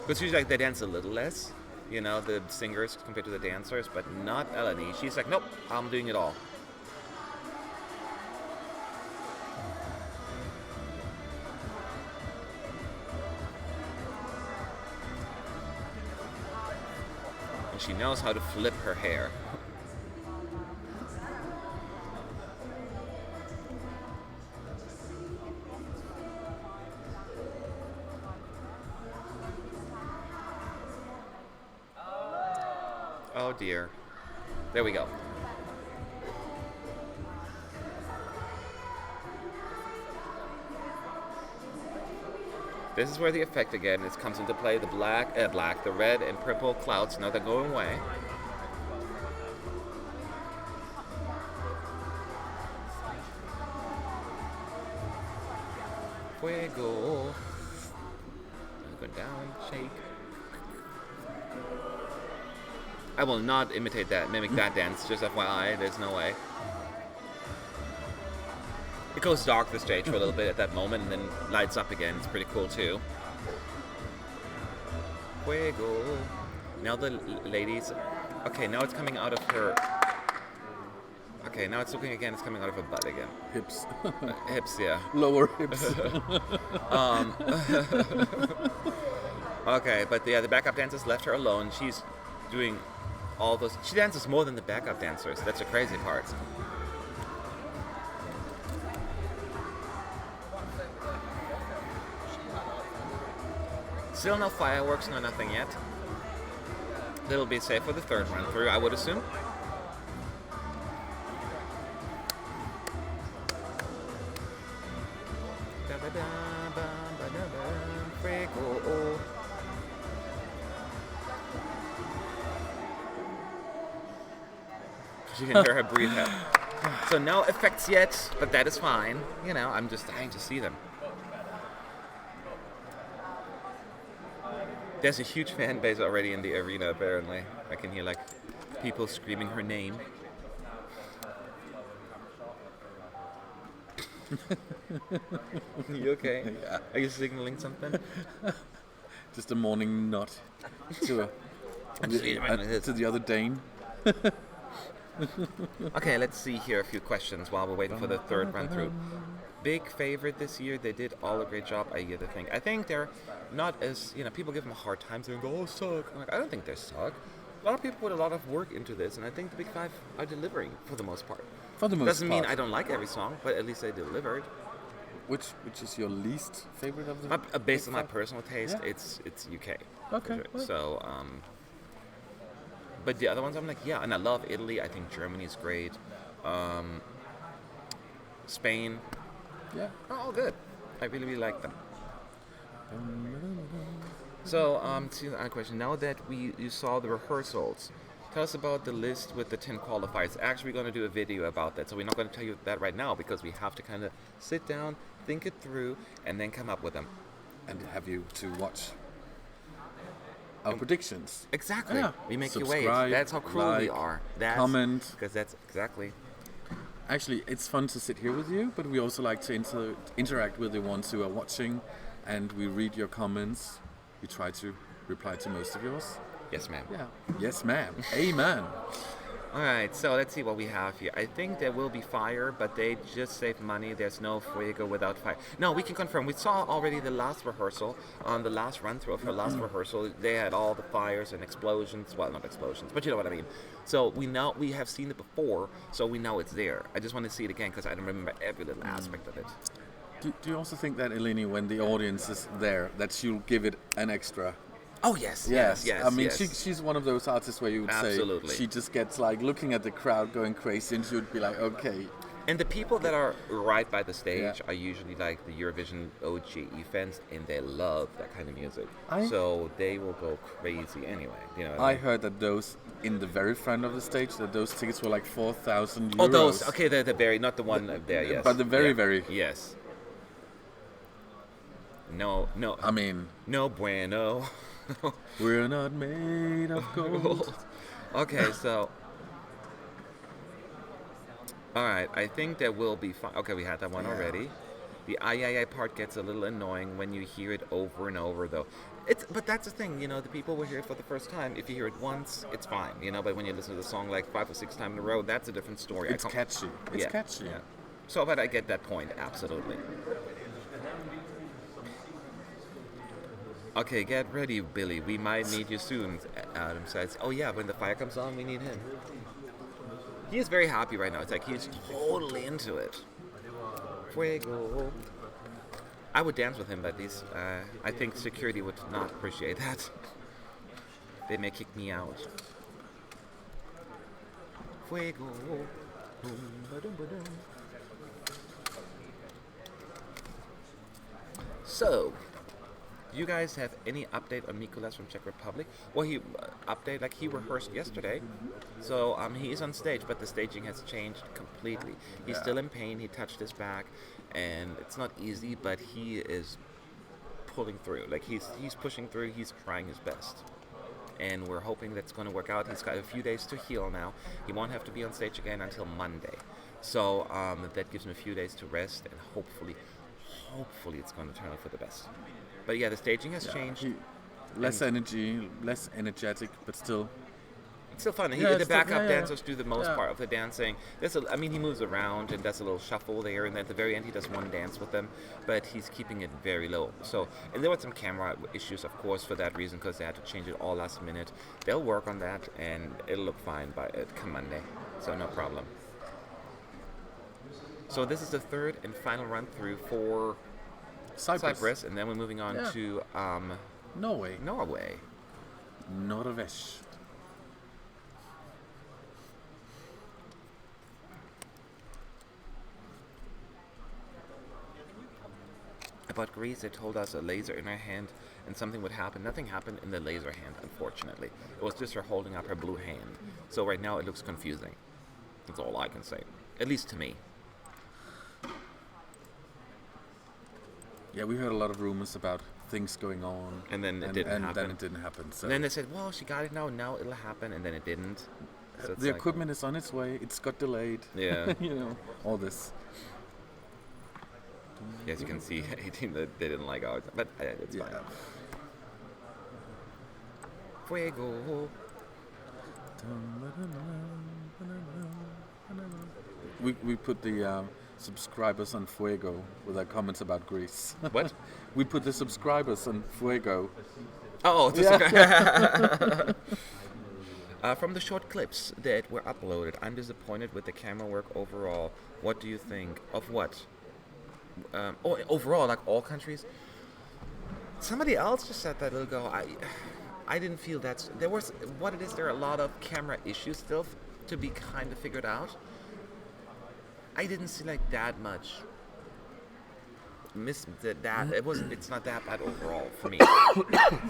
Because usually like they dance a little less, the singers compared to the dancers, but not Eleni. She's like, nope, I'm doing it all. And she knows how to flip her hair. Oh dear. There we go. This is where the effect again comes into play. The the red and purple clouds, they're going away. Fuego. Go down, shake. I will not imitate that, mimic that dance, just FYI, there's no way. It goes dark the stage for a little bit at that moment and then lights up again. It's pretty cool too. Fuego. Now the ladies. Okay, now it's coming out of her. Okay, now it's looking again. It's coming out of her butt again. Hips. Hips, yeah. Lower hips. Okay, but yeah, the backup dancers left her alone. She's doing all those. She dances more than the backup dancers. That's the crazy part. Still no fireworks, no nothing yet. It'll be safe for the third run through, I would assume. You can hear her breathe out. So no effects yet, but that is fine. You know, I'm just dying to see them. There's a huge fan base already in the arena, apparently. I can hear, like, people screaming her name. You okay? Yeah. Are you signaling something? Just a morning nod to to the other Dane. Okay, let's see here a few questions while we're waiting for the third run through. Big favorite this year. They did all a great job. I get the thing. I think they're not as, you know, people give them a hard time saying, oh, suck. I'm like, I don't think they suck. A lot of people put a lot of work into this, and I think the Big Five are delivering for the most part. For the most Doesn't part. mean I don't like every song, but at least they delivered. Which is your least favorite of the? Based on Big my Five? personal taste, Yeah. it's UK. Okay, For sure. well. So, but the other ones I'm like, yeah, and I love Italy. I think Germany's great. Spain, Yeah. they're all good. I really, really like them. So, to the other question, now that you saw the rehearsals, tell us about the list with the 10 qualifiers. Actually, we're going to do a video about that, so we're not going to tell you that right now because we have to kind of sit down, think it through, and then come up with them. And have you to watch our predictions. Exactly. Yeah. We make you Subscribe, wait. That's how cruel we like, are. That's, comment. Because that's exactly. Actually, it's fun to sit here with you, but we also like to interact with the ones who are watching, and we read your comments. We try to reply to most of yours. Yes, ma'am. Yeah. Yes, ma'am. Amen. All right, so let's see what we have here. I think there will be fire, but they just save money. There's no Fuego without fire. No, we can confirm. We saw already the last rehearsal, on the last run-through of her last rehearsal. They had all the fires and explosions. Well, not explosions, but you know what I mean. So we have seen it before, so we know it's there. I just want to see it again because I don't remember every little aspect of it. Do you also think that, Eleni, when the audience is there, that she'll give it an extra? Oh, yes, yes. I mean, yes. she's one of those artists where you would Absolutely. say she just gets like looking at the crowd going crazy, and she would be like, okay. And the people that are right by the stage Yeah. are usually like the Eurovision OGE fans, and they love that kind of music. I- So they will go crazy anyway. You know what I mean? heard that those in the very front of the stage, that those tickets were like 4,000 euros. Oh, those. Okay, the very, not the one up there. Yes. but the very, Yeah. very- Yes. No. I mean, No bueno. we're not made of gold. Okay, so. All right, I think there will be fun. Okay, we had that one Yeah. already. The ay part gets a little annoying when you hear it over and over, though. But that's the thing, you know. The people will hear it for the first time. If you hear it once, it's fine, you know. But when you listen to the song like 5 or 6 times in a row, that's a different story. It's catchy. It's Yeah, catchy. yeah. So, but I get that point, absolutely. Okay, get ready, Billy. We might need you soon. Adam says, oh yeah, when the fire comes on, we need him. He is very happy right now. It's like he's totally into it. Fuego. I would dance with him, but I think security would not appreciate that. They may kick me out. Fuego. Boom, ba-dum, ba-dum. So, do you guys have any update on Mikulas from Czech Republic? Well, he he rehearsed yesterday, so he is on stage, but the staging has changed completely. He's still in pain. He touched his back, and it's not easy, but he is pulling through. Like he's pushing through. He's trying his best, and we're hoping that's going to work out. He's got a few days to heal now. He won't have to be on stage again until Monday, so that gives him a few days to rest, and hopefully it's going to turn out for the best. But yeah, the staging has changed. Less energy, less energetic, but still It's still fun. Yeah, The it's still- backup yeah. dancers do the most Yeah. part of the dancing. He moves around and does a little shuffle there, and at the very end he does one dance with them, but he's keeping it very low. So, and there were some camera issues, of course, for that reason, because they had to change it all last minute. They'll work on that, and it'll look fine by come Monday, so no problem. So this is the third and final run through for Cyprus, and then we're moving on Yeah. to Norway. Norway. Norway. About Greece, they told us a laser in her hand and something would happen. Nothing happened in the laser hand, unfortunately. It was just her holding up her blue hand. So right now it looks confusing. That's all I can say. At least to me. Yeah, we heard a lot of rumors about things going on. And then it didn't happen. Then it didn't happen. So And then they said, well, she got it now it'll happen, and then it didn't. So it's the like, equipment is on its way. It's got delayed. Yeah. You know, all this. As you can see, 18 they didn't like ours, but it's Yeah. fine. Fuego. We put the subscribers on Fuego with our comments about Greece. What? We put the subscribers on Fuego. Oh, from the short clips that were uploaded, I'm disappointed with the camera work overall. What do you think? Of what? Overall, like all countries? Somebody else just said that a little ago. I didn't feel that. There are a lot of camera issues still to be kind of figured out. I didn't see like that much. It's not that bad overall for me.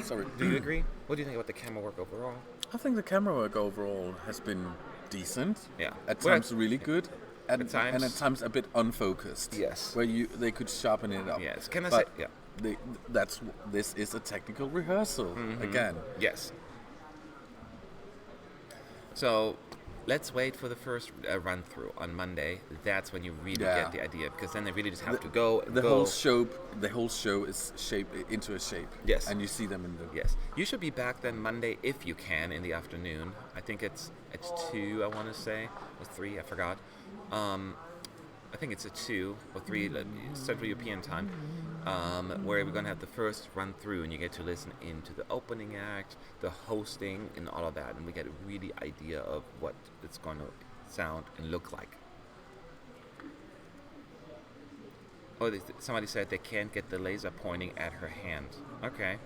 Sorry. Do you agree? What do you think about the camera work overall? I think the camera work overall has been decent. Yeah. At Well, times really good. And times- at times a bit unfocused. Yes. Where they could sharpen it up. Yes. Can I But say? Yeah. this is a technical rehearsal again. Yes. So, let's wait for the first run through on Monday. That's when you really Yeah. get the idea, because then they really just have to go. And The go. whole show is shaped into a shape. Yes. And you see them in the Yes, you should be back then Monday if you can in the afternoon. I think it's 2. I want to say or 3. I forgot. I think it's a 2 or 3 Central European time, where we're gonna have the first run through, and you get to listen into the opening act, the hosting, and all of that, and we get a really idea of what it's gonna sound and look like. Oh, somebody said they can't get the laser pointing at her hand. Okay,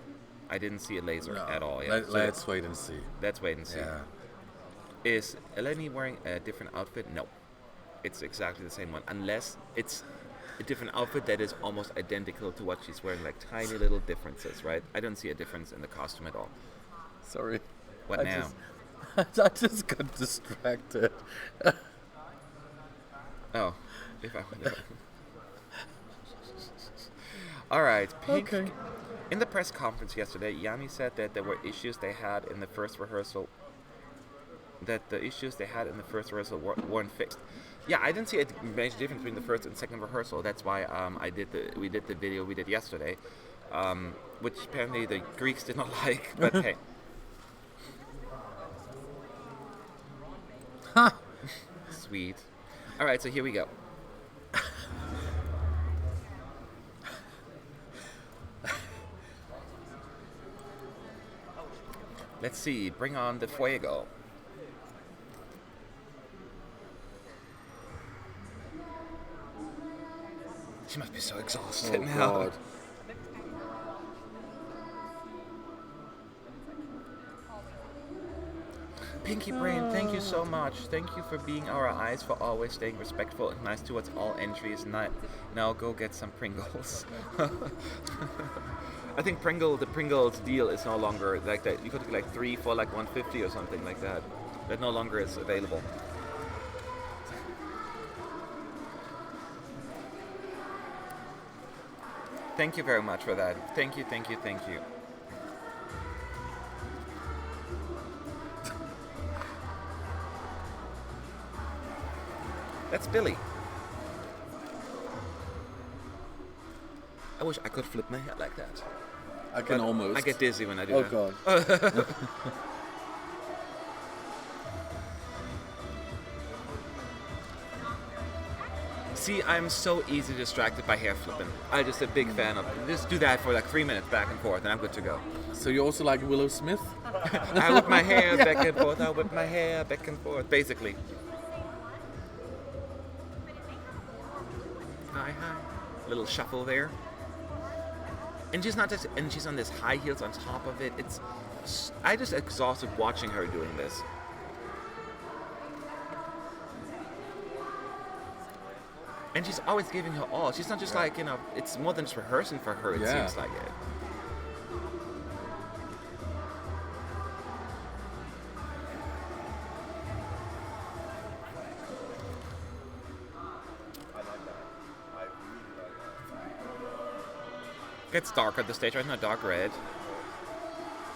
I didn't see a laser at all. Yeah, Let's wait and see. let's wait and see. Yeah. Is Eleni wearing a different outfit? No. It's exactly the same one. Unless it's a different outfit that is almost identical to what she's wearing, like tiny little differences, right? I don't see a difference in the costume at all. Sorry. What I now? I just got distracted. Oh. All right. Pink. Okay. In the press conference yesterday, Yanni said that there were issues they had in the first rehearsal. That the issues they had in the first rehearsal weren't fixed. Yeah, I didn't see a major difference between the first and second rehearsal. That's why we did the video we did yesterday, which apparently the Greeks did not like. But hey, sweet. All right, so here we go. Let's see. Bring on the Fuego. She must be so exhausted now. God. Pinky Brain, thank you so much. Thank you for being our eyes, for always staying respectful and nice towards all entries. Now go get some Pringles. I think the Pringles deal is no longer like that. You could get like 3 for like 150 or something like that. That no longer is available. Thank you very much for that. Thank you. That's Billy. I wish I could flip my hair like that. I can But almost. I get dizzy when I do Oh that. God. See, I'm so easily distracted by hair flipping. I'm just a big fan of it. Just do that for like 3 minutes back and forth, and I'm good to go. So you also like Willow Smith? I whip my hair back and forth. I whip my hair back and forth. Basically. Hi, hi. Little shuffle there. And she's not just, and she's on this high heels on top of it. I just exhausted watching her doing this. And she's always giving her all. She's not just like, it's more than just rehearsing for her, it seems like it. Gets dark at the stage right now, dark red.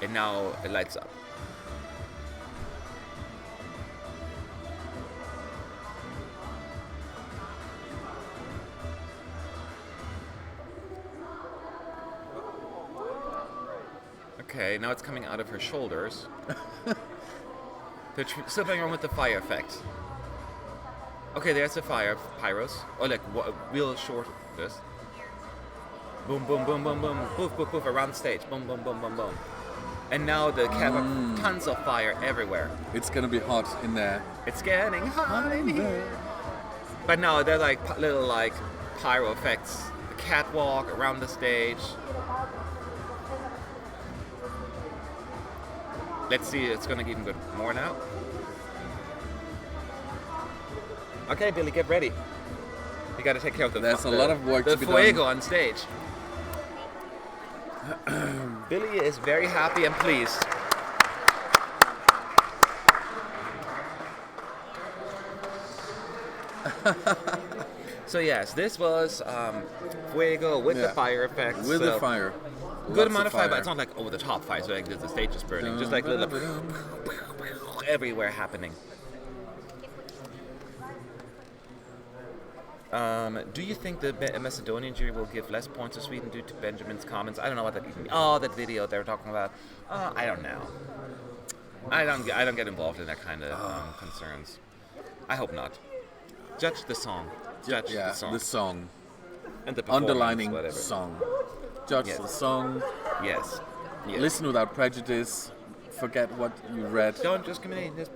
And now it lights up. Okay, now it's coming out of her shoulders. They're still playing around with the fire effect. Okay, there's the fire, pyros. Or like real short this. Boom, boom, boom, boom, boom. Poof, poof, poof, around the stage. Boom, boom, boom, boom, boom. And now the camera, tons of fire everywhere. It's gonna be hot in there. It's getting hot in here. But no, they're like little like pyro effects. The catwalk around the stage. Let's see, it's gonna get even good more now. Okay, Billy, get ready. You gotta take care of There's a lot of work to be done. The Fuego on stage. Billy is very happy and pleased. So yes, this was Fuego with the fire effects. With the fire. Good amount of fire, but it's not like over the top fire, so like the stage is burning. Just like little everywhere happening. Do you think the Macedonian jury will give less points to Sweden due to Benjamin's comments? I don't know what that even means. Oh, that video they were talking about. I don't know. I don't get involved in that kind of concerns. I hope not. Judge the song. Judge the song. The song. And the underlining whatever. Song. Judge the song. Yes. Listen without prejudice. Forget what you read. Don't discriminate. There's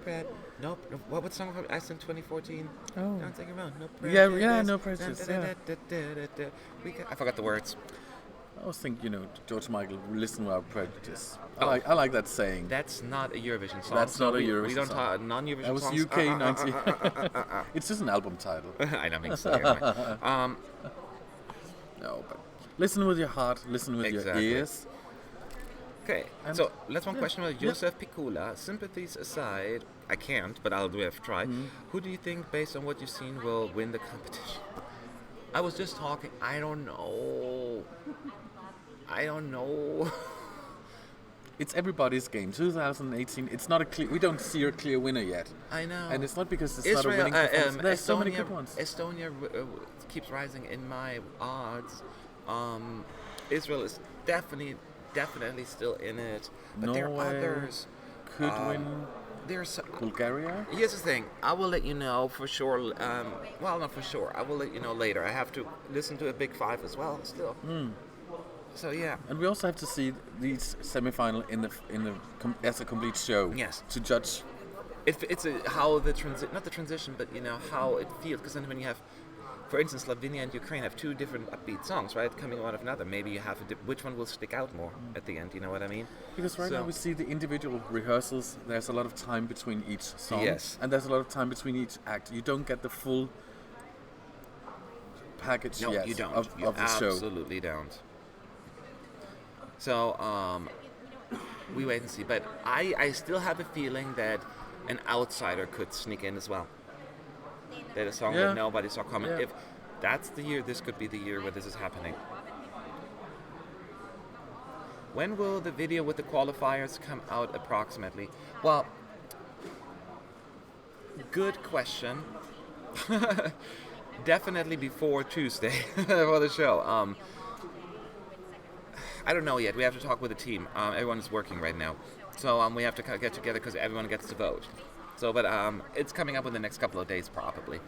Nope. What song from Iceland 2014? Oh. Don't take it wrong. No prejudice. Yeah, no prejudice. I forgot the words. I always think, George Michael, listen without prejudice. I like that saying. That's not a Eurovision song. That's not a Eurovision song. We don't talk non-Eurovision songs. That was UK 90. It's just an album title. I don't think so. No, but listen with your heart, listen with your ears. Okay, so let's one question about Josef Pikula. Sympathies aside, I can't, but I'll have to try. Who do you think, based on what you've seen, will win the competition? I was just talking. I don't know. It's everybody's game. 2018. It's not a clear. We don't see a clear winner yet. I know. And it's not because it's not a winning performance. There's so many good ones. Estonia keeps rising in my odds. Israel is definitely still in it. But Norway there are others. Could win. There's Bulgaria. Here's the thing. I will let you know for sure. Well, not for sure. I will let you know later. I have to listen to a Big Five as well. Still. So yeah. And we also have to see these semi-final as a complete show. Yes. To judge. It's how the not the transition, but how it feels. Because then when you have, for instance, Slovenia and Ukraine have two different upbeat songs, right, coming out of another. Maybe you have which one will stick out more at the end. You know what I mean? Because now we see the individual rehearsals. There's a lot of time between each song. Yes. And there's a lot of time between each act. You don't get the full package yet you don't. Of the show. Absolutely don't. So we wait and see. But I still have a feeling that an outsider could sneak in as well. That a song that nobody saw coming. If that's the year, this could be the year where this is happening. When will the video with the qualifiers come out approximately? Well, good question. Definitely before Tuesday for the show. I don't know yet. We have to talk with the team. Everyone is working right now. So we have to get together because everyone gets to vote. So, but it's coming up in the next couple of days probably.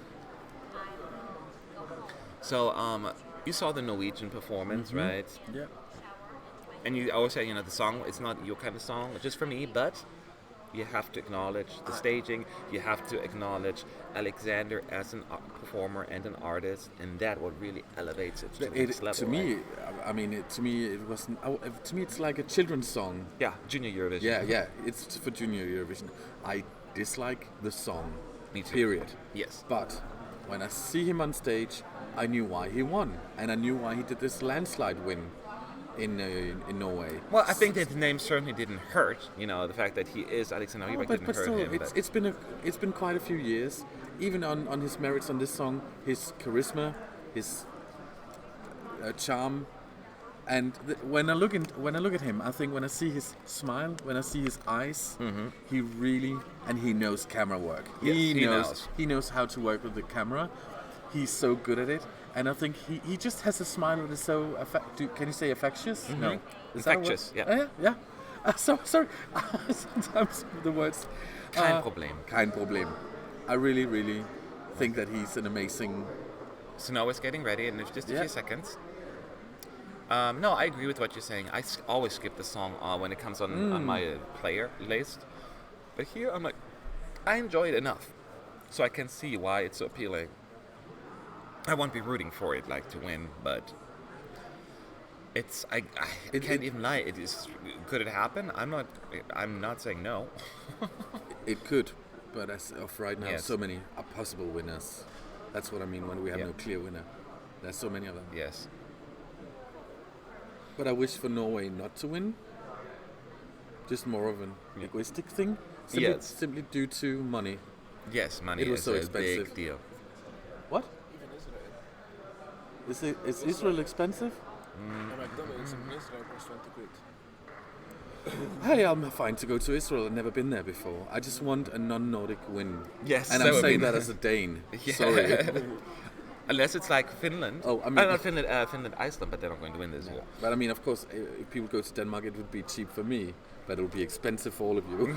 So, you saw the Norwegian performance, right? Yeah. And you always say, the song, it's not your kind of song, just for me, but you have to acknowledge the staging, you have to acknowledge Alexander as a performer and an artist, and that what really elevates it to the next level. To me, I mean, to me, it wasn't. To me, it's like a children's song. Yeah, Junior Eurovision. Yeah, it's for Junior Eurovision. I dislike the song. Me too. Period. Yes. But when I see him on stage, I knew why he won, and I knew why he did this landslide win in Norway. Well, I think that the name certainly didn't hurt. The fact that he is Alexander Rybak didn't but hurt still, him. it's been quite a few years. Even on his merits on this song, his charisma, his charm, and when I look at him, I think when I see his smile, when I see his eyes, he knows camera work. Yes, He knows how to work with the camera. He's so good at it. And I think he just has a smile that is so can you say infectious? No, is Infectious. That Yeah. yeah. So sorry. Sometimes the words. Kein Problem. Kein Problem. I really, really think that he's an amazing. So now it's getting ready, and it's just a Yeah. few seconds. No, I agree with what you're saying. I always skip the song when it comes on my player list. But here, I'm like, I enjoy it enough, so I can see why it's so appealing. I won't be rooting for it, to win, but I can't even lie. It is. Could it happen? I'm not saying no. It could, but as of right now, Yes. so many are possible winners. That's what I mean when we have Yeah. no clear winner. There's so many of them. Yes. But I wish for Norway not to win. Just more of an egoistic thing. Simply due to money. Yes, money It was is so a expensive. big deal. What? Is Israel expensive? A McDonald's in Israel costs 20 quid. Hey, I'm fine to go to Israel. I've never been there before. I just want a non-Nordic win. Yes, And that I'm would saying be- that as a Dane. Yeah. Sorry. Unless it's like Finland. Oh, I mean- not Finland, Finland, Iceland, but they're not going to win this year. But I mean, of course, if people go to Denmark, it would be cheap for me. But it would be expensive for all of you.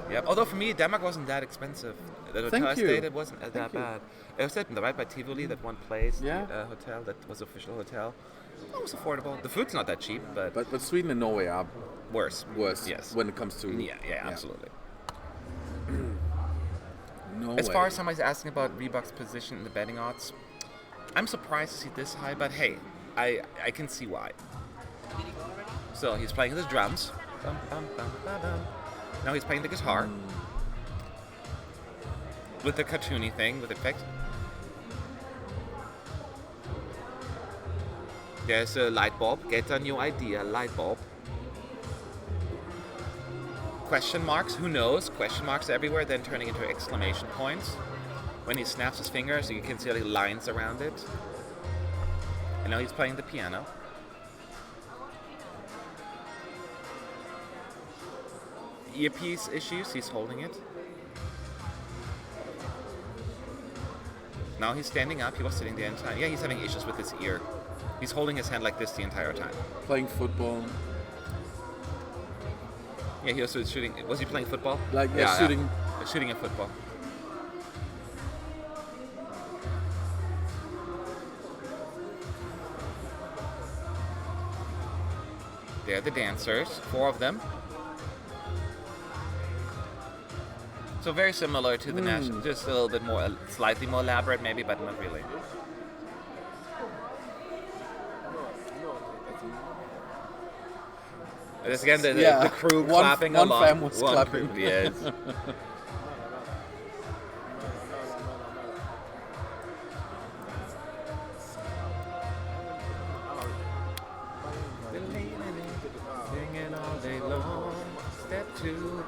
Yeah. Although for me, Denmark wasn't that expensive. The hotel Thank I you. stayed at wasn't that Thank you. bad. It was at right by Tivoli, that one place, Yeah. the hotel that was official hotel. It was affordable. The food's not that cheap, but But Sweden and Norway are worse. worse Yes. when it comes to... Yeah, absolutely. Norway. As far as somebody's asking about Rybak's position in the betting odds, I'm surprised to see this high, but hey, I can see why. So he's playing his drums. Bum, bum, bum, ba, bum. Now he's playing the guitar. With the cartoony thing, with effects. There's a light bulb. Get a new idea, light bulb. Question marks, who knows? Question marks everywhere, then turning into exclamation points. When he snaps his fingers, you can see like lines around it. And now he's playing the piano. Earpiece issues, he's holding it. Now he's standing up, he was sitting the entire time. Yeah, he's having issues with his ear. He's holding his hand like this the entire time. Playing football. Yeah, he was shooting. Was he playing football? Shooting. Shooting a football. They're the dancers, 4 of them. So very similar to the national, just a little bit more, slightly more elaborate maybe, but not really. There's again the crew clapping one along. One fan was clapping. Crew, yes. Singing all day long. Step 2.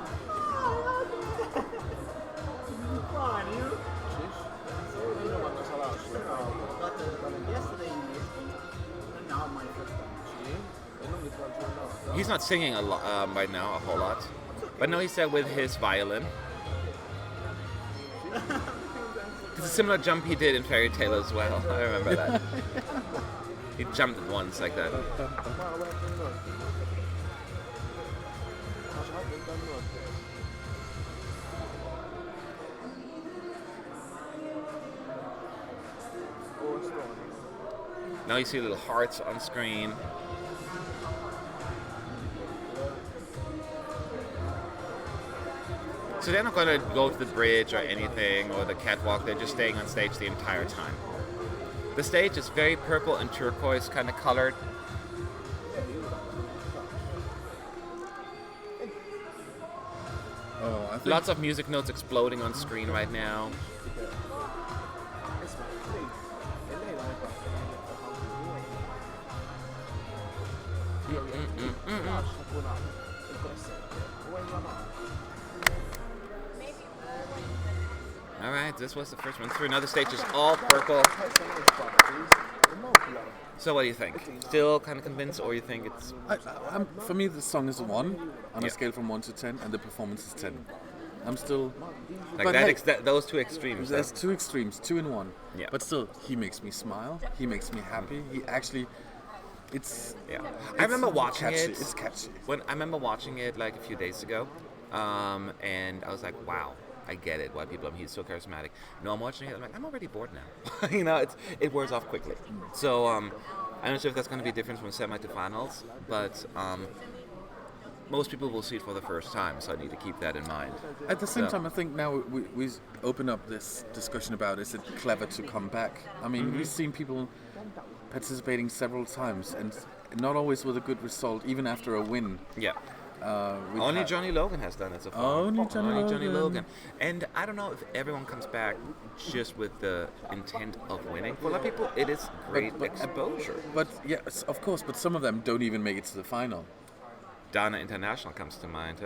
He's not singing a lot right now, a whole lot. But no, he said with his violin. It's a similar jump he did in Fairy Tale as well. I remember that. He jumped at once like that. Now you see little hearts on screen. So they're not going to go to the bridge or anything or the catwalk. They're just staying on stage the entire time. The stage is very purple and turquoise kind of colored. Oh, I think Lots of music notes exploding on screen right now. All right, this was the first one through. Now the stage is all purple. So what do you think? Still kind of convinced, or you think it's... for me, the song is a 1 on Yeah. a scale from 1 to 10, and the performance is 10. I'm still... like but that, hey, those two extremes? there's two extremes, 2 in 1. Yeah. But still, he makes me smile. He makes me happy. He actually... It's... Yeah. I remember watching catchy. it. It's catchy. I remember watching it like a few days ago, and I was like, wow, I get it. Why people? He's so charismatic. No, I'm watching it. I'm like, I'm already bored now. It wears off quickly. So I'm not sure if that's going to be a difference from semi to finals, but most people will see it for the first time. So I need to keep that in mind. At the same So- time, I think now we open up this discussion about is it clever to come back? I mean, we've seen people participating several times and not always with a good result, even after a win. Yeah. We've Only had- Johnny Logan has done it so far. Only Johnny Logan. And I don't know if everyone comes back just with the intent of winning. For a lot of people, it is great exposure. But yes, of course, but some of them don't even make it to the final. Dana International comes to mind.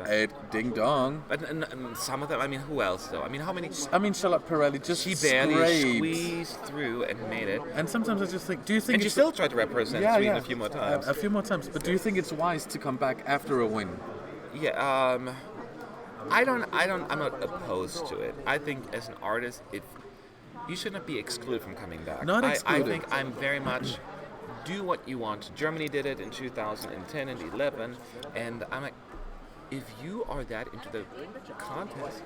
Ding dong. But and some of them, I mean, who else though? I mean, how many? I mean, Charlotte Pirelli just She barely scraped. squeezed through and made it. And sometimes I just think, do you think And she it's still tried to represent Sweden a few more times. A few more times. But do you think it's wise to come back after a win? Yeah, I'm not opposed to it. I think as an artist, you should not be excluded from coming back. Not I excluded. think I'm very much do what you want. Germany did it in 2010 and 11, and I'm like, if you are that into the contest,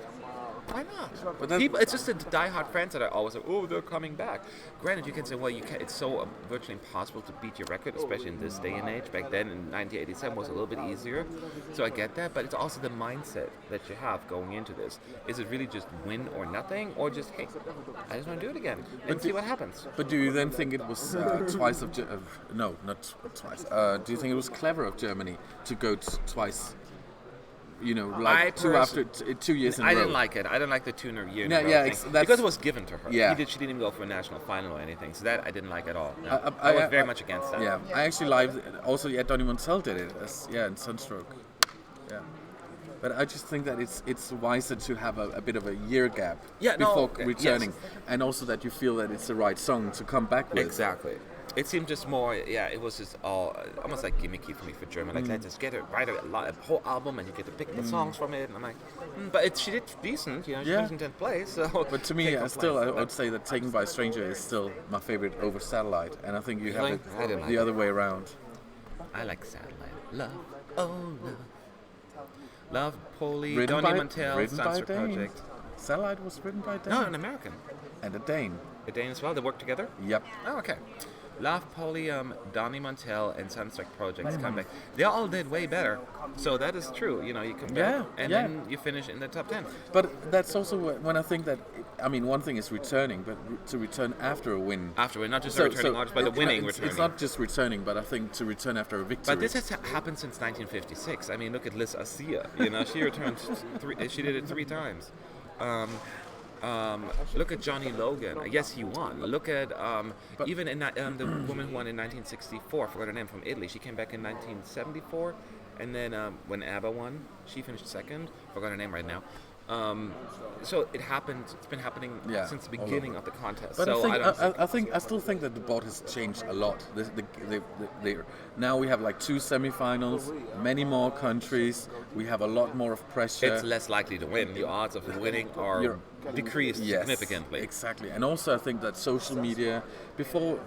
why not? But then- People, it's just the diehard fans that are always like, oh, they're coming back. Granted, you can say, well, you can. It's so virtually impossible to beat your record, especially in this day and age. Back then, in 1987, was a little bit easier. So I get that, but it's also the mindset that you have going into this. Is it really just win or nothing, or just hey, I just want to do it again and see what happens? But do you then think it was twice of... no, not twice. Do you think it was clever of Germany to go twice? You know, like 2 years in a row. I didn't like it. I didn't like the tuner year. Yeah, yeah, because it was given to her. Yeah. She didn't even go for a national final or anything. So that I didn't like at all. No. I- I was I- very much against that. Yeah, I actually live. Also, Donny Montel did it. In Sunstroke. Yeah, but I just think that it's wiser to have a bit of a year gap before returning, yes. and also that you feel that it's the right song to come back with. Exactly. It seemed just more, it was just all almost like gimmicky for me for German. Like, let's just write a whole album and you get to pick the songs from it. And I'm like, but she did decent, she Yeah. was in 10th place. So But to me, I would say that Taken by a Stranger is still my favorite over Satellite, and I think you have Really? it I didn't like the it. other way around. I like Satellite. Love, oh love. Love, Polly, Written Donny by- Montel, written by Sunset Dane. Project. Satellite was written by Dane. No, an American. And a Dane. A Dane as well. They work together? Yep. Oh, okay. Love, Polly, Donny Montel, and Sunset Projects come back. They all did way better. So that is true. You come back and then you finish in the top 10. But that's also when I think that, I mean, one thing is returning, but to return after a win. Afterward, not just the returning artist, but the winning returning. It's not just returning, but I think to return after a victory. But this has happened since 1956. I mean, look at Liz Asia. She returned she did it 3 times. Look at Johnny Logan. Yes, he won. Look at even in the woman who won in 1964. I forgot her name, from Italy. She came back in 1974, and then when ABBA won, she finished second. Forgot her name right now. So it happened. It's been happening since the beginning of the contest. But so I still think that the board has changed a lot. Now we have like 2 semifinals, many more countries. We have a lot more of pressure. it's less likely to win. The odds of winning are decreased significantly. Exactly, and also I think that social media before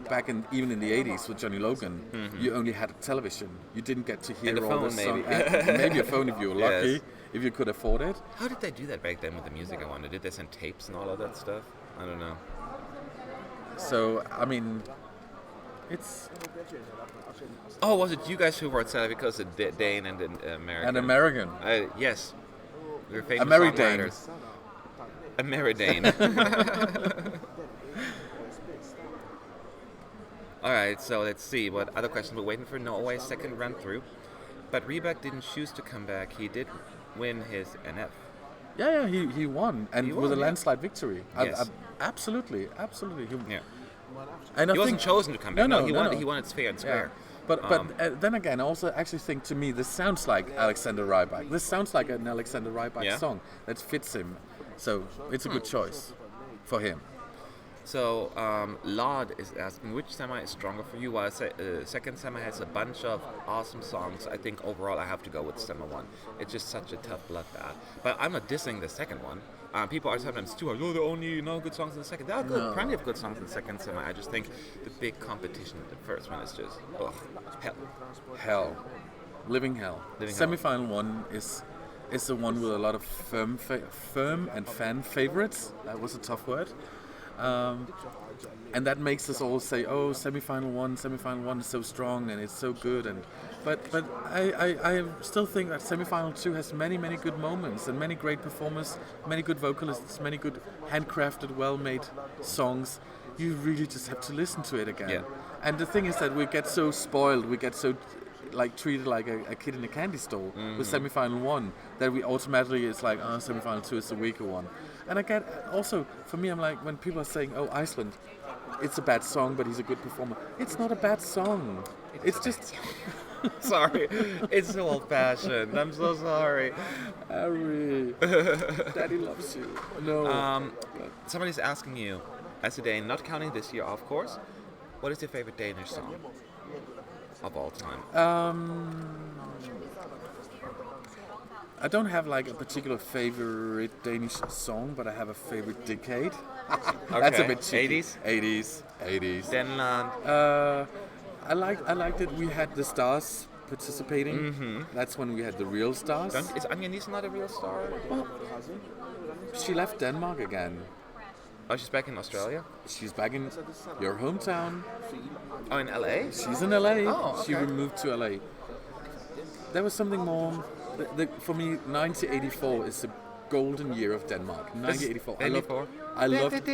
back even in the 80s with Johnny Logan, you only had a television. You didn't get to hear And a all phone, the maybe. songs. Maybe a phone if you were lucky, Yes. if you could afford it. How did they do that back then with the music? I wonder. Did they send tapes and all of that stuff? I don't know. So I mean, it's Oh, was it you guys who wrote Sevak because of Dane and American? an American. Yes. We're famous Ameridane. songwriters. Ameridane. Alright, so let's see. What other questions? We're waiting for Norway's second run through. But Rybak didn't choose to come back. He did win his NF. Yeah, he won, and He with a won, yeah. landslide victory. Yes. Absolutely. Yeah. And I He wasn't think, chosen to come back. No, he no, wanted no. he wanted fair and Yeah. square. But then again, I also actually think to me this sounds like Alexander Rybak. This sounds like an Alexander Rybak Yeah. song that fits him. So it's a good choice for him. So, Laud is asking, which semi is stronger for you? While second semi has a bunch of awesome songs, I think overall I have to go with semi one. It's just such a tough bloodbath. But I'm not dissing the second one. People are sometimes too like, oh, there are only good songs in the second. There are plenty of good songs in the second semi. I just think the big competition in the first one is just, hell. Hell, living hell. Living hell. Semi-final one is the one with a lot of firm and fan favorites. That was a tough word. And that makes us all say, "Oh, semi-final one is so strong and it's so good." But I still think that semi-final 2 has many good moments and many great performers, many good vocalists, many good handcrafted, well-made songs. You really just have to listen to it again. Yeah. And the thing is that we get so spoiled, we get so treated like a kid in a candy store with semi-final 1 that we automatically it's like, oh, semi-final 2 is the weaker one. And I get also for me, I'm like when people are saying, oh, Iceland, it's a bad song, but he's a good performer. It's not a bad song. It's just Sorry, it's so old-fashioned. I'm so sorry. Harry, Daddy loves you. No. Somebody's asking you, as a Dane, not counting this year, of course, what is your favorite Danish song of all time? I don't have like a particular favorite Danish song, but I have a favorite decade. That's a Okay. bit cheeky. 80s? 80s. Denland. I liked that we had the stars participating. That's when we had the real stars. Is Anja Nielsen not a real star? Well, she left Denmark again. Oh, she's back in Australia? She's back in your hometown. Oh, in LA? She's in LA. Oh, She okay. removed to LA. There was something more. For me, 1984 is the golden year of Denmark. 1984. I loved.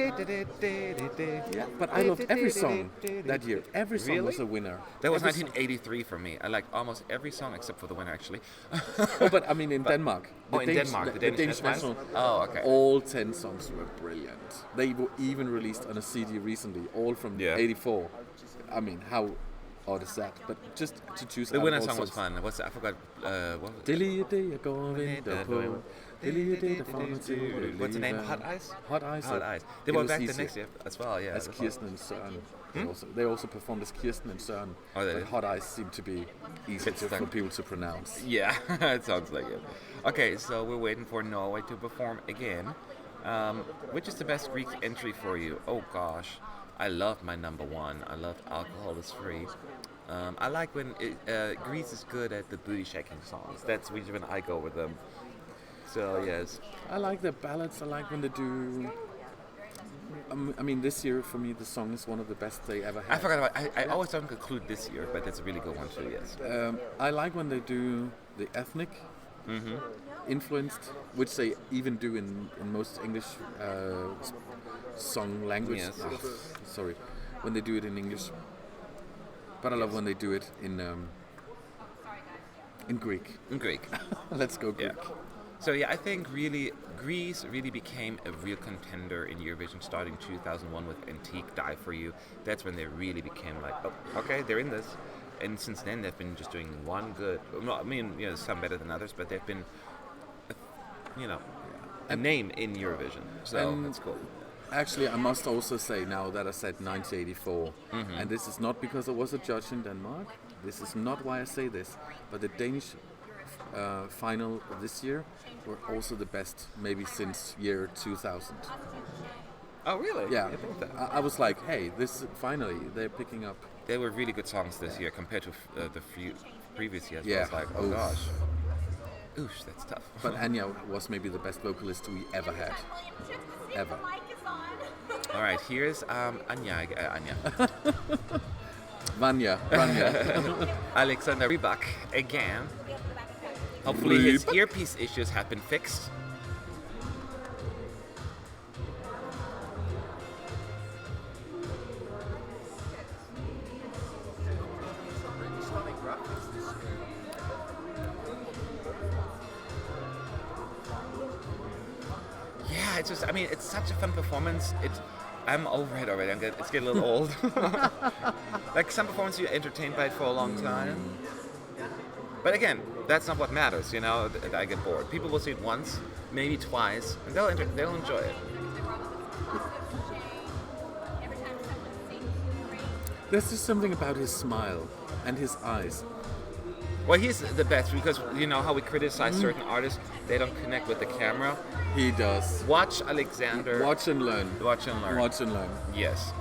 Yeah, but I loved every song that year. Every song Really? was a winner. That was Every song- 1983 for me. I liked almost every song except for the winner, actually. Oh, but I mean in Denmark. In Denmark, the Danish national. Oh, okay. All 10 songs were brilliant. They were even released on a CD recently, all from Yeah. '84. I mean, how odd is that? But just to choose. The out of winner all song was songs. fun. What's that? I forgot. What was it? Dille det, jeg går og venter på. Dille det, der får mig til at What's the name? leve. Hot Ice? Hot Ice. Hot Ice. They It were was back the easier. next year as well, yeah. As that's Kirsten and Søren. They also performed as Kirsten and Søren. Oh, they but did? Hot Ice seemed to be easy It's for people to pronounce. Yeah, it sounds like it. Okay, so we're waiting for Norway to perform again. Which is the best Greek entry for you? Oh gosh, I love my number one. I love Alcohol is Free. I like when Greece is good at the booty shaking songs. That's when I go with them. So yes. I like the ballads. I like when they do. I mean, this year for me, the song is one of the best they ever had. I forgot about. I always don't conclude this year, but that's a really good one too. Yes. I like when they do the ethnic influenced, which they even do in most English song language. Yes. Sorry, when they do it in English. But I love when they do it in Greek. In Greek. Let's go Greek. Yeah. So yeah, I think really Greece really became a real contender in Eurovision starting 2001 with Antique Die For You. That's when they really became like, oh, okay, they're in this. And since then, they've been just doing one good. I mean, some better than others, but they've been, a name in Eurovision. So And- that's cool. Actually, I must also say now that I said 1984, and this is not because I was a judge in Denmark. This is not why I say this, but the Danish final this year were also the best, maybe since year 2000. Oh, really? Yeah, I think that. I was like, hey, this finally they're picking up. They were really good songs this year compared to the few previous years. Yeah. I was like, oh Oof. gosh. Oosh, that's tough. But Anya was maybe the best vocalist we ever had, ever. All right, here's Anya. Vanya. Alexander Rybak again. Hopefully his earpiece issues have been fixed. Yeah, it's just, I mean, it's such a fun performance. I'm over it already. It's getting a little old. Like some performances, you're entertained by it for a long time. But again, that's not what matters, you know. I get bored. People will see it once, maybe twice, and they'll enjoy it. There's just something about his smile and his eyes. Well, he's the best because you know how we criticize certain artists, they don't connect with the camera. He does. Watch Alexander. Watch and learn. Watch and learn. Watch and learn. Yes.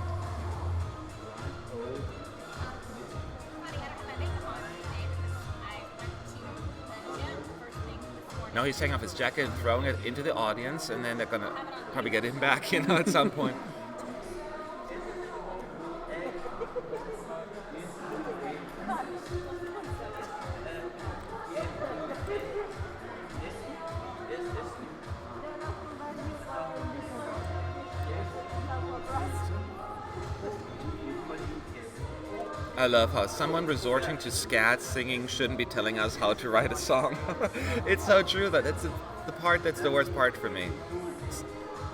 Now he's taking off his jacket and throwing it into the audience, and then they're gonna probably get him back, you know, at some point. I love how someone resorting to scat singing shouldn't be telling us how to write a song. It's so true that it's the part that's the worst part for me.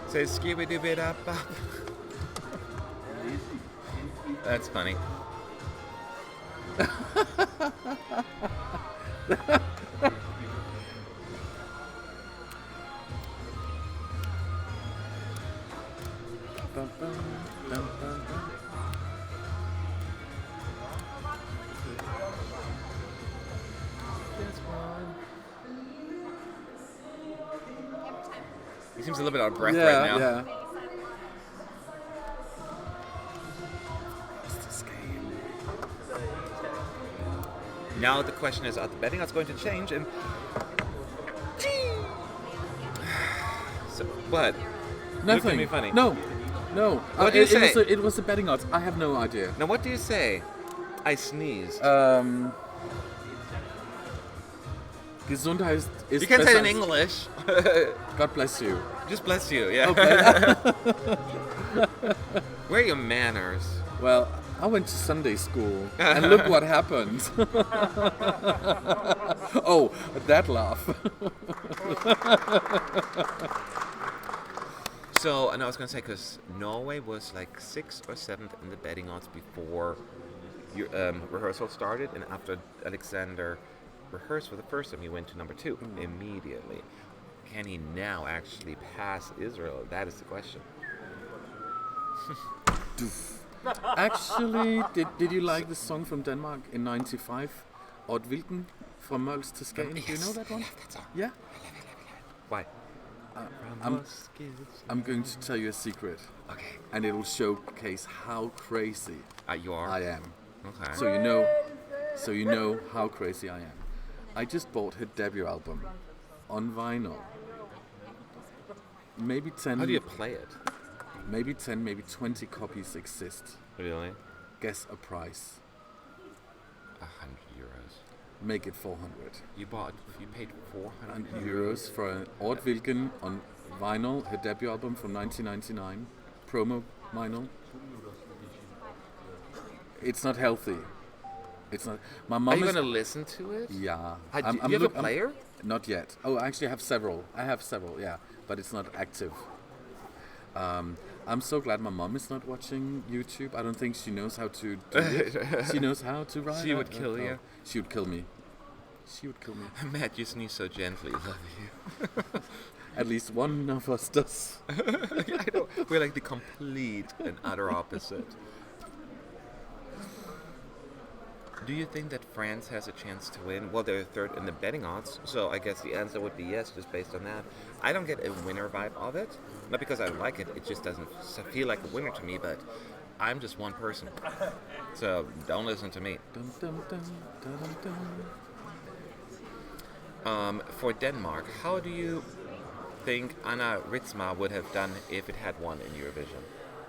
Say skibidi-bidi-bop. That's funny. He seems a little bit out of breath right now. Yeah. Now the question is, are the betting odds going to change? And so, what? Nothing. Look at me funny. No. What do you say? It was the betting odds. I have no idea. Now what do you say? I sneezed. Gesundheit ist You can say it in besser. English. God bless you. Just bless you, yeah. Okay. Where are your manners? Well, I went to Sunday school, and look what happened. Oh, that laugh. So, and I was going to say, because Norway was like 6th or 7th in the betting odds before rehearsal started, and after Alexander rehearsed for the first time, he went to number 2 immediately. Can he now actually pass Israel? That is the question. Actually, did you like the song from Denmark in '95? Odd Wilken, from Mols to Skagen. Do you know that one? I love that song. Yeah? Why? I'm going to tell you a secret, Okay. and it will showcase how crazy You are? I am. Okay. So you know how crazy I am. I just bought her debut album on vinyl. Maybe 10. How do you play it? Maybe 10, maybe 20 copies exist. Really? Guess a price. 100 euros. Make it 400. You paid 400 euros for an Odd Wilken on vinyl, her debut album from 1999, promo vinyl. It's not healthy. It's not. My mom Are you is. going to listen to it? Yeah. Do you have a player? Not yet. Oh, I actually have several. Yeah, but it's not active. I'm so glad my mom is not watching YouTube. I don't think she knows how to do it. She knows how to write. She would kill you. She would kill me. She would kill me. Matt, you sneeze so gently. Love you. At least one of us does. I know. We're like the complete and utter opposite. Do you think that France has a chance to win? Well, they're 3rd in the betting odds, so I guess the answer would be yes, just based on that. I don't get a winner vibe of it. Not because I like it, it just doesn't feel like a winner to me, but I'm just one person. So don't listen to me. Dum, dum, dum, dum, dum. For Denmark, how do you think Anna Ritzma would have done if it had won in Eurovision?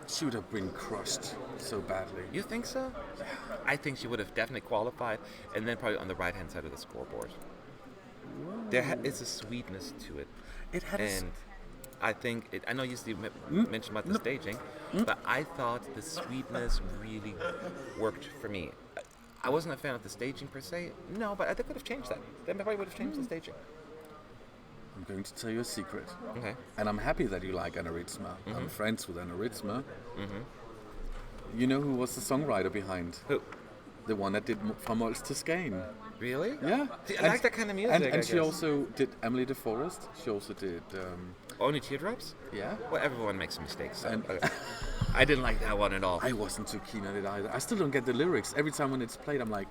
she would have been crushed so badly. You think so? I think she would have definitely qualified, and then probably on the right-hand side of the scoreboard. There is a sweetness to it, It had and I think I know you mentioned about the staging, but I thought the sweetness really worked for me. I wasn't a fan of the staging per se, no, but I think would have changed that. They probably would have changed the staging. I'm going to tell you a secret. Okay. And I'm happy that you like Aneurysma. I'm friends with Aneurysma. You know who was the songwriter behind? Who? The one that did From Mols to Skane. Really? Yeah. See, I like that kind of music. And she also did Emily de Forest. She also did... Only Teardrops? yeah. Well, everyone makes mistakes. So, And- I didn't like that one at all. I wasn't too keen on it either. I still don't get the lyrics. Every time when it's played, I'm like...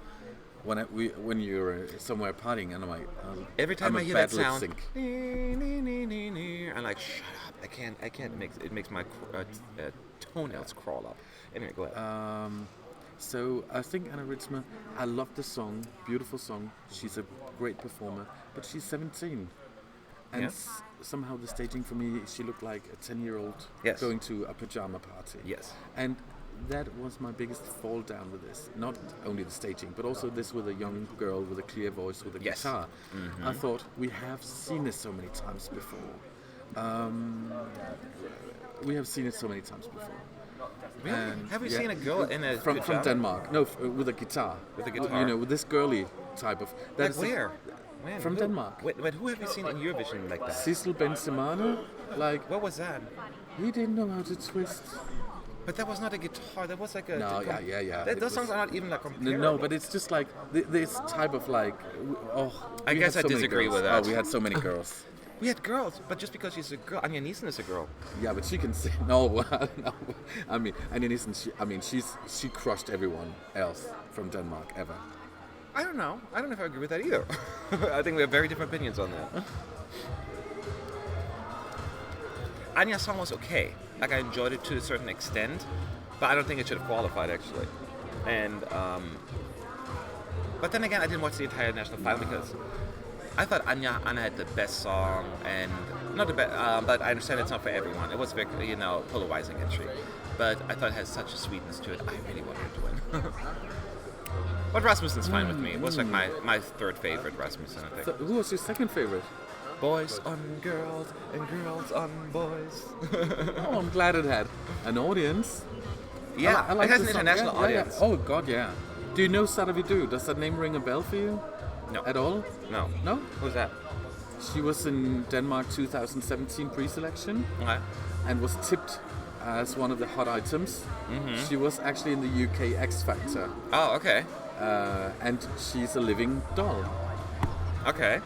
When you're somewhere partying, and I'm like... Every time I'm I a hear bad that sound, lip-sync. I'm like, shut up! I can't make it. Makes my toenails crawl up. Anyway, go ahead. So I think Aneurysma, I love the song, beautiful song. She's a great performer, but she's 17. And Yeah. somehow the staging for me, she looked like a 10-year-old Yes. going to a pajama party. Yes. And that was my biggest fall down with this. Not only the staging, but also this with a young girl with a clear voice with a Yes. guitar. I thought, we have seen this so many times before. We have seen it so many times before. Really? And Have we yeah, seen a girl in a from pajama? Denmark? No, with a guitar. With a guitar? You know, with this girly type of. Like That's where? When? From Who? Denmark. Wait, but who have you seen in Eurovision like that? Cecil Benzemana, like What was that? he didn't know how to twist. But that was not a guitar. That was like a. No, yeah. It Those songs was- are not even like No, comparable. but it's just like this type of like. I we guess had I so many disagree girls. with that. Oh, we had so many girls. We had girls, but just because she's a girl, Anja Nielsen is a girl. Yeah, but she can sing. No, no. I mean, and it isn't. She crushed everyone else from Denmark ever. I don't know. I don't know if I agree with that either. I think we have very different opinions on that. Anya's song was okay. Like I enjoyed it to a certain extent, but I don't think it should have qualified actually. And but then again, I didn't watch the entire national final because I thought Anna had the best song, and not the best, but I understand it's not for everyone. It was very, polarizing entry, but I thought it had such a sweetness to it. I really wanted to win. But Rasmussen's fine with me. It was like my third favorite Rasmussen, I So, think. who was your second favorite? Boys on girls and girls on boys. Oh, I'm glad it had an audience. Yeah, I like it has the an song. international Yeah, yeah. audience. Oh God, yeah. Do you know Saravidu? Does that name ring a bell for you? No. At all? No. No? Who's that? She was in Denmark 2017 pre-selection Okay. and was tipped as one of the hot items. She was actually in the UK X Factor, Oh, okay. and she's a living doll. Okay.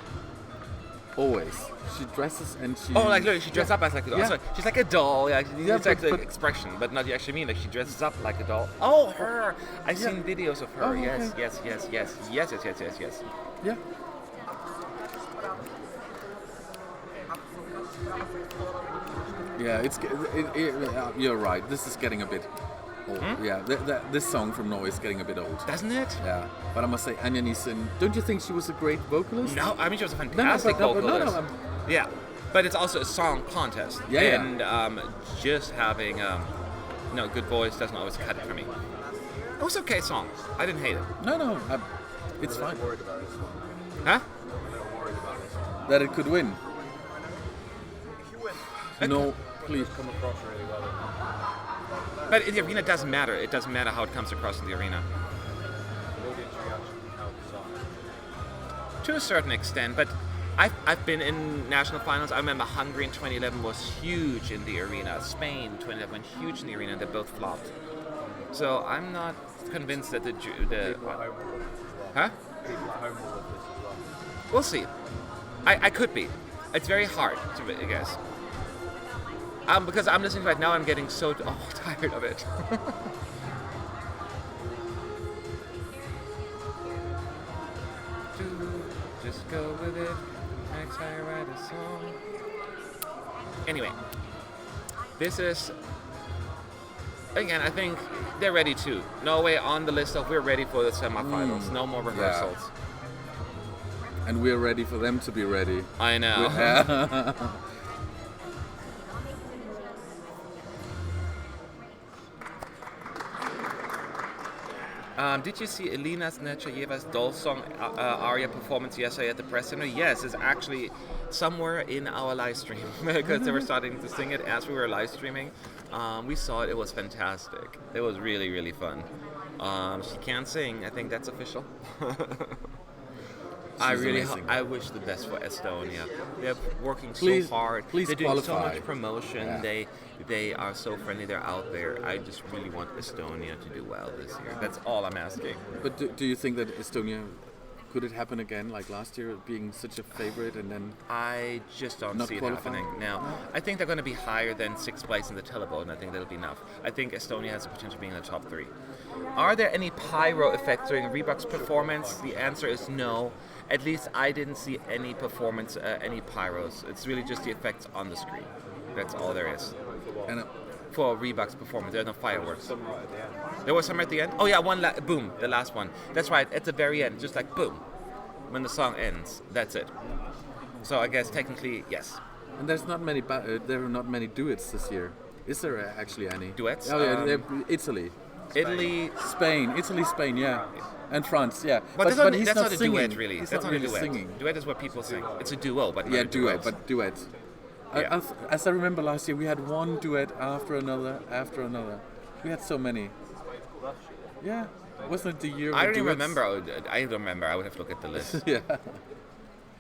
Always. She dresses and she. Oh, like literally, she dresses up as like a doll. Yeah. Sorry, she's like a doll. Yeah, Yeah, it's like but- the expression, but not you actually mean like she dresses up like a doll. Oh, her! I've Yeah. seen videos of her. Oh, Yes, okay. yes. Yeah. Yeah, you're right. This is getting a bit old. Yeah, this song from Norway is getting a bit old. Doesn't it? Yeah, but I must say, Anja Nielsen, don't you think she was a great vocalist? No, I mean she was a No, no, fantastic but vocalist. no, Yeah, but it's also a song contest. Yeah, yeah. And just having good voice doesn't always cut it for me. It was an okay song. I didn't hate it. no, it's fine. Worried about this one. Huh? I'm a little worried about this one. That it could win. No, please. Come across really well. But in the arena, it doesn't matter. It doesn't matter how it comes across in the arena. The audience reaction helps on. To a certain extent, but I've been in national finals. I remember Hungary in 2011 was huge in the arena. Spain 2011 went huge in the arena. They both flopped. So I'm not convinced that the People at home will love this as well. huh? People at home will love this as well. We'll see. I could be. It's very hard to guess. Because I'm listening right now, I'm getting so tired of it. Just go with it. Next time I write a song. Anyway, this is again. I think they're ready too. Norway on the list of we're ready for the semifinals. No more rehearsals. And we're ready for them to be ready. I know. Did you see Elena Nechayeva's Doll Song aria performance yesterday at the press center? Yes, it's actually somewhere in our live stream because they were starting to sing it as we were live streaming. We saw it. It was fantastic. It was really, really fun. She can sing. I think that's official. I wish the best for Estonia. They're working so hard. Please They're doing qualify. so much promotion. Yeah. They are so friendly. They're out there. I just really want Estonia to do well this year. That's all I'm asking. But do you think that Estonia, could it happen again like last year, being such a favorite and then? I just don't Not see it qualifying? happening. Now, I think they're going to be higher than 6th place in the televote, and I think that'll be enough. I think Estonia has the potential of being in the top 3. Are there any pyro effects during Rybak's performance? The answer is no. At least I didn't see any performance, any pyros. It's really just the effects on the screen. That's all there is. And For Rybak's performance, there's no fireworks. There was some at the end? Oh yeah, boom, the last one. That's right, at the very end, just like boom. When the song ends, that's it. So I guess technically, yes. And there's not many. There are not many duets this year. Is there actually any Duets? Oh yeah, Italy, Italy, Spain, yeah, and France, yeah. But he's that's not not a singing. duet, really. He's That's not not a really duet. singing. Duet is what people sing. It's a duo, but not Yeah, a duet, duet. but duet. Yeah. As I remember last year, we had one duet after another. We had so many. Yeah, wasn't it the year? I of don't even duets? remember. I don't remember. I would have to look at the list. Yeah,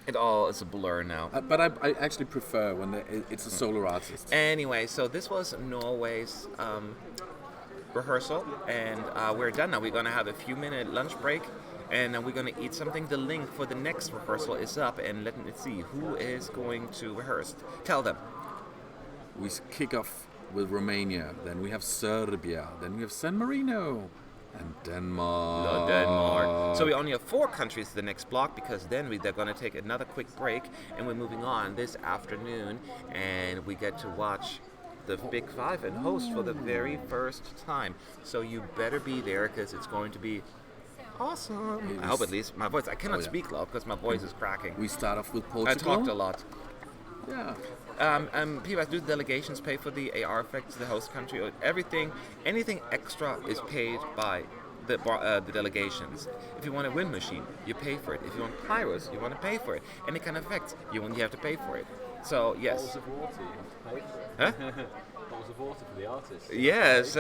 It all is a blur now. but I actually prefer when it's a solo artist. Anyway, so this was Norway's rehearsal, and we're done now. We're going to have a few minute lunch break, and we're going to eat something. The link for the next rehearsal is up, and let's see who is going to rehearse. Tell them. We kick off with Romania, then we have Serbia, then we have San Marino, and Denmark. Denmark. So we only have 4 countries to the next block, because then they're going to take another quick break, and we're moving on this afternoon, and we get to watch the Big 5 and host for the very first time. So you better be there, because it's going to be awesome. I hope at least. My voice, I cannot speak loud because my voice is cracking. We start off with I Portugal. talked a lot. Yeah. People, do the delegations pay for the AR effects, the host country, or everything? Anything extra is paid by the delegations. If you want a wind machine, you pay for it. If you want pyros, you want to pay for it. Any kind of effects, you have to pay for it. So yes. Huh? Bottles of water for the artist. Yes.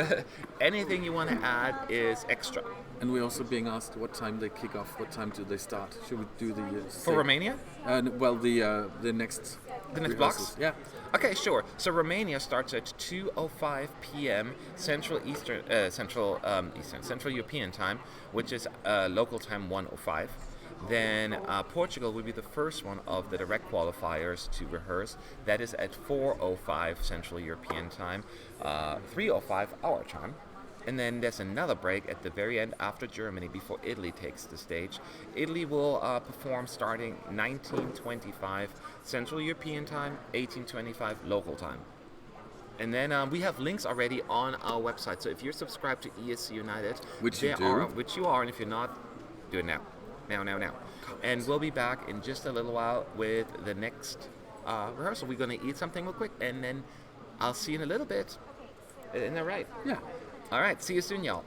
Anything you want to add is extra. And we're also being asked what time they kick off, what time do they start? Should we do the For Romania? Well, the next. The next rehearsals. blocks? Yeah. Okay, sure. So Romania starts at 2:05 p.m. Central European time, which is local time 1:05. Then Portugal will be the first one of the direct qualifiers to rehearse. That is at 4:05 Central European time, 3:05 our time. And then there's another break at the very end after Germany before Italy takes the stage. Italy will perform starting 19:25 Central European time, 18:25 local time. And then we have links already on our website. So if you're subscribed to ESC United, Which you do. which you are, and if you're not, do it now. Now. And we'll be back in just a little while with the next rehearsal. We're going to eat something real quick, and then I'll see you in a little bit. Isn't that right? Yeah. All right, see you soon, y'all.